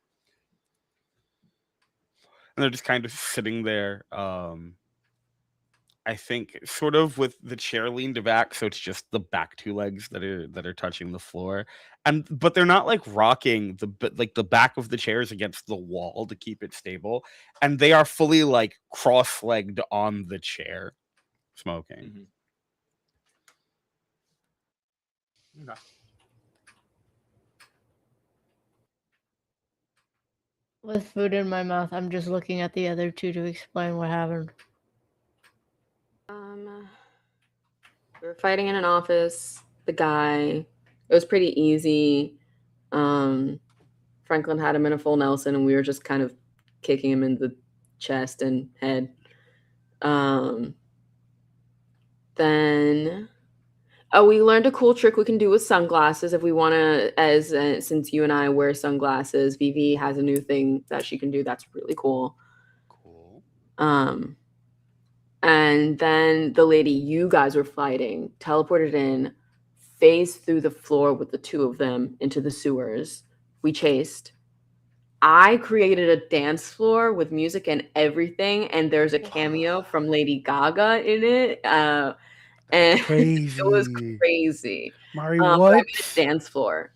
and they're just kind of sitting there. I think sort of with the chair leaned back, so it's just the back 2 legs that are touching the floor, but they're not like rocking the back of the chairs against the wall to keep it stable, and they are fully like cross-legged on the chair, smoking. Mhm. Okay. With food in my mouth, I'm just looking at the other 2 to explain what happened. We were fighting in an office. The guy, it was pretty easy. Franklin had him in a full Nelson, and we were just kind of kicking him in the chest and head. Then, we learned a cool trick we can do with sunglasses if we want to. Since you and I wear sunglasses, Vivi has a new thing that she can do that's really cool. Cool. And then the lady you guys were fighting teleported in, phased through the floor with the 2 of them into the sewers. We chased. I created a dance floor with music and everything, and there's a cameo from Lady Gaga in it. And Crazy. it was crazy. Mari, But I what? made a dance floor.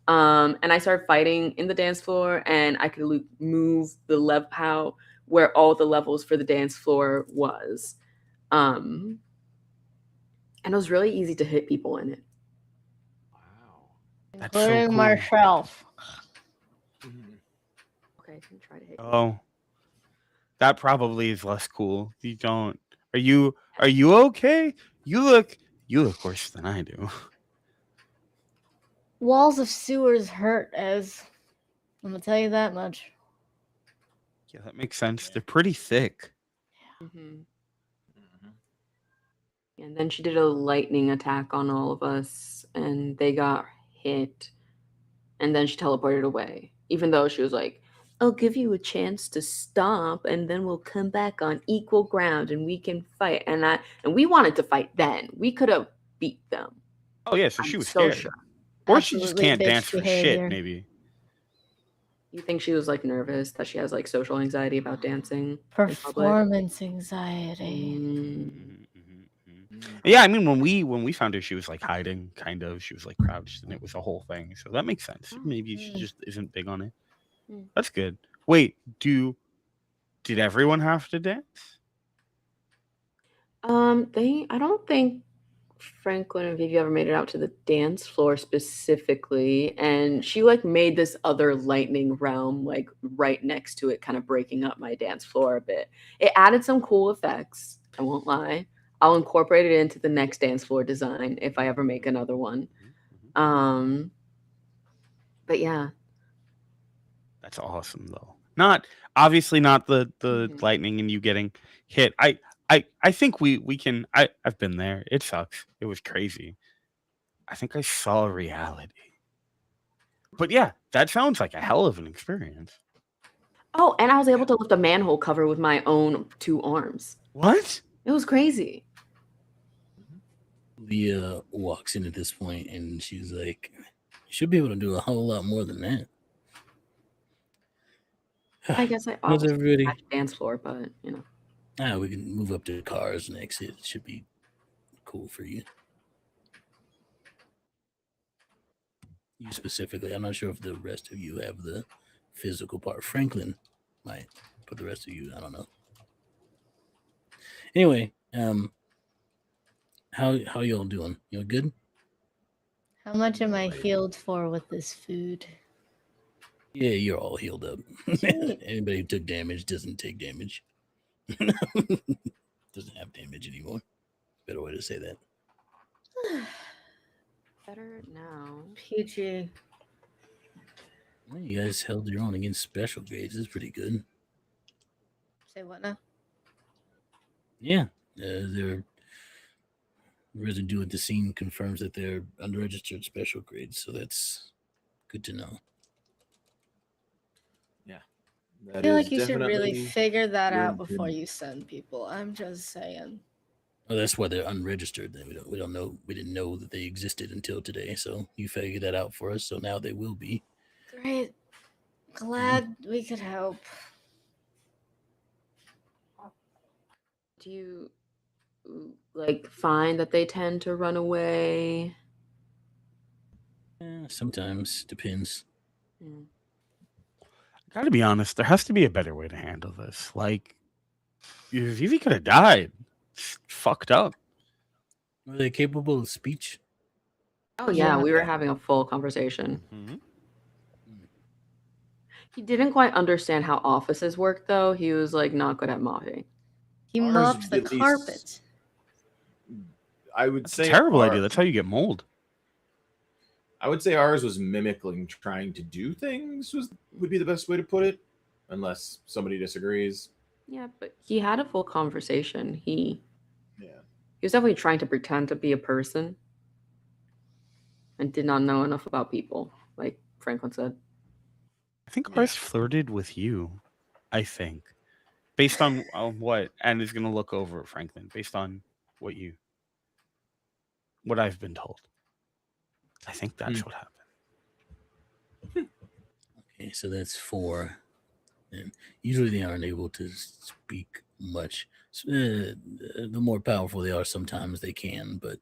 And I started fighting in the dance floor, and I could move the where all the levels for the dance floor was. And it was really easy to hit people in it. Wow. That's so Including cool. myself. Okay, I can try to hit you. Oh, that probably is less cool. You don't. Are you okay? You look worse than I do. Walls of sewers hurt, as I'm gonna tell you that much. Yeah, that makes sense. They're pretty thick. Mm-hmm. And then she did a lightning attack on all of us, and they got hit. And then she teleported away, even though she was like, I'll give you a chance to stop, and then we'll come back on equal ground and we can fight. And we wanted to fight then. We could have beat them. Oh yeah, so I'm she was so scared. sure. Or she just Absolutely can't bitch dance for behavior. shit, maybe. You think she was like nervous that she has like social anxiety about dancing in public? Performance anxiety. Yeah, I mean, when we found her, she was like hiding, kind of. She was like crouched, and it was a whole thing. So that makes sense. Maybe she just isn't big on it. That's good. Wait, did everyone have to dance? I don't think Franklin and Vivi ever made it out to the dance floor specifically, and she like made this other lightning realm like right next to it, kind of breaking up my dance floor a bit. It added some cool effects, I won't lie. I'll incorporate it into the next dance floor design if I ever make another one. But yeah. That's awesome though. Obviously not the lightning and you getting hit. I think we can I've been there. It sucks. It was crazy. I think I saw reality. But yeah, that sounds like a hell of an experience. Oh, and I was able to lift a manhole cover with my own 2 arms. What? It was crazy. Leah walks in at this point and she's like, "You should be able to do a whole lot more than that." I guess I How's everybody? dance floor, but you know. We can move up to the cars and exit. It should be cool for you. You specifically. I'm not sure if the rest of you have the physical part. Franklin might, but the rest of you, I don't know. Anyway, how y'all doing? You good? How much am I healed for with this food? Yeah, you're all healed up. Anybody who took damage doesn't take damage. Doesn't have damage anymore. Better way to say that. Better now. PG. Well, you guys held your own against special grades. It's pretty good. Say what now? Yeah, their residue at the scene confirms that they're unregistered special grades, so that's good to know. Yeah, I feel like you should really figure that out before you send people. I'm just saying. Well, that's why they're unregistered. We don't know. We didn't know that they existed until today. So you figured that out for us. So now they will be. Great. Glad we could help. Do you like find that they tend to run away? Sometimes depends. Gotta be honest, there has to be a better way to handle this. Like, Vivi could have died. It's fucked up. Were they capable of speech? Oh yeah, we were having a full conversation. He didn't quite understand how offices work, though. He was like not good at mopping. He mopped the carpet. I would say terrible idea. That's how you get mold. I would say ours was mimicking trying to do things would be the best way to put it, unless somebody disagrees. Yeah, but he had a full conversation. He was definitely trying to pretend to be a person and did not know enough about people, like Franklin said. I think ours flirted with you, I think. Based on what, and is going to look over at Franklin, based on what I've been told. I think that's what happened. Okay, so that's 4. And usually they aren't able to speak much. The more powerful they are, sometimes they can, but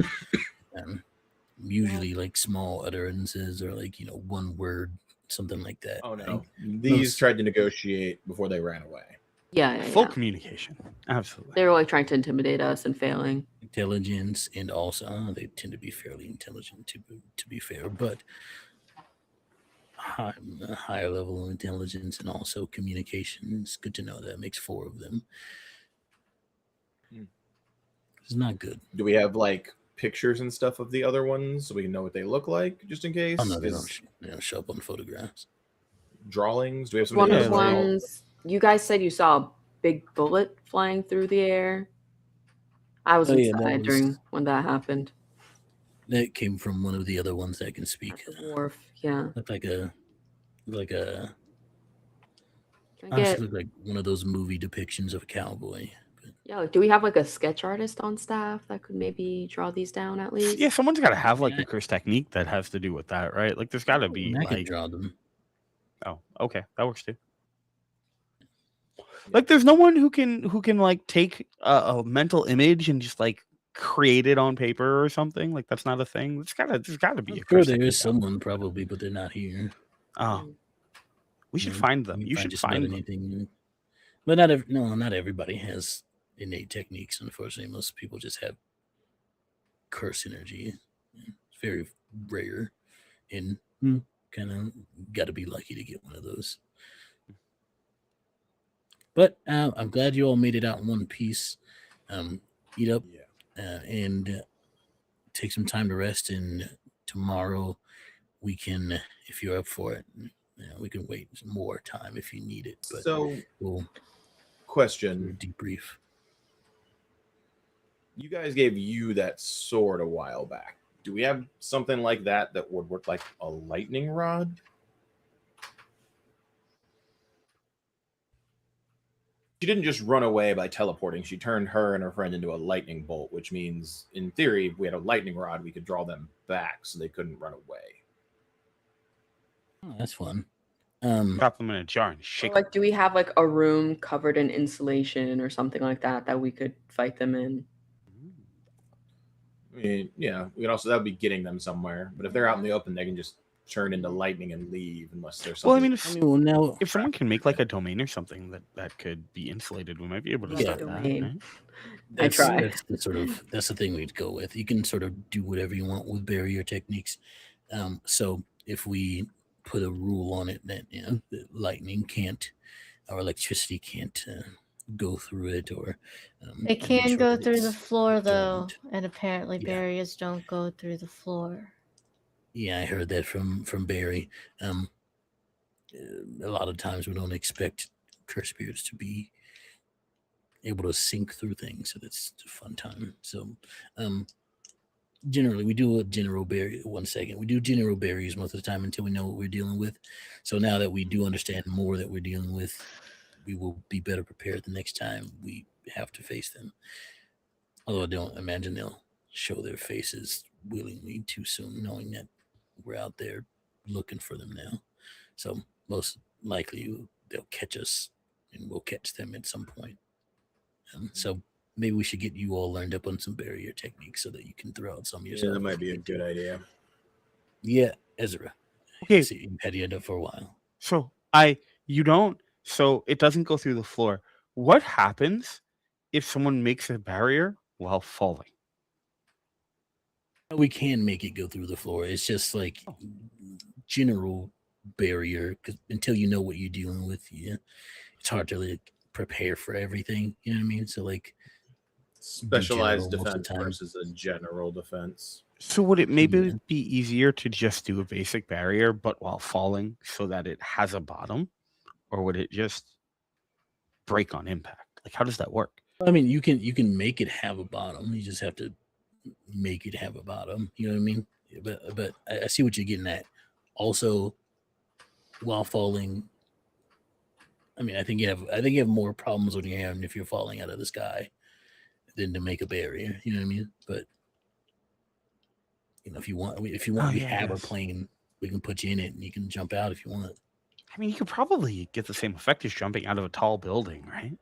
usually like small utterances or like, one word, something like that. Oh no. These tried to negotiate before they ran away. Yeah. Full communication. Absolutely. They were like trying to intimidate us and failing. Intelligence, and also they tend to be fairly intelligent to be fair, but a higher level of intelligence and also communication. It's good to know that makes 4 of them. It's not good. Do we have like pictures and stuff of the other ones so we can know what they look like, just in case? Oh no, they don't show up on photographs. Drawings? Do we have some? One of the ones you guys said you saw a big bullet flying through the air. I was inside during when that happened. That came from one of the other ones that can speak. Wharf, yeah. Looked like looked like one of those movie depictions of a cowboy. Yeah, do we have like a sketch artist on staff that could maybe draw these down at least? Yeah, someone's got to have like a curse technique that has to do with that, right? Like, there's got to be I can draw them. Oh, okay, that works too. Like, there's no one who can like take a mental image and just like create it on paper or something. Like, that's not a thing. There's gotta be I'm a sure person. there is someone probably, but they're not here. Oh, we should You know, find them. can You find should just about find them. anything. But not everybody has innate techniques. Unfortunately, most people just have curse energy. It's very rare, and kind of got to be lucky to get one of those. But I'm glad you all made it out in one piece. Eat up and take some time to rest. And tomorrow we can, if you're up for it, we can wait some more time if you need it. But So, we'll question: debrief. You guys gave you that sword a while back. Do we have something like that would work like a lightning rod? She didn't just run away by teleporting. She turned her and her friend into a lightning bolt, which means, in theory, if we had a lightning rod, we could draw them back so they couldn't run away. Oh, that's fun. Drop them in a jar and shake them. Like, do we have like a room covered in insulation or something like that we could fight them in? I mean, yeah, we could also, that would be getting them somewhere. But if they're out in the open, they can just turn into lightning and leave unless there's something. Well, I mean, well, now if someone can make like a domain or something that could be insulated, we might be able to Like a start that. domain. Right? I try. That's the thing we'd go with. You can sort of do whatever you want with barrier techniques. So if we put a rule on it that that lightning can't or electricity can't go through it, or It can go through the floor though, dormant. and apparently Yeah. barriers don't go through the floor. Yeah, I heard that from Barry. A lot of times we don't expect curse spirits to be able to sink through things, so that's a fun time. So generally we do a general barrier. 1 second, we do general barriers most of the time until we know what we're dealing with. So now that we do understand more that we're dealing with, we will be better prepared the next time we have to face them. Although I don't imagine they'll show their faces willingly too soon, knowing that we're out there looking for them now. So most likely they'll catch us and we'll catch them at some point. So maybe we should get you all learned up on some barrier techniques so that you can throw out some yourself. Yeah, that might be a good idea. Yeah, Ezra. Okay. See, you've had your head up for a while. So so it doesn't go through the floor. What happens if someone makes a barrier while falling? We can make it go through the floor. It's just like general barrier, because until you know what you're dealing with, it's hard to like prepare for everything. You know what I mean? So like Specialized general most of the defense time. versus a general defense. So would it maybe Yeah. be easier to just do a basic barrier, but while falling, so that it has a bottom, or would it just break on impact? Like, how does that work? I mean, you can make it have a bottom. You just have to make it have a bottom. You know what I mean? But I see what you're getting at. Also, while falling, I mean, I think you have more problems with your hand if you're falling out of the sky than to make a barrier. You know what I mean? But if you want, we have a plane. We can put you in it, and you can jump out if you want. I mean, you could probably get the same effect as jumping out of a tall building, right?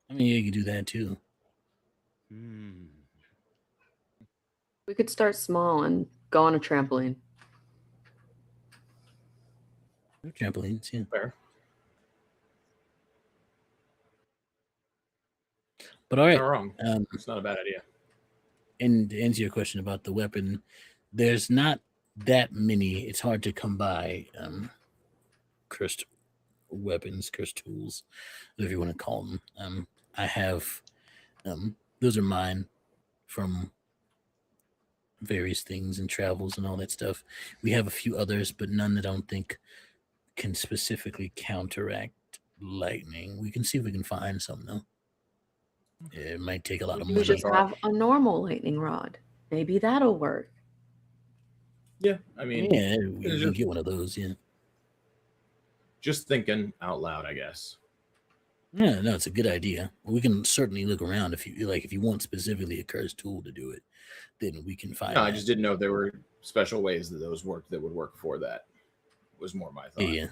I mean, yeah, you can do that too. We could start small and go on a trampoline. Trampolines, yeah. Fair. But all right, Not wrong. It's not a bad idea. And to answer your question about the weapon, there's not that many. It's hard to come by cursed weapons, cursed tools, whatever you want to call them. I have those are mine from various things and travels and all that stuff. We have a few others, but none that I don't think can specifically counteract lightning. We can see if we can find some though. It might take a lot of You money. just have a normal lightning rod. Maybe that'll work. Yeah, I mean, yeah, we can get one of those. Yeah. Just thinking out loud, I guess. Yeah, no, it's a good idea. We can certainly look around if you like. If you want specifically a cursed tool to do it, then we can find. No, I just didn't know if there were special ways that those worked that would work for that. was more my thought. Yeah.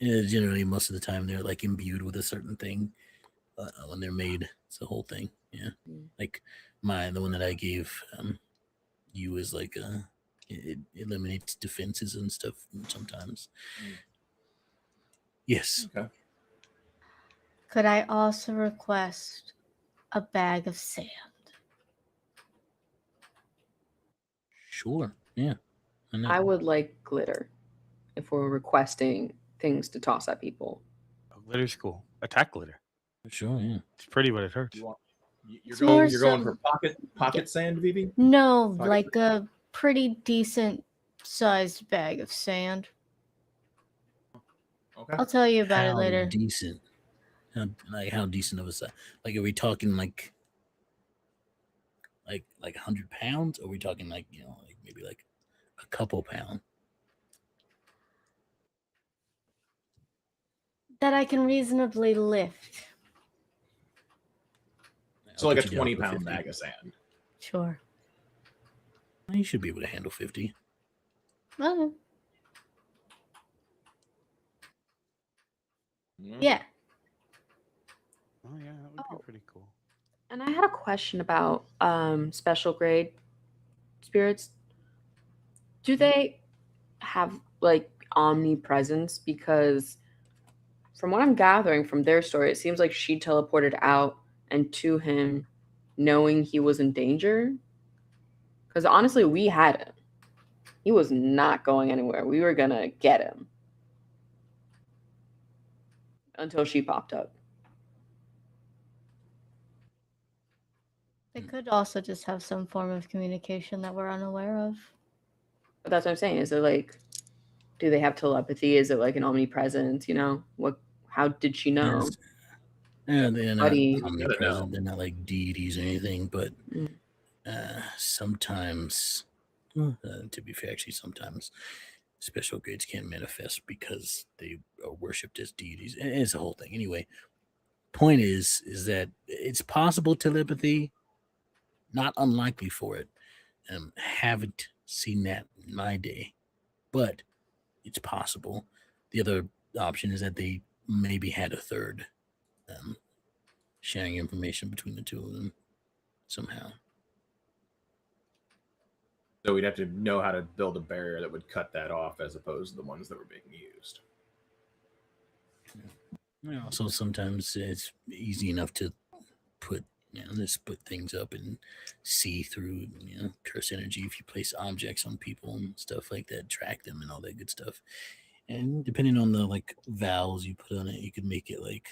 Yeah, generally, most of the time they're like imbued with a certain thing when they're made. It's the whole thing. Yeah, like the one that I gave you is like it eliminates defenses and stuff sometimes. Yes. Okay. Could I also request a bag of sand? Sure. Yeah. I would like glitter if we're requesting things to toss at people. Oh, glitter's cool. Attack glitter. Sure. Yeah. It's pretty, but it hurts. You're It's going. more You're going some- for pocket sand, Vivi. No, Pocket like a pretty decent sized bag of sand. Okay. I'll tell you about it How later. decent? How decent of a size? Like, are we talking like 100 pounds? Or are we talking like like maybe like a couple pound? That I can reasonably lift. So I'll like a put you down 20 for pound 50. bag of sand. Sure. You should be able to handle 50. Okay. Mm. Yeah. Oh yeah, that would be pretty cool. And I had a question about special grade spirits. Do they have like omnipresence? Because from what I'm gathering from their story, it seems like she teleported out and to him knowing he was in danger. Because honestly, we had him. He was not going anywhere. We were going to get him until she popped up. They could also just have some form of communication that we're unaware of. But that's what I'm saying. Is it like, do they have telepathy? Is it like an omnipresence? How did she know? Yes. Yeah, they're not Buddy. omnipresent. They're not like deities or anything, but Mm. sometimes, to be fair, actually, sometimes special grades can manifest because they are worshipped as deities. And it's a whole thing. Anyway, point is that it's possible telepathy, not unlikely for it. Haven't seen that in my day, but it's possible. The other option is that they maybe had a third, sharing information between the two of them somehow. So we'd have to know how to build a barrier that would cut that off, as opposed to the ones that were being used. Also, sometimes it's easy enough to put just put things up and see through curse energy if you place objects on people and stuff like that, track them and all that good stuff. And depending on the like vowels you put on it, you could make it like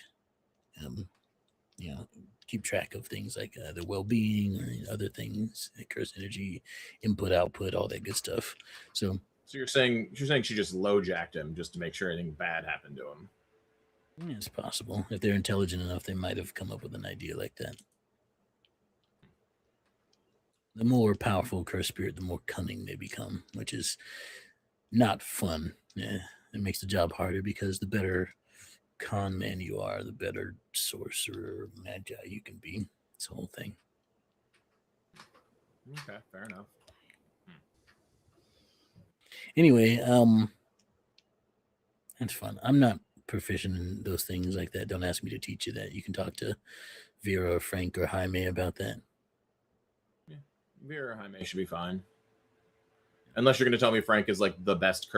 keep track of things like their well-being or other things, like curse energy, input, output, all that good stuff. So you're saying she just low jacked him just to make sure anything bad happened to him. It's possible. If they're intelligent enough, they might have come up with an idea like that. The more powerful curse spirit, the more cunning they become, which is not fun. It makes the job harder because the better con man you are, the better sorcerer or magi you can be. It's the whole thing. Okay, fair enough. Anyway, that's fun. I'm not proficient in those things like that. Don't ask me to teach you that. You can talk to Vera or Frank or Jaime about that. Yeah, Vera or Jaime should be fine. Unless you're going to tell me Frank is like the best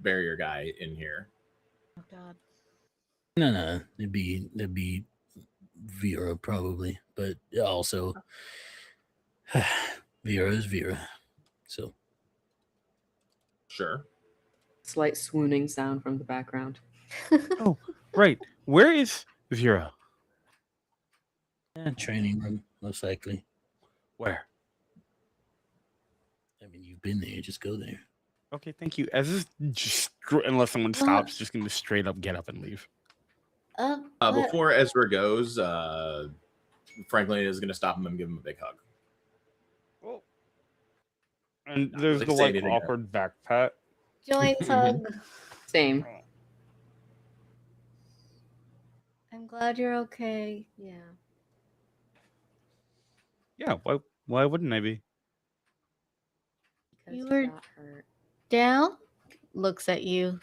barrier guy in here. Oh God. No, it'd be Vera probably, but also Vera is Vera. So sure. Slight swooning sound from the background. Oh, right. Where is Vera? Training room, most likely. Where? I mean, you've been there. Just go there. Okay, thank you. As this just unless someone stops, just gonna straight up get up and leave. Before Ezra goes, Franklin is going to stop him and give him a big hug. Oh. And Not there's really the say like anything awkward back pat. Joint hug. Same. I'm glad you're okay. Yeah. Yeah, why wouldn't I be? Because You you were- got hurt. Down? looks at you.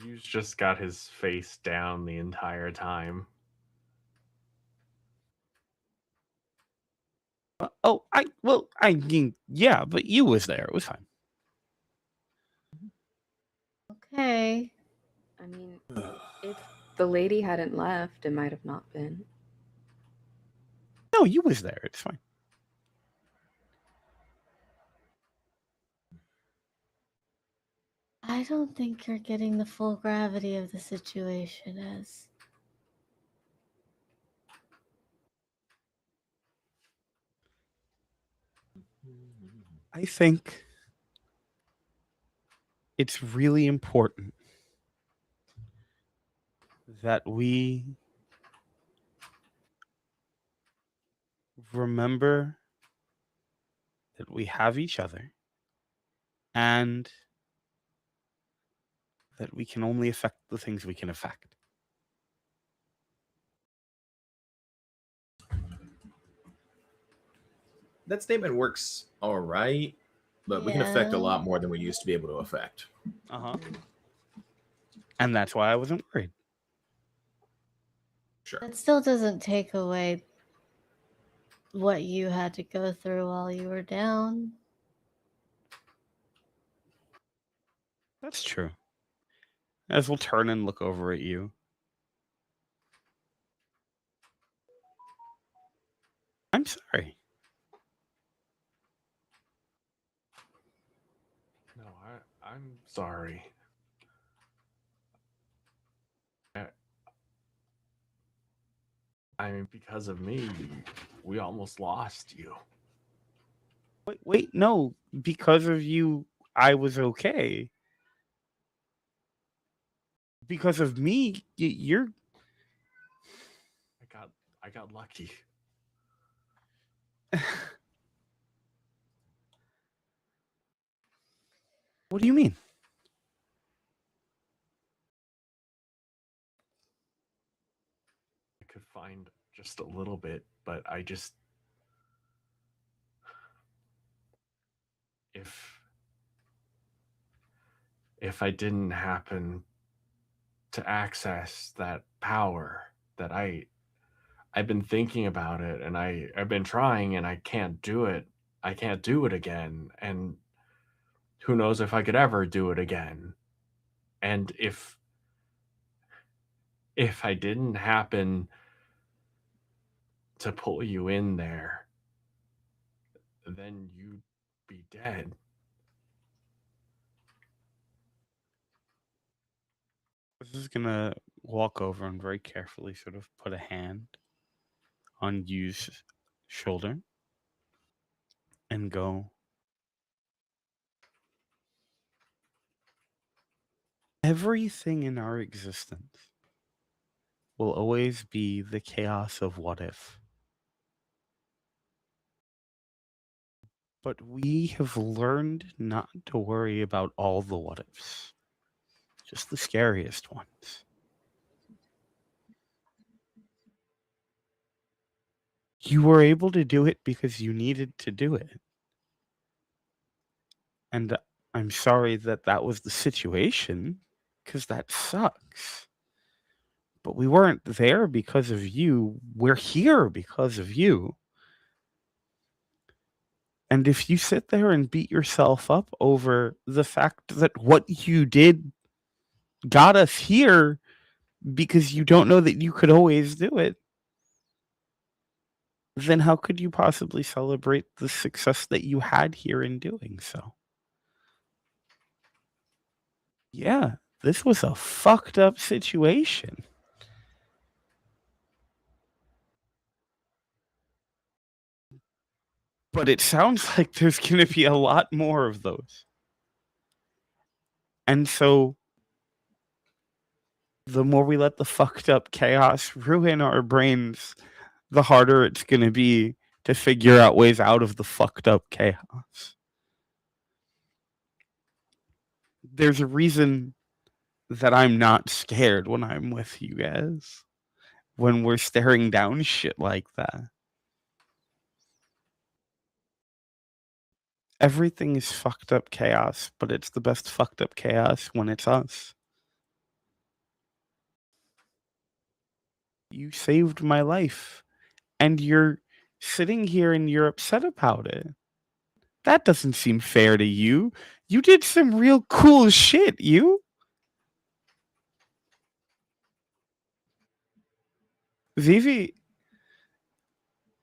You've just got his face down the entire time. I mean, yeah, but you was there. It was fine. Okay. I mean, if the lady hadn't left, it might have not been. No, you was there. It's fine. I don't think you're getting the full gravity of the situation as. I think it's really important that we remember that we have each other and that we can only affect the things we can affect. That statement works all right, but we can affect a Yeah. lot more than we used to be able to affect. And that's why I wasn't worried. Sure. That still doesn't take away what you had to go through while you were down. That's true. As we'll turn and look over at you. I'm sorry. No, I'm sorry. I mean, because of me, we almost lost you. Wait, no. Because of you, I was okay. Because of me, you're. I got lucky. What do you mean? I could find just a little bit, but I just if I didn't happen to access that power that I've been thinking about it and I've been trying and I can't do it. I can't do it again. And who knows if I could ever do it again. And if I didn't happen to pull you in there, then you'd be dead. I was just gonna walk over and very carefully sort of put a hand on Yu's shoulder and go, everything in our existence will always be the chaos of what if. But we have learned not to worry about all the what ifs, just the scariest ones. You were able to do it because you needed to do it. And I'm sorry that that was the situation, because that sucks. But we weren't there because of you. We're here because of you. And if you sit there and beat yourself up over the fact that what you did got us here because you don't know that you could always do it, then how could you possibly celebrate the success that you had here in doing so? Yeah, this was a fucked up situation. But it sounds like there's going to be a lot more of those. And so the more we let the fucked up chaos ruin our brains, the harder it's going to be to figure out ways out of the fucked up chaos. There's a reason that I'm not scared when I'm with you guys, when we're staring down shit like that. Everything is fucked up chaos, but it's the best fucked up chaos when it's us. You saved my life, and you're sitting here and you're upset about it. That doesn't seem fair to you. You did some real cool shit, you. Vivi,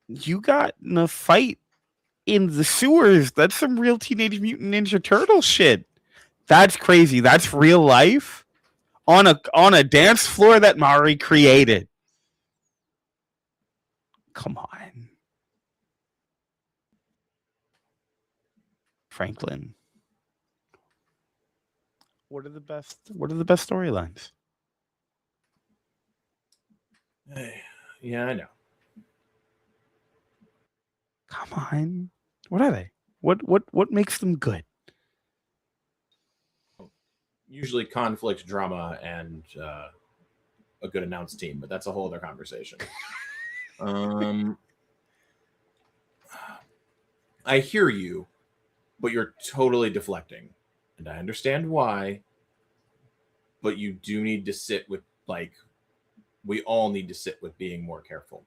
you got in a fight in the sewers. That's some real Teenage Mutant Ninja Turtle shit. That's crazy. That's real life on a dance floor that Mari created. Come on. Franklin. What are the best storylines? Hey, yeah, I know. Come on. What are they? What makes them good? Usually conflict, drama, and a good announced team, but that's a whole other conversation. I hear you, but you're totally deflecting, and I understand why. But you do need to sit with, like, we all need to sit with being more careful.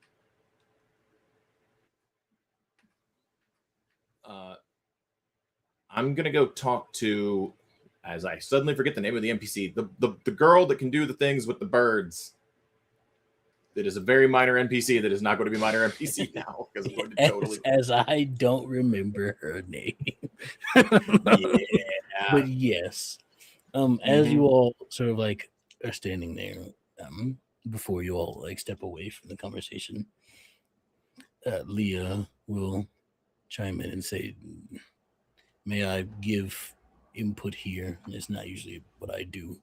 I'm gonna go talk to, as I suddenly forget the name of the NPC, the girl that can do the things with the birds. That is a very minor NPC that is not going to be minor NPC now because I'm going to totally. As I don't remember her name. Yeah. But yes, as you all sort of like are standing there, before you all like step away from the conversation, Leah will chime in and say, "May I give input here? It's not usually what I do.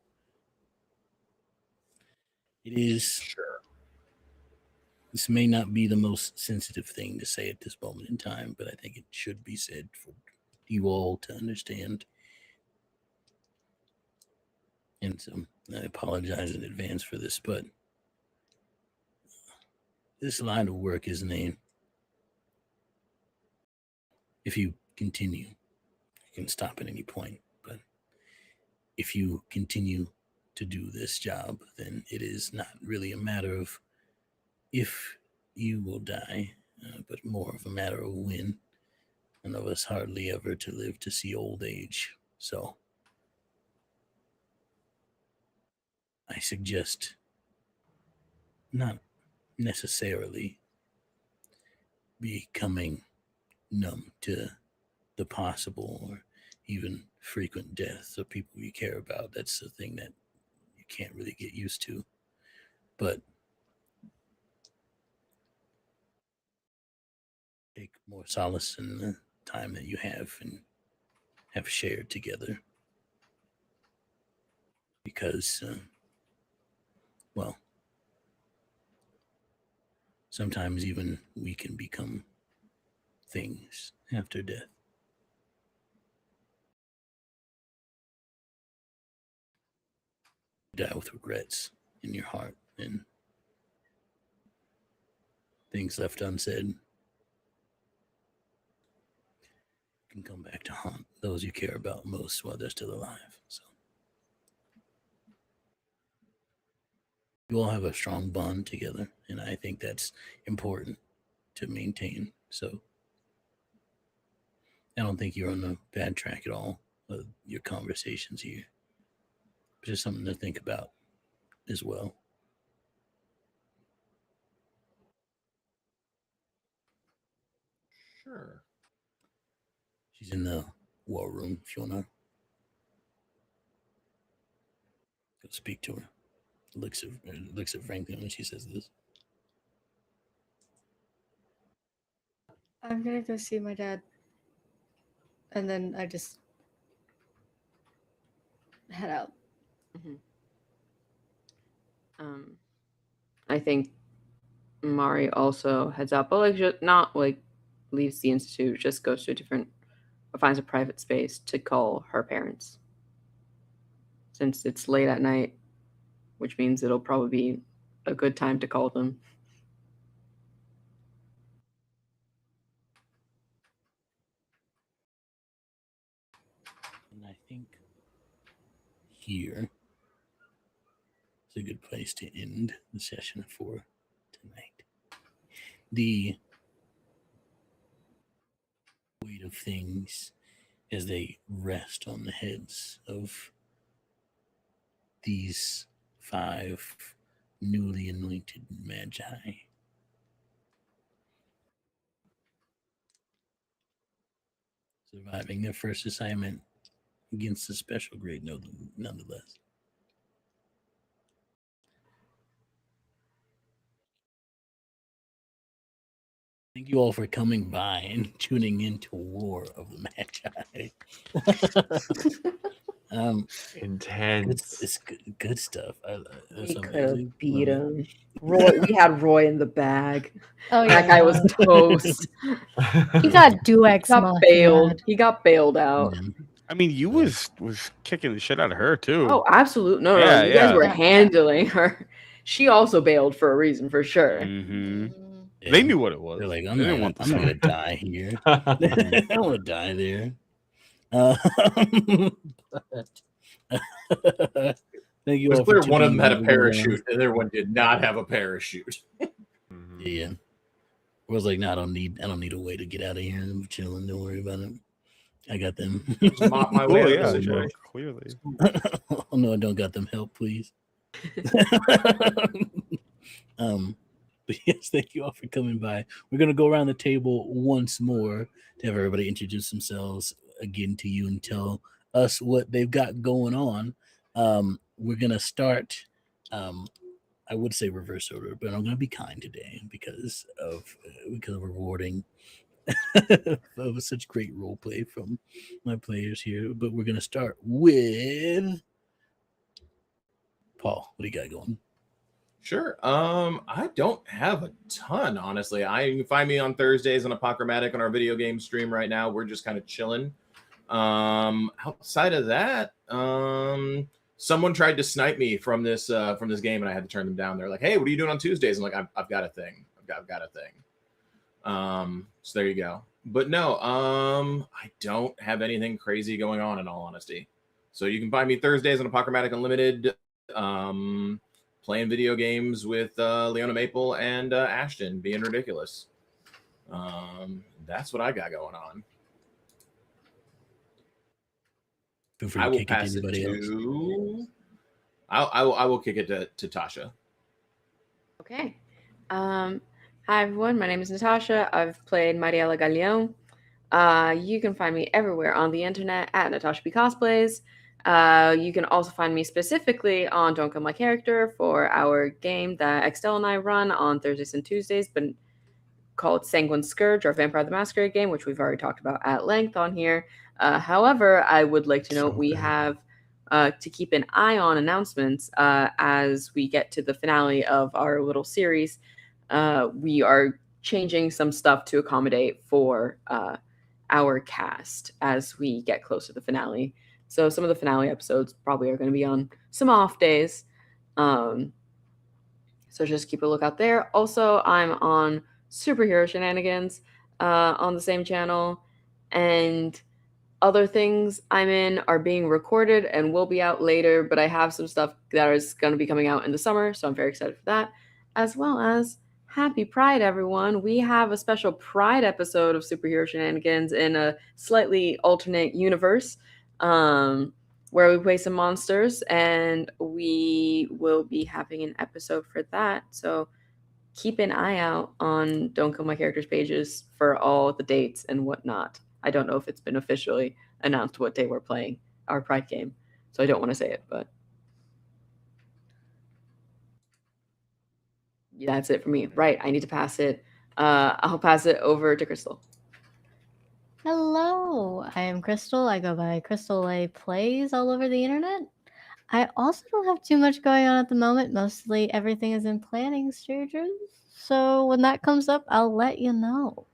It is. Sure. This may not be the most sensitive thing to say at this moment in time, but I think it should be said for you all to understand. And so I apologize in advance for this, but this line of work is named. If you continue, you can stop at any point, but if you continue to do this job, then it is not really a matter of if you will die, but more of a matter of when. None of us hardly ever to live to see old age. So I suggest not necessarily becoming numb to the possible or even frequent deaths of people you care about. That's the thing that you can't really get used to. But take more solace in the time that you have and have shared together. Because, well, sometimes even we can become things after death. You die with regrets in your heart and things left unsaid can come back to haunt those you care about most while they're still alive. So you all have a strong bond together, and I think that's important to maintain. So I don't think you're on a bad track at all with your conversations here. It's just something to think about as well. Sure. She's in the war room if you want to go speak to her. Looks at Franklin when she says this. I'm gonna go see my dad. And then I just head out. I think Mari also heads out, but like just not like leaves the institute, just goes to a different, finds a private space to call her parents. Since it's late at night, which means it'll probably be a good time to call them. here is a good place to end the session for tonight. The weight of things as they rest on the heads of these 5 newly anointed Magi. Surviving their first assignment against a special grade, nonetheless. Thank you all for coming by and tuning into War of the Magi. Intense. It's good stuff. We could have beat him. Roy, we had Roy in the bag. Oh That guy was toast. He got Duex. He got bailed out. Yeah. I mean, you was kicking the shit out of her too. Oh, absolutely. No, Yeah, you guys yeah. were handling her. She also bailed for a reason, for sure. Mm-hmm. Yeah. They knew what it was. They're like, They I'm didn't not want the gonna song. die here. I don't want to die there. Thank you It was all for clear one of them tuning had a in. parachute, and the other one did not have a parachute. Yeah. I was like, no, I don't need a way to get out of here. I'm chilling. Don't worry about it. I got them. Just mop my way Oh out yeah, of the situation. Jack, clearly. Oh no, I don't got them. Help, please. But yes, thank you all for coming by. We're gonna go around the table once more to have everybody introduce themselves again to you and tell us what they've got going on. We're gonna start. I would say reverse order, but I'm gonna be kind today because of rewarding of such great role play from my players here. But we're gonna start with Paul. What do you got going? Sure. I don't have a ton, honestly. You can find me on Thursdays on Apochromatic on our video game stream right now. We're just kind of chilling. Outside of that, someone tried to snipe me from this game, and I had to turn them down. They're like, "Hey, what are you doing on Tuesdays?" I'm like, "I've got a thing. I've got a thing." So there you go. But no, I don't have anything crazy going on, in all honesty. So you can find me Thursdays on Apochromatic Unlimited. Playing video games with Leona Maple and Ashton, being ridiculous. That's what I got going on. Feel free to I will kick pass to it anybody else. to. I will kick it to Tasha. Okay. Hi, everyone. My name is Natasha. I've played Mariela Galeon. You can find me everywhere on the internet at Natasha B Cosplays. You can also find me specifically on Don't Kill My Character for our game that Extel and I run on Thursdays and Tuesdays, but called Sanguine Scourge, our Vampire the Masquerade game, which we've already talked about at length on here. However, I would like to note we have to keep an eye on announcements as we get to the finale of our little series. We are changing some stuff to accommodate for our cast as we get close to the finale. So some of the finale episodes probably are going to be on some off days. So just keep a lookout there. Also, I'm on Superhero Shenanigans on the same channel. And other things I'm in are being recorded and will be out later. But I have some stuff that is going to be coming out in the summer. So I'm very excited for that. As well as Happy Pride, everyone. We have a special Pride episode of Superhero Shenanigans in a slightly alternate universe. Where we play some monsters, and we will be having an episode for that. So keep an eye out on Don't Kill My Character's pages for all the dates and whatnot. I don't know if it's been officially announced what day we're playing our Pride game, so I don't want to say it, but yeah, that's it for me. Right, I need to pass it. I'll pass it over to Crystal. Hello, I am Crystal. I go by Crystal A Plays all over the internet. I also don't have too much going on at the moment. Mostly everything is in planning stages. So when that comes up, I'll let you know.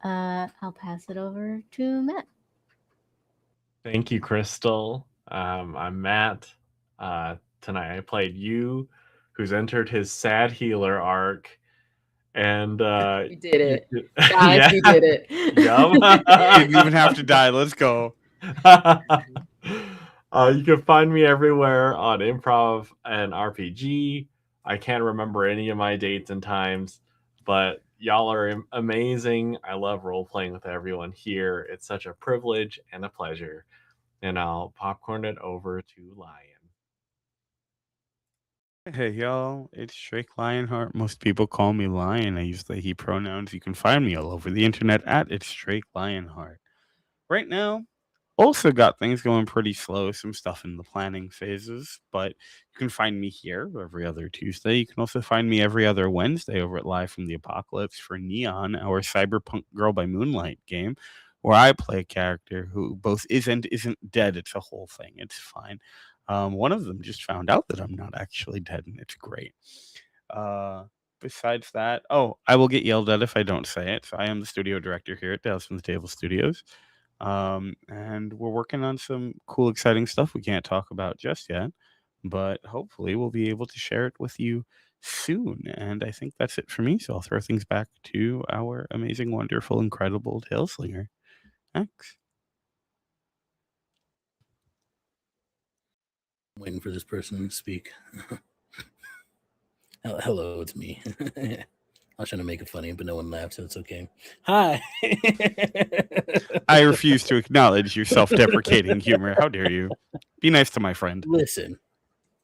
I'll pass it over to Matt. Thank you, Crystal. I'm Matt. Tonight I played you, who's entered his sad healer arc. And we did it. Guys, yeah. we did it. Didn't even have to die. Let's go. You can find me everywhere on improv and RPG. I can't remember any of my dates and times, but y'all are amazing. I love role playing with everyone here. It's such a privilege and a pleasure. And I'll popcorn it over to Lion. Hey y'all, it's Drake Lionheart. Most people call me Lion. I use they he pronouns. You can find me all over the internet at it's Drake Lionheart. Right now, also got things going pretty slow, some stuff in the planning phases, but you can find me here every other Tuesday. You can also find me every other Wednesday over at Live from the Apocalypse for Neon, our cyberpunk Girl by Moonlight game, where I play a character who both is and isn't dead. It's a whole thing. It's fine. One of them just found out that I'm not actually dead, and it's great. Uh, Besides that, I will get yelled at if I don't say it. So I am the studio director here at Tales from the Table Studios. And we're working on some cool, exciting stuff we can't talk about just yet, but hopefully we'll be able to share it with you soon. And I think that's it for me. So I'll throw things back to our amazing, wonderful, incredible Tailslinger. Thanks. Waiting for this person to speak. Hello, it's me. I was trying to make it funny, but no one laughed, so it's okay. Hi. I refuse to acknowledge your self-deprecating humor. How dare you? Be nice to my friend. Listen,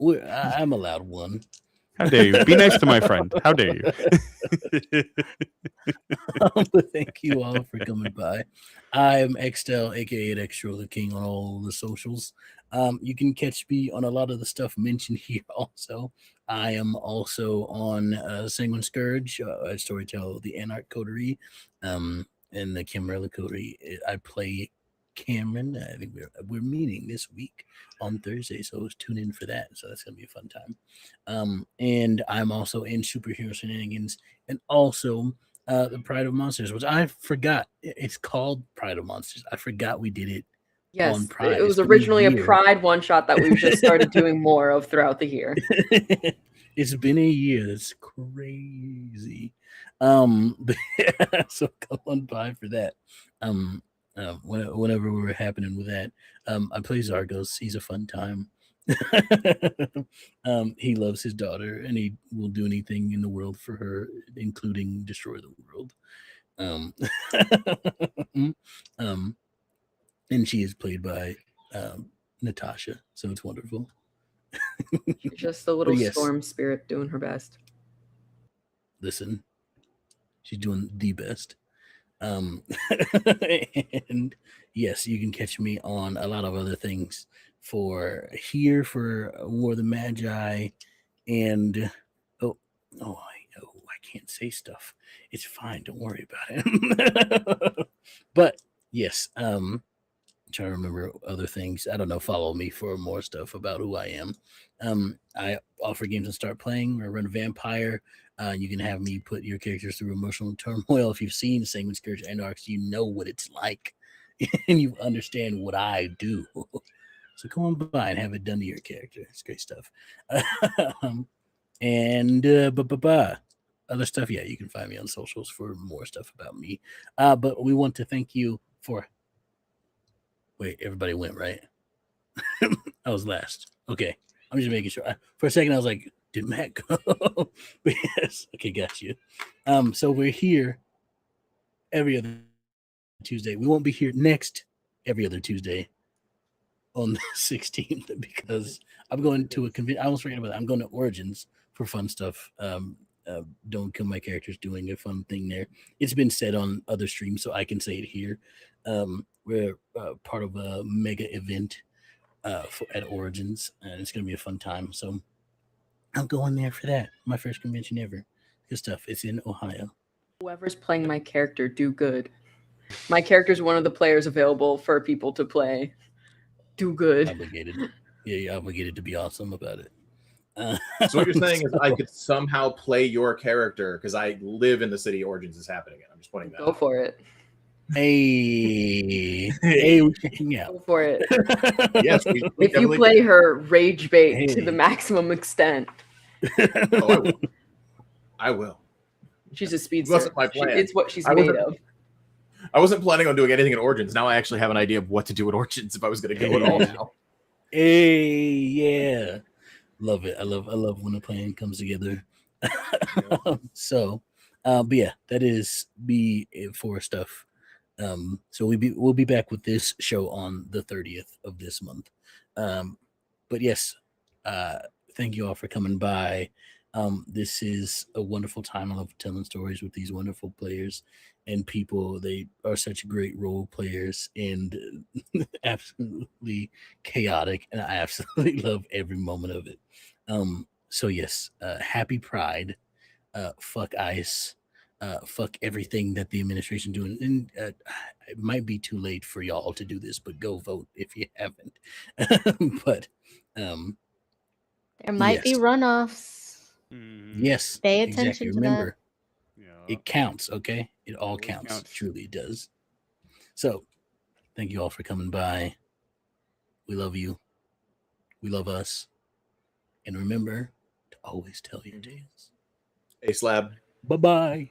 I'm allowed one. How dare you? Be nice to my friend. How dare you? But thank you all for coming by. I'm Xtel, aka Extra the King, on all the socials. You can catch me on a lot of the stuff mentioned here. Also, I am also on Sanguine Scourge, Storytell, the Anarch Coterie, and the Camarilla Coterie. I play Cameron. I think we're meeting this week on Thursday, so tune in for that. So that's gonna be a fun time. And I'm also in Superhero Shenanigans, and also the Pride of Monsters, which I forgot. It's called Pride of Monsters. I forgot we did it. Yes, Pride. it was originally a Pride one shot that we've just started doing more of throughout the year. It's been a year. That's crazy. So come on by for that. Whenever we're happening with that, I play Zargos. He's a fun time. He loves his daughter, and he will do anything in the world for her, including destroy the world. And she is played by Natasha, so it's wonderful. She's just a little storm spirit doing her best. Listen, she's doing the best. And yes, you can catch me on a lot of other things for War of the Magi, and I can't say stuff. It's fine, don't worry about it. But yes, I'm trying to remember other things. I don't know. Follow me for more stuff about who I am. I offer games and start playing or run Vampire. You can have me put your characters through emotional turmoil. If you've seen Sanguine Scourge Anarchs, you know what it's like, and you understand what I do. So come on by and have it done to your character. It's great stuff. And other stuff, yeah, you can find me on socials for more stuff about me. But we want to thank you for. Wait, everybody went, right? I was last. Okay, I'm just making sure. For a second, I was like, did Matt go? But yes. Okay, got you. So we're here every other Tuesday. We won't be here next every other Tuesday on the 16th because I'm going to a convention. I almost forgot about that. I'm going to Origins for fun stuff. Don't Kill My Characters doing a fun thing there. It's been said on other streams, so I can say it here. We're part of a mega event at Origins, and it's going to be a fun time. So I'm going there for that. My first convention ever. Good stuff. It's in Ohio. Whoever's playing my character, do good. My character's one of the players available for people to play. Do good. Obligated. Yeah, you're obligated to be awesome about it. So what you're saying is I could somehow play your character because I live in the city Origins is happening in. I'm just pointing that out. Go for it. Hey, yeah. Go for it. Yes, if you play her rage bait to the maximum extent. Oh, I will. She's a speedster. It's what she's made of. I wasn't planning on doing anything in Origins. Now I actually have an idea of what to do in Origins if I was going to do it all now. Hey, yeah. Love it. I love when a plan comes together. So, but yeah, that is me for stuff. So we'll be back with this show on the 30th of this month. But yes, uh, thank you all for coming by. This is a wonderful time. I love telling stories with these wonderful players and people. They are such great role players and absolutely chaotic, and I absolutely love every moment of it. So yes, happy Pride. Fuck ICE. Fuck everything that the administration doing. And it might be too late for y'all to do this, but go vote if you haven't. But There might be yes, runoffs. yes, Pay exactly. attention to that. Remember, Yeah. it counts. Okay, it all Always counts. counts. Truly, it does. So, thank you all for coming by. We love you. We love us. And remember to always tell your tales. A slab. Bye bye.